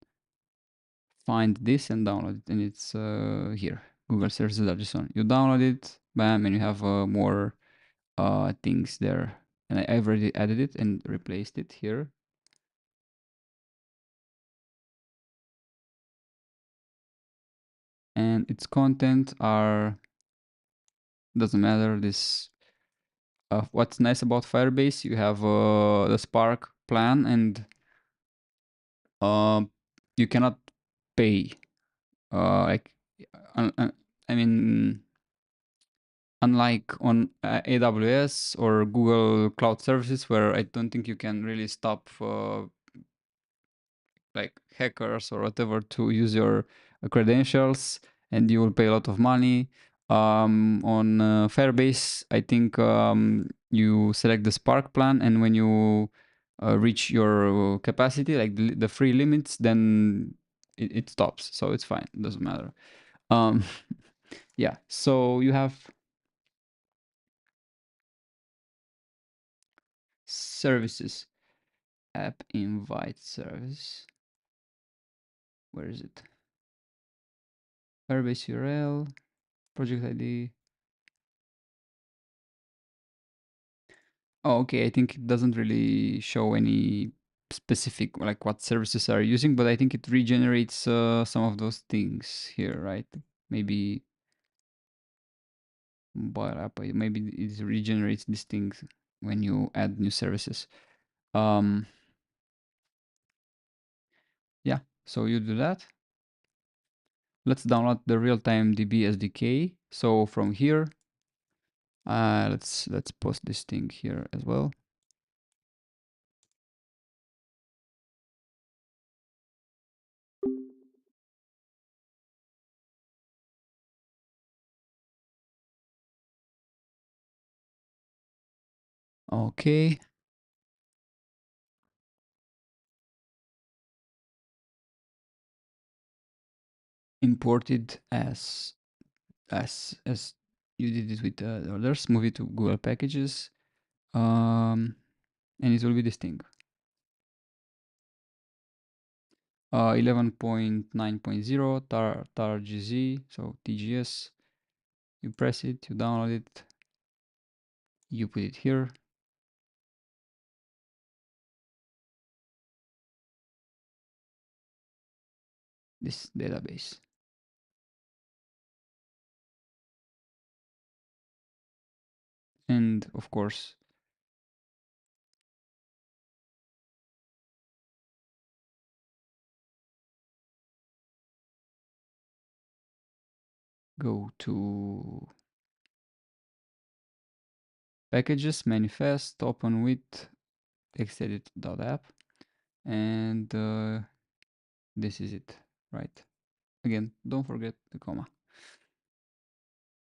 find this and download it, and it's here. Google Services Adjustment. You download it, bam, and you have more things there. And I've already added it and replaced it here. And its content are, doesn't matter, this what's nice about Firebase, you have the Spark plan, and you cannot pay like I mean, unlike on AWS or Google Cloud Services, where I don't think you can really stop like hackers or whatever to use your credentials, and you will pay a lot of money. On Firebase, I think you select the Spark plan, and when you reach your capacity, like the free limits, then it stops. So it's fine. It doesn't matter. Yeah. So you have services, app invite service. Where is it? Firebase URL, project ID. Oh, okay. I think it doesn't really show any specific, like what services are using, but I think it regenerates some of those things here, right? Maybe mobile app, maybe it regenerates these things when you add new services. Yeah, so you do that. Let's download the real-time DB SDK. So from here, let's post this thing here as well. Okay. Imported as you did it with the others. Move it to Google Packages, and it will be this thing. 11.9.0 targz, so TGS. You press it, you download it, you put it here. This database. And of course, go to packages, manifest, open with textedit.app, and this is it, right? Again, don't forget the comma.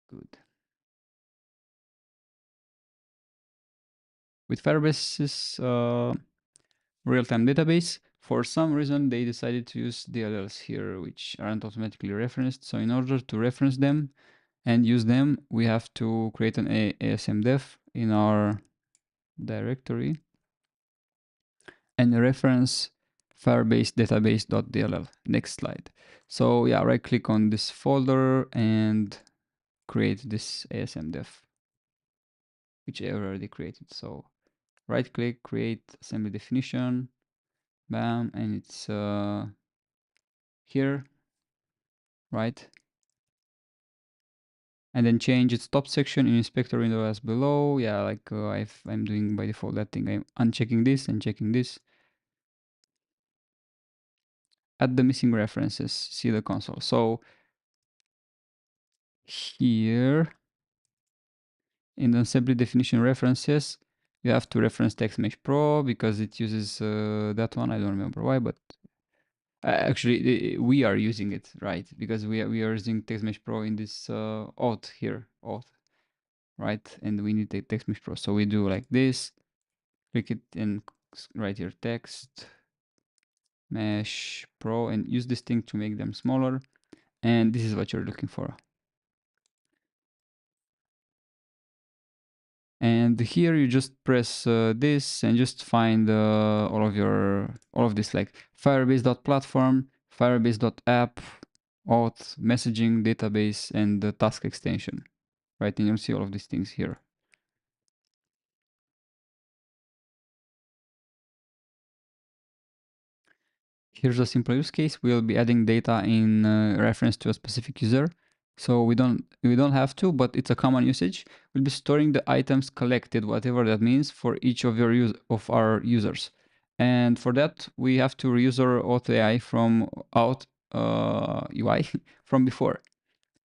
Good. With Firebase's real-time database, for some reason they decided to use DLLs here, which aren't automatically referenced. So in order to reference them and use them, we have to create an ASMDef in our directory and reference Firebase database.dll. Next slide. So yeah, right click on this folder and create this asm.dev, which I already created. So right click, create assembly definition, bam, and it's here, right? And then change its top section in inspector window as below. Yeah, like I'm doing by default that thing. I'm unchecking this and checking this. Add the missing references, see the console. So here in the assembly definition references, you have to reference TextMesh Pro because it uses that one. I don't remember why, but actually we are using it, right? Because we are using TextMesh Pro in this auth here, auth, right? And we need the TextMesh Pro. So we do like this, click it and write your text mesh pro and use this thing to make them smaller. And this is what you're looking for. And here you just press this and just find all of this, like firebase.platform, firebase.app, auth, messaging, database, and the task extension, right? And you'll see all of these things here. Here's a simple use case. We'll be adding data in reference to a specific user. So we don't have to, but it's a common usage. We'll be storing the items collected, whatever that means, for each of our users. And for that, we have to reuse our auth AI from out UI from before.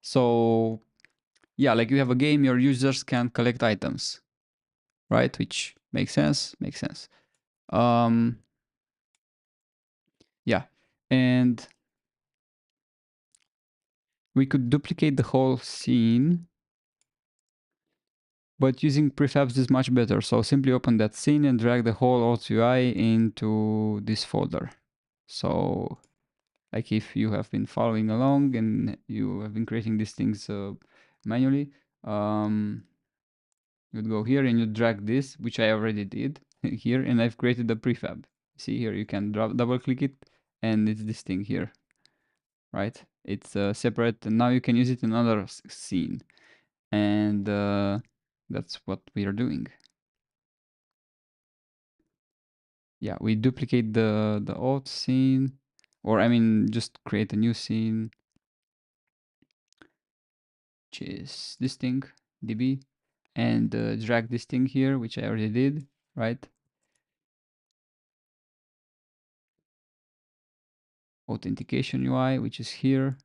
So yeah, like you have a game, your users can collect items, right? Which makes sense. Makes sense. Yeah, and we could duplicate the whole scene, but using prefabs is much better. So simply open that scene and drag the whole auth.ui into this folder. So like if you have been following along and you have been creating these things manually, you'd go here and you drag this, which I already did here, and I've created the prefab. See here, you can double click it and it's this thing here, right? It's separate, and now you can use it in another scene. And that's what we are doing. Yeah, we duplicate the auth scene, or I mean, just create a new scene, which is this thing, db, and drag this thing here, which I already did, right? Authentication UI, which is here.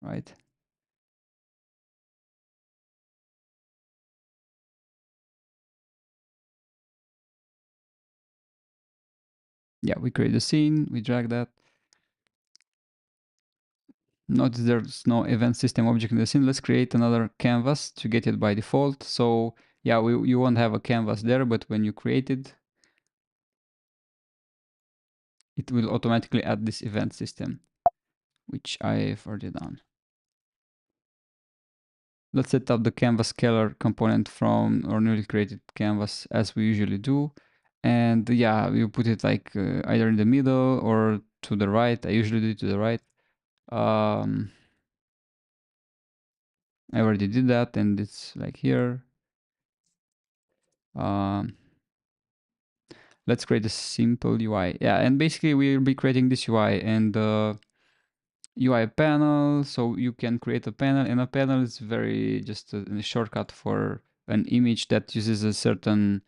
Right? Yeah, we create the scene, we drag that. Notice there's no event system object in the scene. Let's create another canvas to get it by default. So yeah, you won't have a canvas there, but when you create it, it will automatically add this event system, which I've already done. Let's set up the canvas scalar component from our newly created canvas as we usually do. And yeah, you put it like either in the middle or to the right. I usually do it to the right. I already did that, and it's like here. Let's create a simple UI. Yeah, and basically we'll be creating this UI and UI panel. So you can create a panel, and a panel is very just a shortcut for an image that uses a certain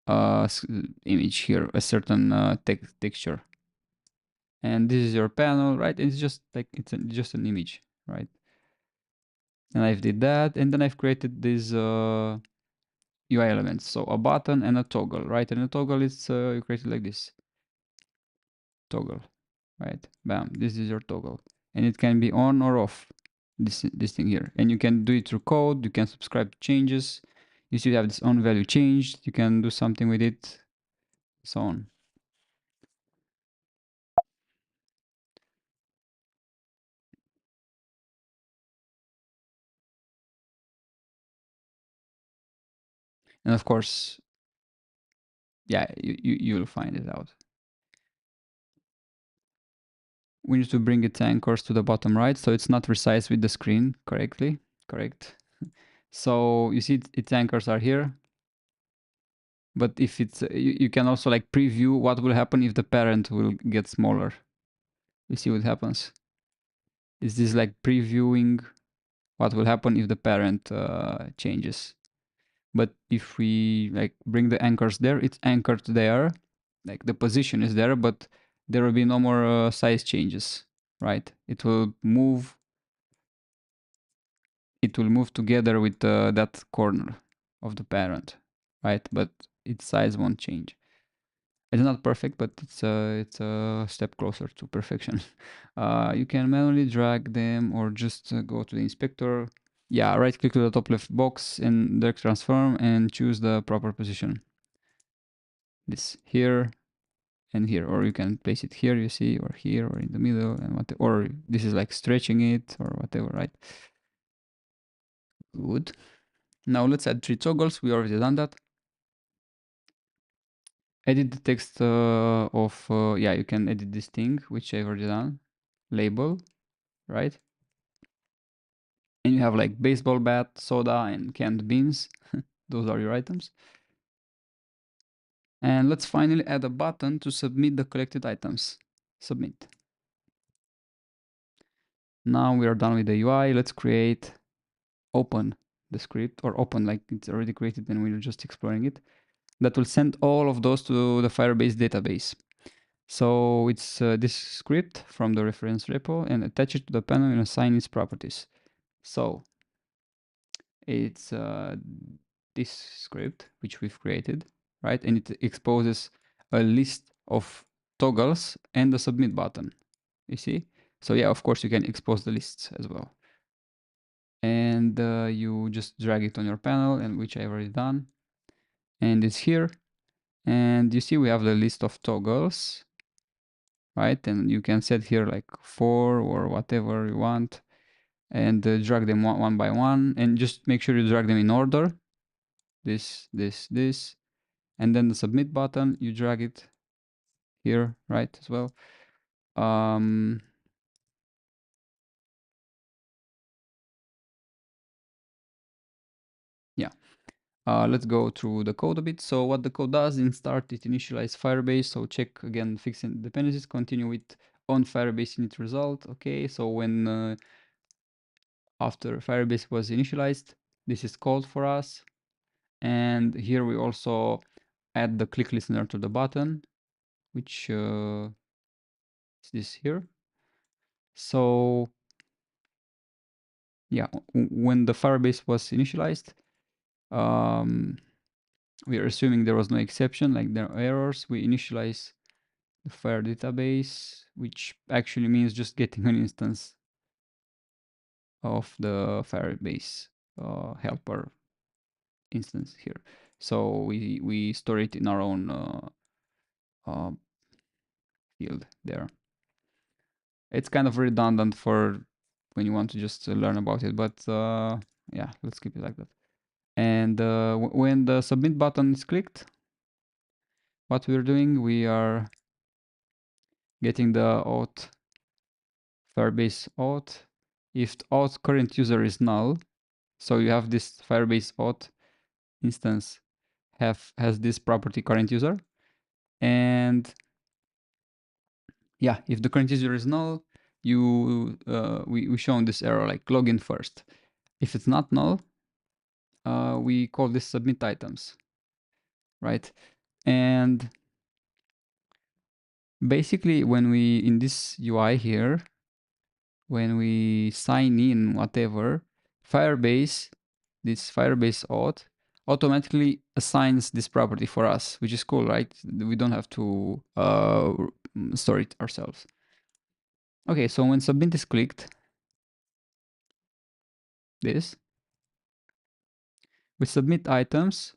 image here, a certain texture. And this is your panel, right? It's just like just an image, right? And I've did that, and then I've created these UI elements. So a button and a toggle, right? And a toggle is you create it like this. Toggle, right? Bam, this is your toggle. And it can be on or off, this thing here. And you can do it through code, you can subscribe to changes. You see you have this on value changed, you can do something with it, so on. And of course, Yeah, you'll find it out. We need to bring its anchors to the bottom right, so it's not resized with the screen correctly. Correct. So you see its anchors are here, but if it's you can also like preview what will happen if the parent will get smaller. You see what happens. Is this like previewing what will happen if the parent changes? But if we like bring the anchors there, it's anchored there, like the position is there, but there will be no more size changes, right? It will move together with that corner of the parent, right? But its size won't change. It's not perfect, but it's a step closer to perfection. You can manually drag them or just go to the inspector. Yeah, right click to the top left box and drag transform and choose the proper position. This here and here, or you can place it here, you see, or here, or in the middle, and what, or this is like stretching it or whatever, right? Good. Now let's add 3 toggles. We already done that. Edit the text of, yeah, you can edit this thing, which I've already done. Label, right? And you have like baseball bat, soda, and canned beans. Those are your items. And let's finally add a button to submit the collected items. Submit. Now we are done with the UI. Let's create, open the script, or open like it's already created and we're just exploring it. That will send all of those to the Firebase database. So it's this script from the reference repo and attach it to the panel and assign its properties. So it's this script which we've created, right? And it exposes a list of toggles and the submit button, you see? So yeah, of course you can expose the lists as well. And you just drag it on your panel, and which I've already done. And it's here. And you see we have the list of toggles, right? And you can set here like 4 or whatever you want, and drag them one by one, and just make sure you drag them in order. This, and then the submit button, you drag it here, right, as well. Yeah. Let's go through the code a bit. So what the code does, in start, it initializes Firebase. So check again, fixing dependencies, continue with on Firebase init result. Okay, so when after Firebase was initialized, this is called for us. And here we also add the click listener to the button, which is this here. So yeah, when the Firebase was initialized, we are assuming there was no exception, like there are errors. We initialize the Fire database, which actually means just getting an instance of the Firebase helper instance here. So we store it in our own field there. It's kind of redundant for when you want to just learn about it, but yeah, let's keep it like that. And when the submit button is clicked, what we're doing, we are getting the auth Firebase auth. If the auth current user is null, so you have this Firebase auth instance has this property current user, and yeah, if the current user is null, you we shown this error like login first. If it's not null, we call this submit items, right? And basically when we in this UI here, when we sign in whatever, Firebase, this Firebase auth automatically assigns this property for us, which is cool, right? We don't have to store it ourselves. Okay, so when submit is clicked, this, we submit items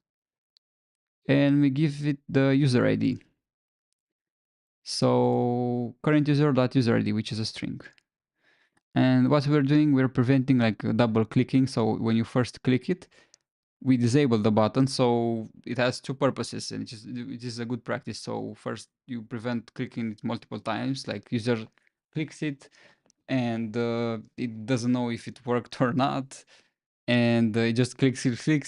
and we give it the user ID. So current user.user ID, which is a string. And what we're doing, we're preventing like double clicking. So when you first click it, we disable the button. So it has two purposes, and it is a good practice. So first, you prevent clicking it multiple times, like user clicks it and it doesn't know if it worked or not, and it just clicks,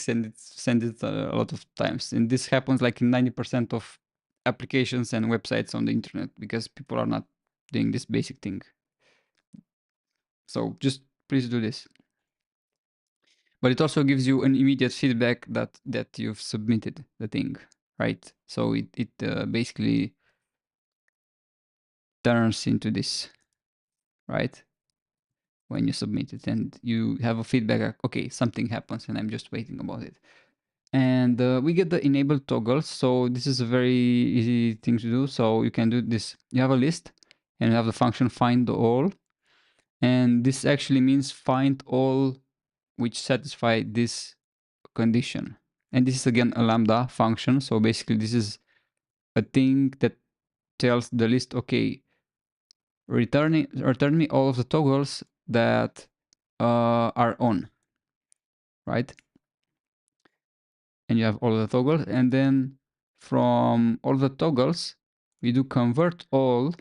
and it sends it a lot of times. And this happens like in 90% of applications and websites on the internet because people are not doing this basic thing. So just please do this. But it also gives you an immediate feedback that you've submitted the thing, right? So it basically turns into this, right? When you submit it, and you have a feedback like, okay, something happens and I'm just waiting about it. And we get the enable toggles. So this is a very easy thing to do. So you can do this. You have a list and you have the function find all. And this actually means find all which satisfy this condition. And this is again a lambda function. So basically this is a thing that tells the list, okay, return me all of the toggles that are on, right? And you have all the toggles, and then from all the toggles we do convert all,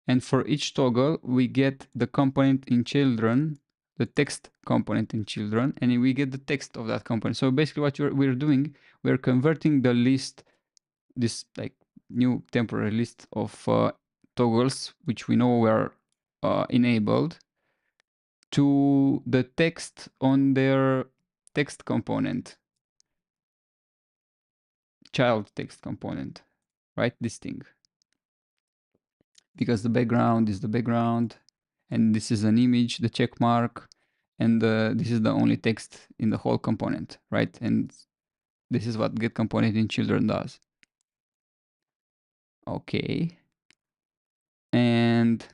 and for each toggle we get the component in children, the text component in children, and we get the text of that component. So basically what we're doing, we're converting the list, this like new temporary list of toggles which we know were enabled, to the text on their text component, child text component, right? This thing. Because the background is the background, and this is an image, the check mark, and this is the only text in the whole component, right? And this is what get component in children does. Okay. And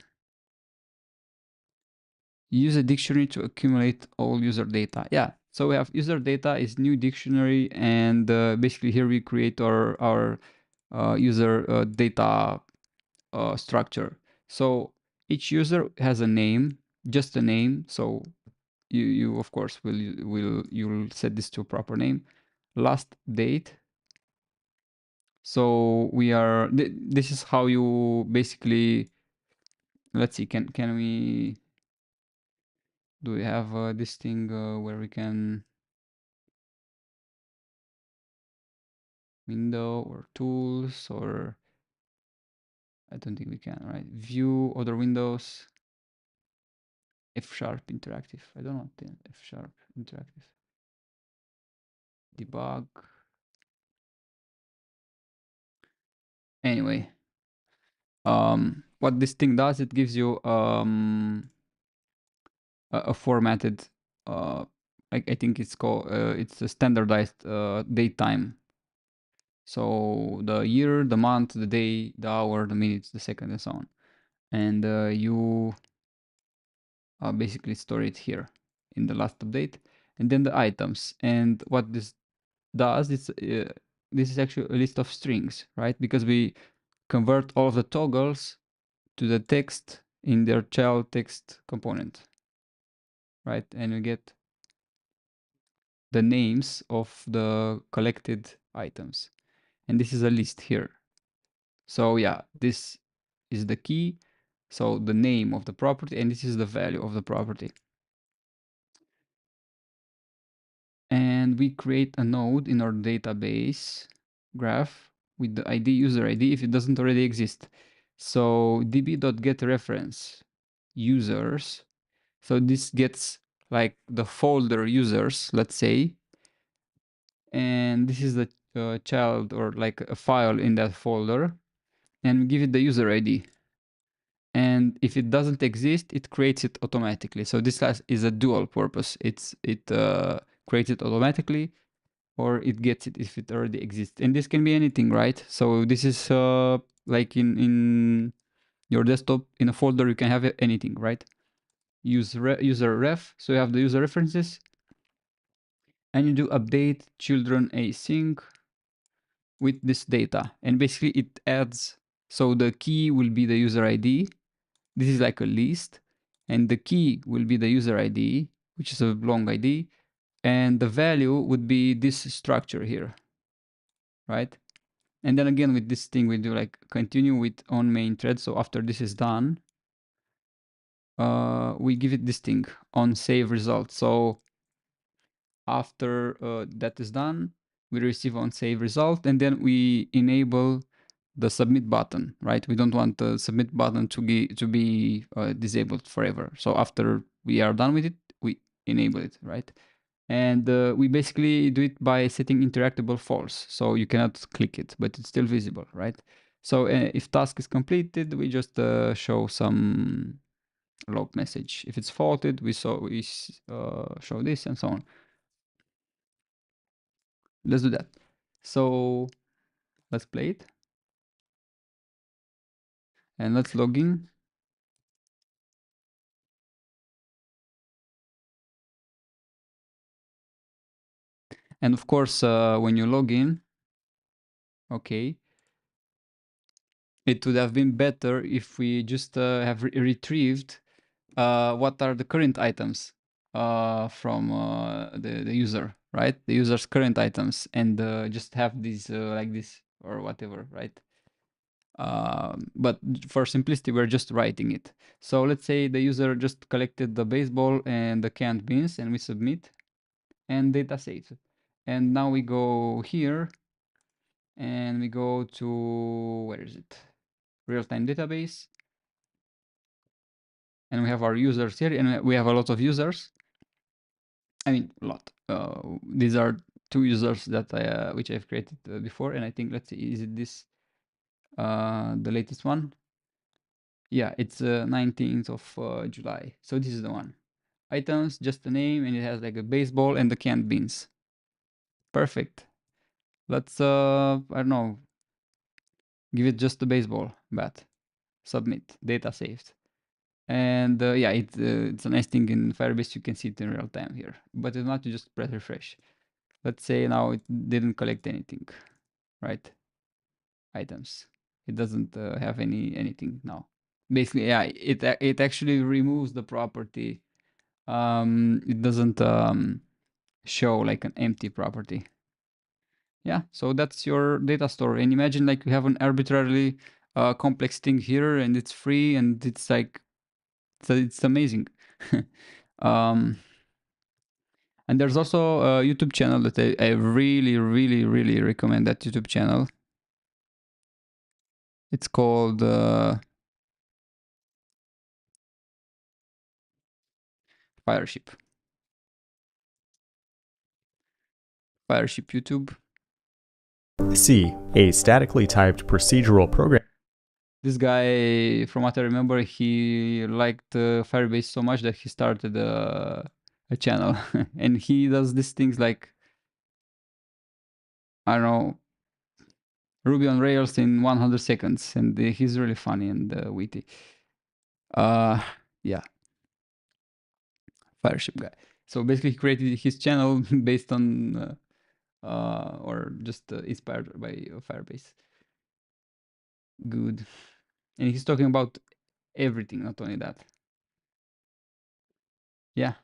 use a dictionary to accumulate all user data. Yeah, so we have user data is new dictionary, and basically here we create our user data structure. So each user has a name, just a name. So you of course you'll set this to a proper name. Last date. So we are this is how you basically, let's see, can we, do we have this thing where we can window or tools, or I don't think we can, right? View other windows, F# interactive. I don't know, F# interactive. Debug. Anyway, what this thing does, it gives you a formatted, I think it's called, it's a standardized date time. So the year, the month, the day, the hour, the minutes, the second, and so on. And you basically store it here in the last update, and then the items. And what this does, this is actually a list of strings, right? Because we convert all of the toggles to the text in their child text component, right? And we get the names of the collected items. And this is a list here. So yeah, this is the key. So the name of the property, and this is the value of the property. And we create a node in our database graph with the ID, user ID, if it doesn't already exist. So db.getReference users. So this gets like the folder users, let's say, and this is the child, or like a file in that folder, and give it the user ID. And if it doesn't exist, it creates it automatically. So this is a dual purpose. It creates it automatically, or it gets it if it already exists. And this can be anything, right? So this is like in your desktop, in a folder, you can have anything, right? User ref. So you have the user references, and you do update children async with this data, and basically it adds. So the key will be the user ID. This is like a list, and the key will be the user ID, which is a long ID. and the value would be this structure here, right? And then again with this thing we do like continue with on main thread. So after this is done, we give it this thing on save result. So after that is done, we receive on save result, and then we enable the submit button, right? We don't want the submit button to be disabled forever. So after we are done with it, we enable it, right? And we basically do it by setting interactable false. So you cannot click it, but it's still visible, right? So if task is completed, we just show some log message. If it's faulted, we show this and so on. Let's do that. So let's play it. And let's log in. And of course, when you log in, okay, it would have been better if we just have retrieved what are the current items from the user, right? The user's current items, and just have these like this or whatever, right? But for simplicity, we're just writing it. So let's say the user just collected the baseball and the canned beans, and we submit, and data saved. And now we go here, and we go to, where is it? Real-time database. And we have our users here, and we have a lot of users. I mean, a lot. These are 2 users that which I've created before, and I think, let's see, is it this, the latest one? Yeah, it's 19th of July. So this is the one. Items, just the name, and it has like a baseball and the canned beans. Perfect. Let's, I don't know, give it just the baseball bat. Submit, data saved. And yeah, it's a nice thing in Firebase. You can see it in real time here, but it's not, to just press refresh. Let's say now it didn't collect anything, right? Items. It doesn't have anything now. Basically, yeah, it actually removes the property. It doesn't show like an empty property. Yeah, so that's your data store. And imagine like you have an arbitrarily complex thing here, and it's free, and it's like, so it's amazing. um, and there's also a YouTube channel that I really, really, really recommend. That YouTube channel. It's called Fireship. Fireship YouTube. C. A statically typed procedural program. This guy, from what I remember, he liked Firebase so much that he started a channel. And he does these things like, I don't know, Ruby on Rails in 100 seconds. And he's really funny and witty. Yeah, Fireship guy. So basically, he created his channel based on, or just inspired by Firebase. Good. And he's talking about everything, not only that. Yeah,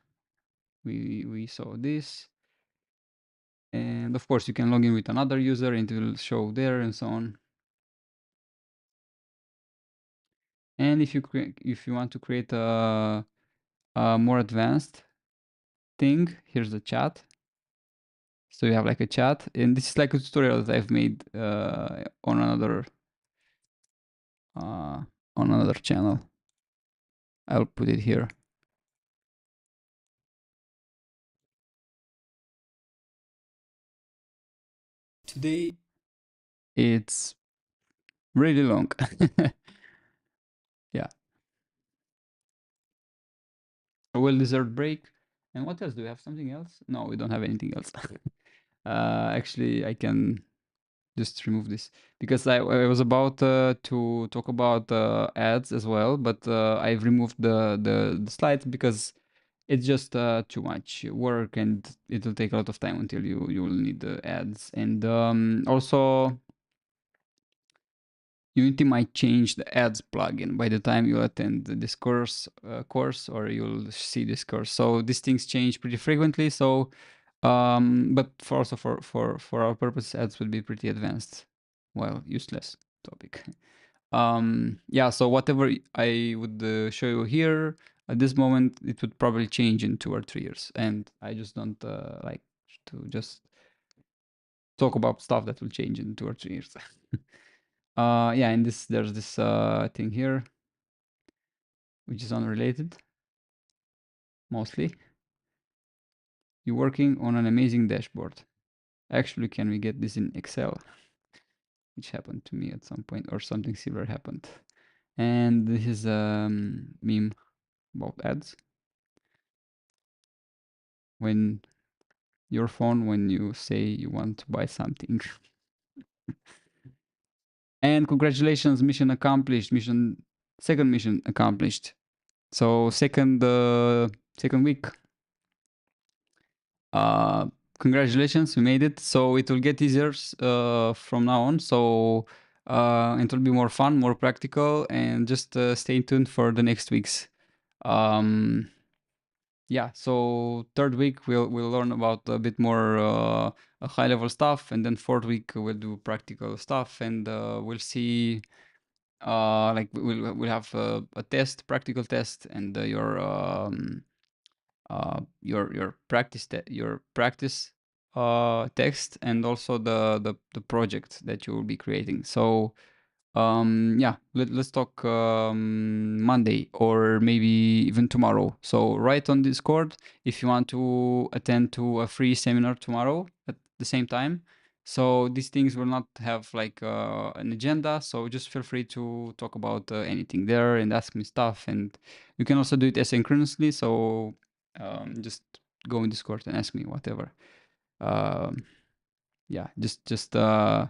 we saw this. And of course, you can log in with another user and it will show there and so on. And if you want to create a more advanced thing, here's the chat. So you have like a chat, and this is like a tutorial that I've made on another channel. I'll put it here. Today it's really long. Yeah, a well-deserved break. And what else? Do we have something else? No, we don't have anything else. Actually, I can just remove this because I was about to talk about ads as well, but I've removed the slides because it's just too much work and it will take a lot of time until you will need the ads. And also Unity might change the ads plugin by the time you attend this course or you'll see this course. So these things change pretty frequently. So But for also for our purpose, ads will be pretty advanced, well, useless topic. Yeah, so whatever I would show you here at this moment, it would probably change in 2 or 3 years, and I just don't like to just talk about stuff that will change in 2 or 3 years. Yeah, and there's this thing here, which is unrelated, mostly. You're working on an amazing dashboard. Actually, can we get this in Excel? Which happened to me at some point, or something similar happened. And this is a meme about ads. When your phone, when you say you want to buy something. And congratulations, mission accomplished. Second mission accomplished. So second week. Uh, Congratulations, we made it. So it will get easier from now on. So it will be more fun, more practical, and just stay tuned for the next weeks. Yeah, so third week we'll learn about a bit more high level stuff, and then fourth week we'll do practical stuff, and we'll see like we'll have a test, practical test, and your practice text, and also the project that you will be creating. So yeah, let's talk Monday, or maybe even tomorrow. So write on Discord if you want to attend to a free seminar tomorrow at the same time. So these things will not have like an agenda, so just feel free to talk about anything there and ask me stuff. And you can also do it asynchronously, so just go in Discord and ask me whatever. um, yeah, just do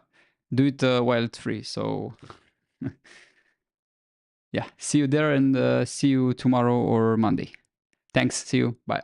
it while it's free. So yeah, see you there, and see you tomorrow or Monday. Thanks. See you. Bye.